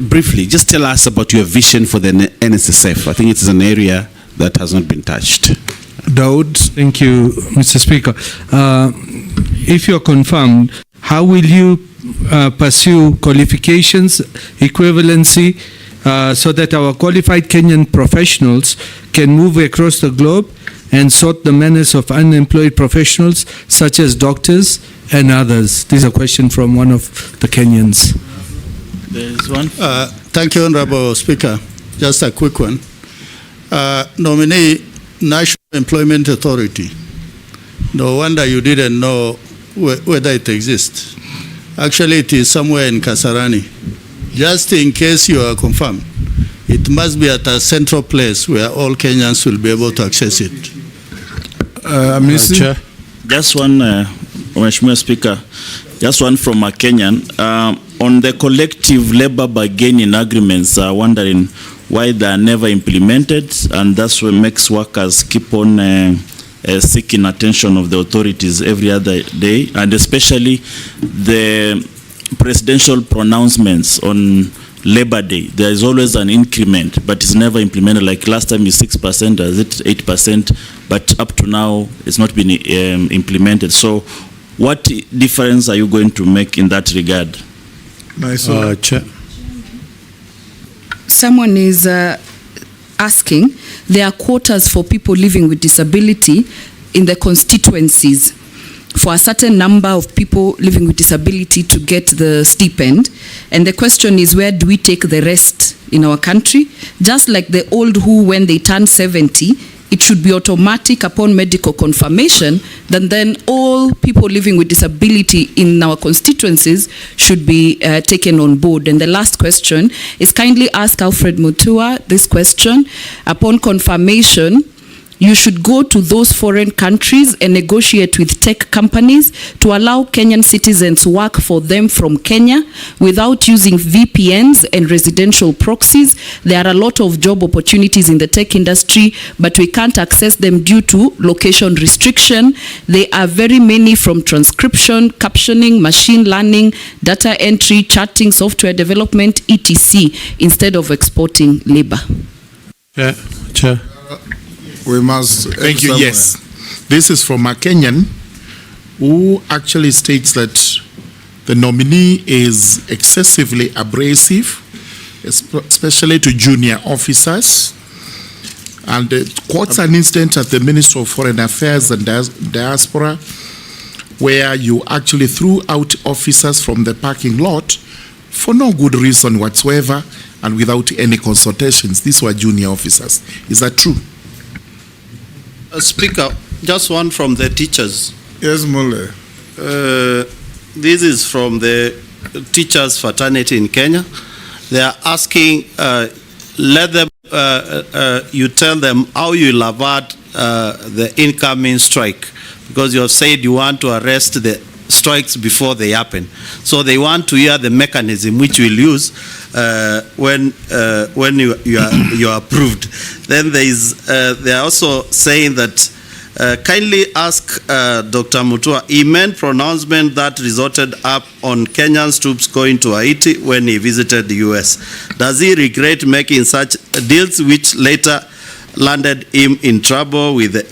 briefly, just tell us about your vision for the NSSF. I think it is an area that has not been touched. Daud. Thank you, Mr. Speaker. If you're confirmed, how will you pursue qualifications, equivalency, so that our qualified Kenyan professionals can move across the globe and sort the menace of unemployed professionals such as doctors and others? This is a question from one of the Kenyans. There's one. Thank you, Honorable Speaker. Just a quick one. Nominee, National Employment Authority. No wonder you didn't know whether it exists. Actually, it is somewhere in Kasarani. Just in case you are confirmed, it must be at a central place where all Kenyans will be able to access it. Chair. Just one, Mheshimiwa Speaker, just one from a Kenyan. On the collective labor bargaining agreements, wondering why they are never implemented, and that's what makes workers keep on seeking attention of the authorities every other day, and especially the presidential pronouncements on Labor Day. There is always an increment, but it's never implemented. Like last time is 6%, is it 8%? But up to now, it's not been implemented. So what difference are you going to make in that regard? Nice. Chair. Someone is asking, there are quotas for people living with disability in the constituencies for a certain number of people living with disability to get the stipend. And the question is, where do we take the rest in our country? Just like the old who, when they turn 70, it should be automatic upon medical confirmation, then all people living with disability in our constituencies should be taken on board. And the last question is, kindly ask Alfred Mutua this question. Upon confirmation, you should go to those foreign countries and negotiate with tech companies to allow Kenyan citizens work for them from Kenya without using VPNs and residential proxies. There are a lot of job opportunities in the tech industry, but we can't access them due to location restriction. There are very many, from transcription, captioning, machine learning, data entry, chatting, software development, etc., instead of exporting labor. Chair. We must. Thank you. Yes. This is from a Kenyan who actually states that the nominee is excessively abrasive, especially to junior officers, and quotes an incident at the Ministry of Foreign Affairs and Diaspora where you actually threw out officers from the parking lot for no good reason whatsoever and without any consultations. These were junior officers. Is that true? Speaker, just one from the teachers. Yes, Mole. This is from the teachers' fraternity in Kenya. They are asking, let them, you tell them how you will avert the incoming strike, because you have said you want to arrest the strikes before they happen. So they want to hear the mechanism which we'll use when you are approved. Then they are also saying that kindly ask Dr. Mutua, he made pronouncement that resulted up on Kenyan troops going to Haiti when he visited the US. Does he regret making such deals which later landed him in trouble with the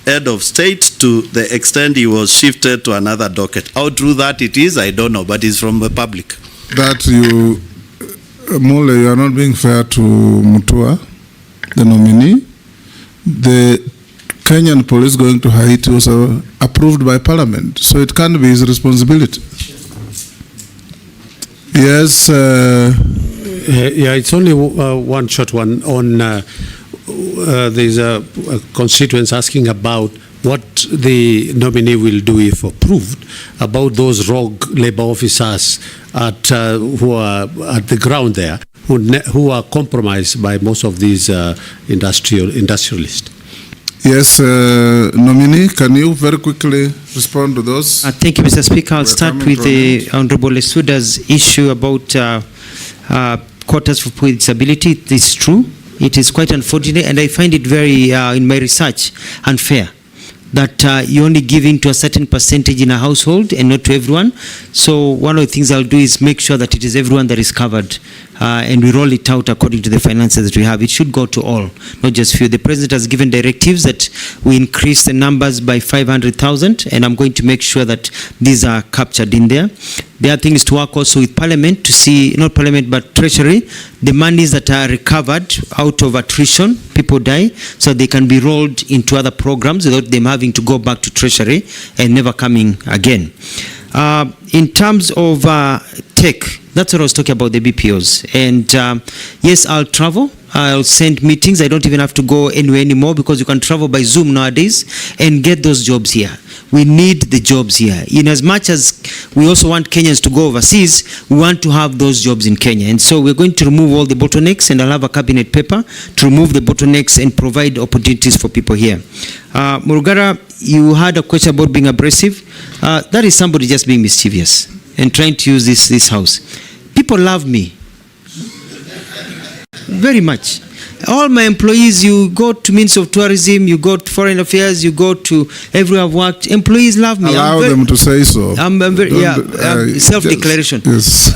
head of state to the extent he was shifted to another docket? How true that it is, I don't know, but it's from the public. That you, Mole, you are not being fair to Mutua, the nominee. The Kenyan police going to Haiti was approved by Parliament, so it can't be his responsibility. Yes. Yeah, it's only one short one on. There's a constituents asking about what the nominee will do if approved about those rogue labor officers who are at the ground there, who are compromised by most of these industrialists. Yes, nominee, can you very quickly respond to those? Thank you, Mr. Speaker. I'll start with the Honorable Esuda's issue about quotas for people with disability. It is true. It is quite unfortunate, and I find it very, in my research, unfair that you only give in to a certain percentage in a household and not to everyone. So one of the things I'll do is make sure that it is everyone that is covered, and we roll it out according to the finances that we have. It should go to all, not just few. The President has given directives that we increase the numbers by 500,000, and I'm going to make sure that these are captured in there. The other thing is to work also with Parliament to see, not Parliament but Treasury, the monies that are recovered out of attrition, people die, so they can be rolled into other programs without them having to go back to Treasury and never coming again. In terms of tech, that's what I was talking about, the BPOs. And yes, I'll travel. I'll send meetings. I don't even have to go anywhere anymore because you can travel by Zoom nowadays and get those jobs here. We need the jobs here. In as much as we also want Kenyans to go overseas, we want to have those jobs in Kenya. And so we're going to remove all the bottlenecks, and I'll have a cabinet paper to remove the bottlenecks and provide opportunities for people here. Murugara, you had a question about being abrasive. That is somebody just being mischievous and trying to use this house. People love me very much. All my employees, you go to Ministry of Tourism, you go to Foreign Affairs, you go to everywhere I've worked, employees love me. Allow them to say so. I'm very, self-declaration. Yes.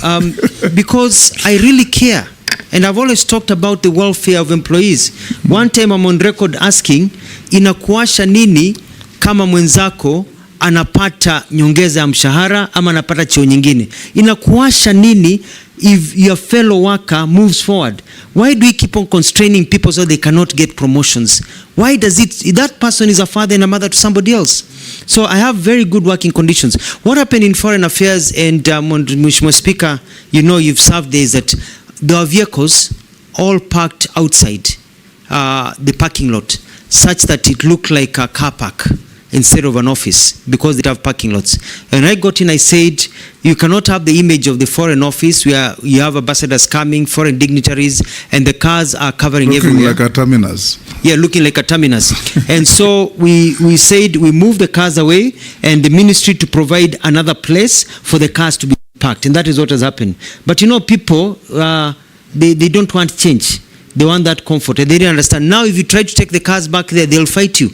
Because I really care. And I've always talked about the welfare of employees. One time I'm on record asking, inakuasha nini kama mwenzako anapata nyongeza ya mshahara ama anapata cheo nyingine? Inakuasha nini if your fellow worker moves forward? Why do we keep on constraining people so they cannot get promotions? Why does it, that person is a father and a mother to somebody else? So I have very good working conditions. What happened in Foreign Affairs, and Mheshimiwa Speaker, you know, you've served there, is that there are vehicles all parked outside the parking lot, such that it looked like a car park instead of an office, because they have parking lots. And I got in, I said, you cannot have the image of the foreign office where you have ambassadors coming, foreign dignitaries, and the cars are covering everywhere. Looking like a terminus. Yeah, looking like a terminus. And so we said we move the cars away, and the ministry to provide another place for the cars to be parked. And that is what has happened. But you know, people, they don't want change. They want that comfort, and they didn't understand. Now if you try to take the cars back there, they'll fight you.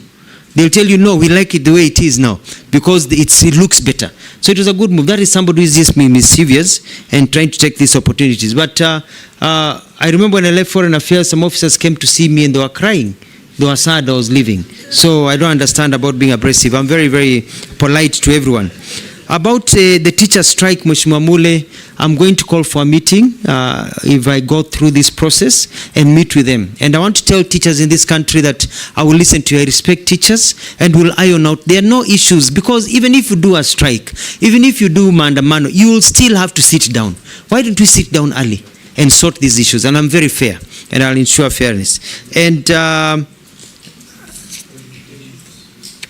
They'll tell you, no, we like it the way it is now, because it looks better. So it was a good move. That is somebody who is just mischievous and trying to take these opportunities. But I remember when I left Foreign Affairs, some officers came to see me and they were crying. They were sad I was leaving. So I don't understand about being abrasive. I'm very, very polite to everyone. About the teacher strike, Mheshimiwa Mule, I'm going to call for a meeting if I go through this process and meet with them. And I want to tell teachers in this country that I will listen to you. I respect teachers and will iron out. There are no issues, because even if you do a strike, even if you do maandamano, you will still have to sit down. Why don't we sit down early and sort these issues? And I'm very fair, and I'll ensure fairness. And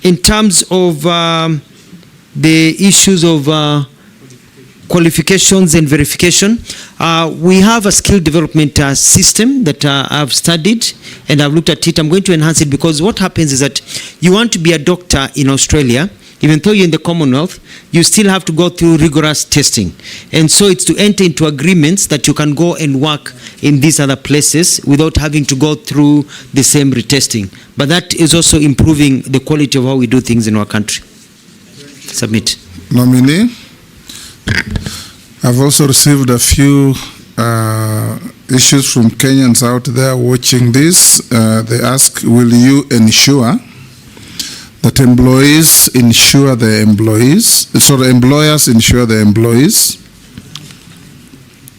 in terms of the issues of qualifications and verification, we have a skill development system that I've studied and I've looked at it. I'm going to enhance it, because what happens is that you want to be a doctor in Australia, even though you're in the Commonwealth, you still have to go through rigorous testing. And so it's to enter into agreements that you can go and work in these other places without having to go through the same retesting. But that is also improving the quality of how we do things in our country. Submit. Nominee, I've also received a few issues from Kenyans out there watching this. They ask, will you ensure that employees insure their employees, so the employers insure their employees?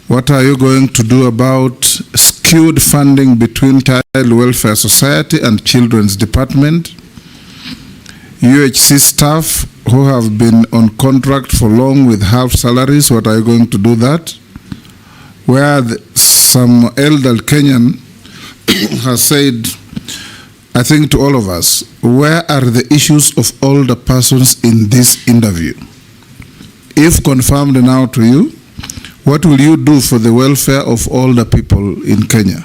What are you going to do about skewed funding between Child Welfare Society and Children's Department? UHC staff who have been on contract for long with half salaries, what are you going to do that? Where some elder Kenyan has said, I think to all of us, where are the issues of older persons in this interview? If confirmed now to you, what will you do for the welfare of older people in Kenya?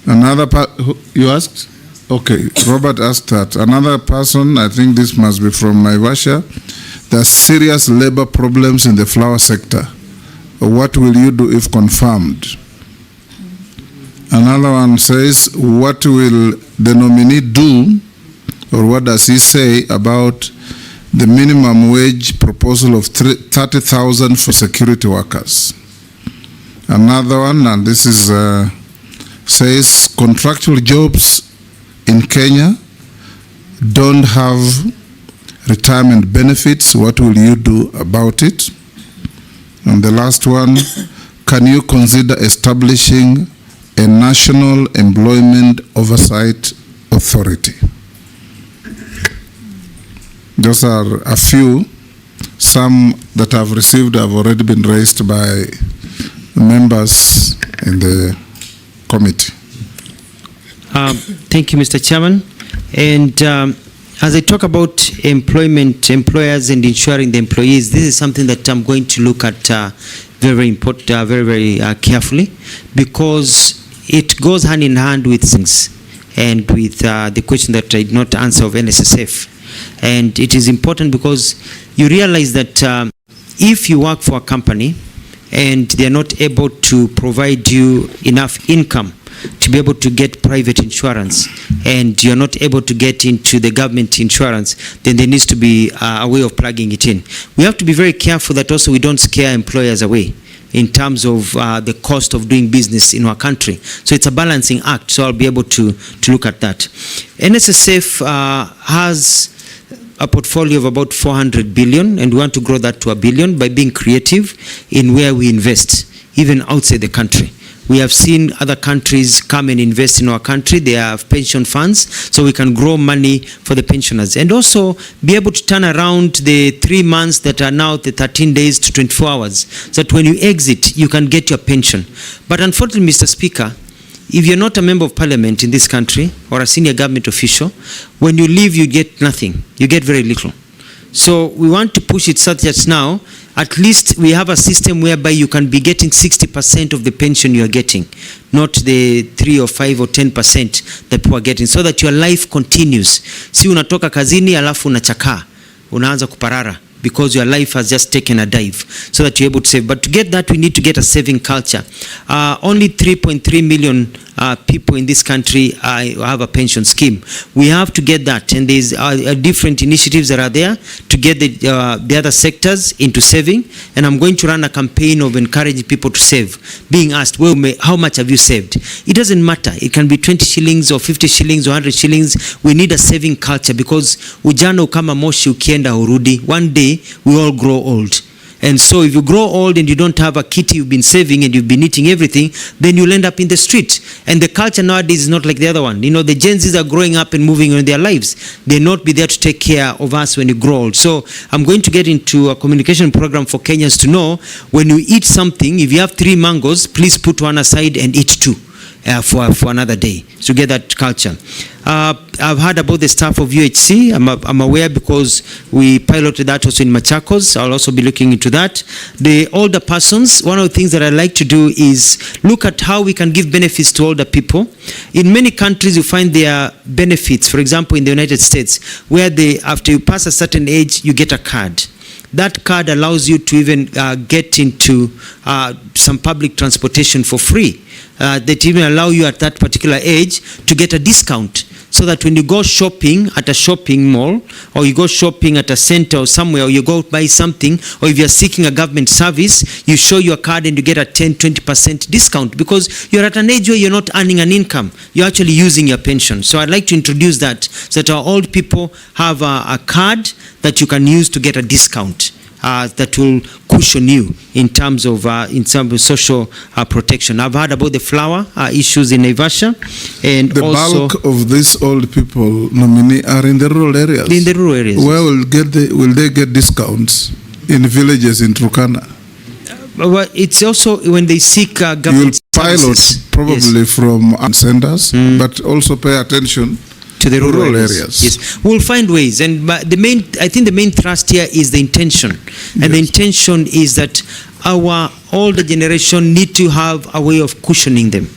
You asked? Okay, Robert asked that. Another person, I think this must be from Naivasha. There's serious labor problems in the flower sector. What will you do if confirmed? Another one says, what will the nominee do, or what does he say about the minimum wage proposal of 30,000 for security workers? Another one, and this is says contractual jobs in Kenya don't have retirement benefits. What will you do about it? And the last one, can you consider establishing a national employment oversight authority? Those are a few. Some that I've received have already been raised by members in the committee. Thank you, Mr. Chairman. And as I talk about employment, employers, and ensuring the employees, this is something that I'm going to look at very important, very carefully, because it goes hand in hand with things and with the question that I did not answer of NSSF. And it is important because you realize that if you work for a company and they are not able to provide you enough income to be able to get private insurance, and you're not able to get into the government insurance, then there needs to be a way of plugging it in. We have to be very careful that also we don't scare employers away in terms of the cost of doing business in our country. So it's a balancing act, so I'll be able to look at that. NSSF has a portfolio of about 400 billion, and we want to grow that to $1 billion by being creative in where we invest, even outside the country. We have seen other countries come and invest in our country. They have pension funds, so we can grow money for the pensioners. And also be able to turn around the 3 months that are now the 13 days to 24 hours, so that when you exit, you can get your pension. But unfortunately, Mr. Speaker, if you're not a member of parliament in this country or a senior government official, when you leave, you get nothing. You get very little. So we want to push it such that now, at least we have a system whereby you can be getting 60% of the pension you are getting, not the 3 or 5 or 10% that people are getting, so that your life continues. Si unatoka kazini alafu unachakaa, unaanza kuparara, because your life has just taken a dive, so that you're able to save. But to get that, we need to get a saving culture. Only 3.3 million people in this country have a pension scheme. We have to get that, and there's different initiatives that are there to get the other sectors into saving. And I'm going to run a campaign of encouraging people to save, being asked, well, how much have you saved? It doesn't matter. It can be 20 shillings or 50 shillings or 100 shillings. We need a saving culture, because ujana ukama moshi ukienda urudi. One day we all grow old. And so if you grow old and you don't have a kitty you've been saving and you've been eating everything, then you'll end up in the street. And the culture nowadays is not like the other one. You know, the Gen Zs are growing up and moving on in their lives. They'll not be there to take care of us when you grow old. So I'm going to get into a communication program for Kenyans to know, when you eat something, if you have 3 mangoes, please put one aside and eat 2. For another day, to get that culture. I've heard about the staff of UHC. I'm aware, because we piloted that also in Machakos. I'll also be looking into that. The older persons, one of the things that I like to do is look at how we can give benefits to older people. In many countries, you find there are benefits. For example, in the United States, where after you pass a certain age, you get a card. That card allows you to even get into some public transportation for free. That even allow you at that particular age to get a discount, so that when you go shopping at a shopping mall, or you go shopping at a center or somewhere, or you go buy something, or if you're seeking a government service, you show your card and you get a 10-20% discount, because you're at an age where you're not earning an income. You're actually using your pension. So I'd like to introduce that, so that our old people have a card that you can use to get a discount. That will cushion you in terms of social protection. I've heard about the flower issues in Naivasha, and the also bulk of these old people nominee are in the rural areas. In the rural areas. Where will they get discounts in villages in Turkana? Well, it's also when they seek government services. Pilot probably from centers, but also pay attention to the rural areas. Yes, we'll find ways, and I think the main thrust here is the intention, and the intention is that our older generation need to have a way of cushioning them.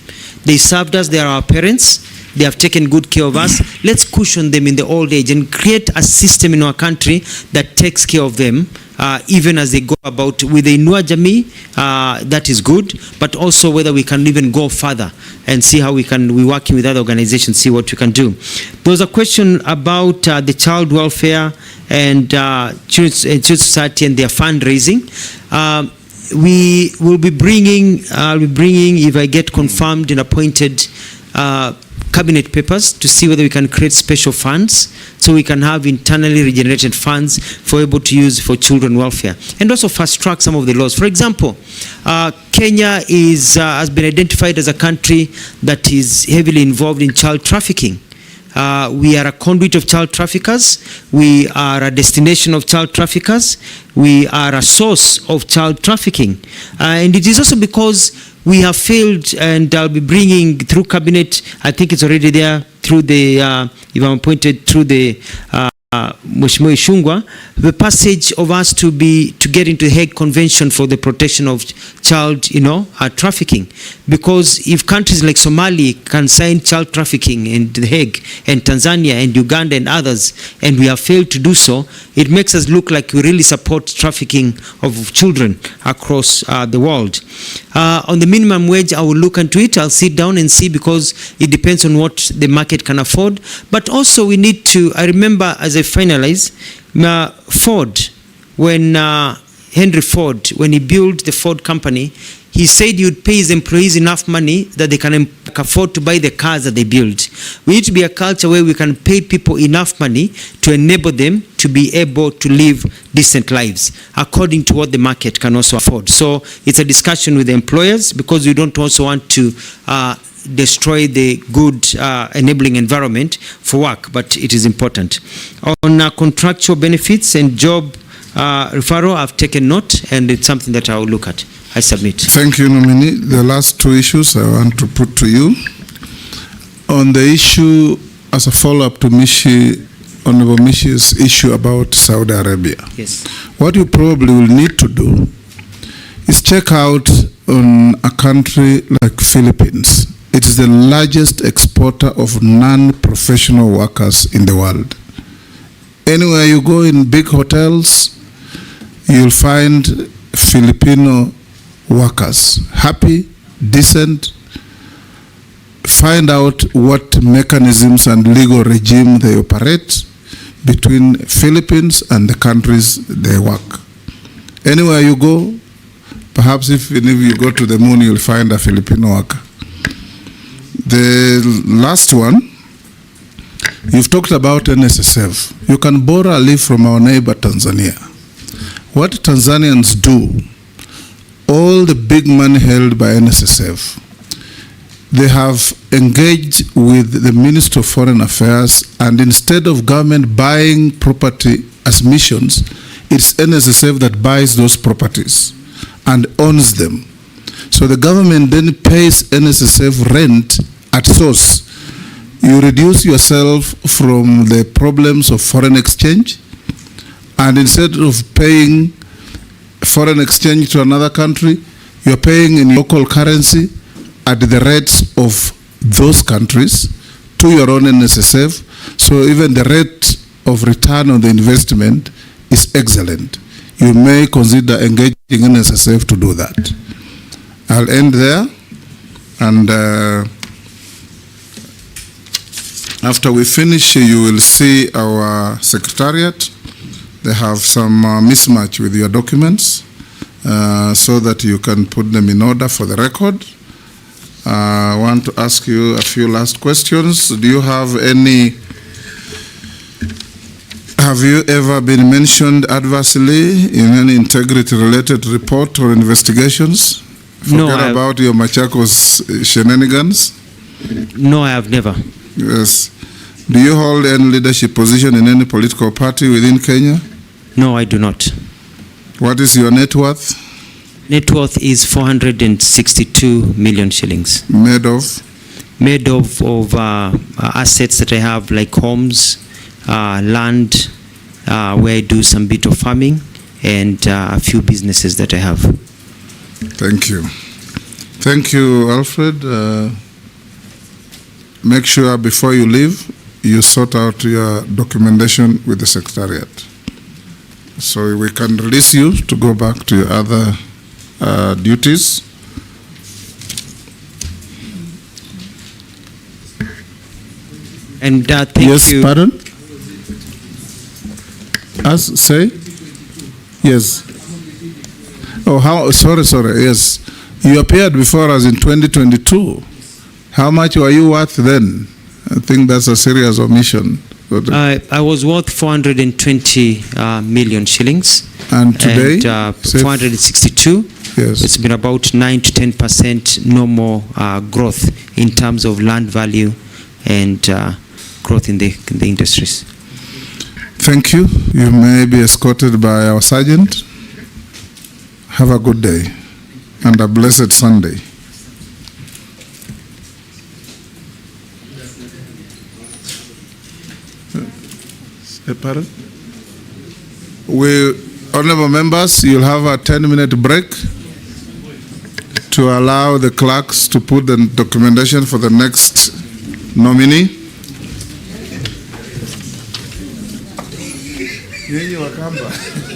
They served us, they are our parents. They have taken good care of us. Let's cushion them in the old age and create a system in our country that takes care of them even as they go about with the Inua Jamii. That is good, but also whether we can even go further and see how we're working with other organizations, see what we can do. There was a question about the child welfare and Children's Society and their fundraising. We will be bringing, if I get confirmed and appointed, cabinet papers to see whether we can create special funds so we can have internally regenerated funds for able to use for children welfare and also fast track some of the laws. For example, Kenya has been identified as a country that is heavily involved in child trafficking. We are a conduit of child traffickers. We are a destination of child traffickers. We are a source of child trafficking. And it is also because we have failed, and I'll be bringing through cabinet, I think it's already there, through the, if I'm appointed, through the Mheshimiwa Ishungwa, the passage of us to get into the Hague Convention for the protection of child, trafficking. Because if countries like Somalia can sign child trafficking in the Hague, and Tanzania and Uganda and others, and we have failed to do so, it makes us look like we really support trafficking of children across the world. On the minimum wage, I will look into it. I'll sit down and see, because it depends on what the market can afford. But also we need to, I remember as I finalize, Ford, when Henry Ford, when he built the Ford company, he said he would pay his employees enough money that they can afford to buy the cars that they build. We need to be a culture where we can pay people enough money to enable them to be able to live decent lives according to what the market can also afford. So it's a discussion with the employers, because we don't also want to destroy the good enabling environment for work, but it is important. On contractual benefits and job referral, I've taken note, and it's something that I will look at. I submit. Thank you, nominee. The last two issues I want to put to you. On the issue, as a follow-up to Honorable Mishi's issue about Saudi Arabia. Yes. What you probably will need to do is check out on a country like Philippines. It is the largest exporter of non-professional workers in the world. Anywhere you go in big hotels, you'll find Filipino workers, happy, decent. Find out what mechanisms and legal regime they operate between Philippines and the countries they work. Anywhere you go, perhaps if you go to the moon, you'll find a Filipino worker. The last one, you've talked about NSSF. You can borrow a leaf from our neighbor Tanzania. What Tanzanians do, all the big money held by NSSF, they have engaged with the Minister of Foreign Affairs, and instead of government buying property as missions, it's NSSF that buys those properties and owns them. So the government then pays NSSF rent at source. You reduce yourself from the problems of foreign exchange, and instead of paying foreign exchange to another country, you're paying in local currency at the rates of those countries to your own NSSF. So even the rate of return on the investment is excellent. You may consider engaging NSSF to do that. I'll end there, and after we finish, you will see our secretariat. They have some mismatch with your documents, so that you can put them in order for the record. I want to ask you a few last questions. Do you have any, have you ever been mentioned adversely in any integrity-related report or investigations? Forget about your Machakos shenanigans. No, I have never. Yes. Do you hold any leadership position in any political party within Kenya? No, I do not. What is your net worth? Net worth is 462 million shillings. Made of? Made of assets that I have, like homes, land, where I do some bit of farming, and a few businesses that I have. Thank you. Thank you, Alfred. make sure before you leave, you sort out your documentation with the Secretariat. So we can release you to go back to your other duties. And thank yes, you. Pardon? Say? Yes. Oh, how? Sorry. Yes. You appeared before us in 2022. How much were you worth then? I think that's a serious omission. I was worth 420 million shillings. And today? And, 462. Yes. It's been about 9 to 10% normal growth in terms of land value and growth in the industries. Thank you. You may be escorted by our sergeant. Have a good day and a blessed Sunday. Pardon? Honorable members, you'll have a 10-minute break to allow the clerks to put the documentation for the next nominee. Wakamba.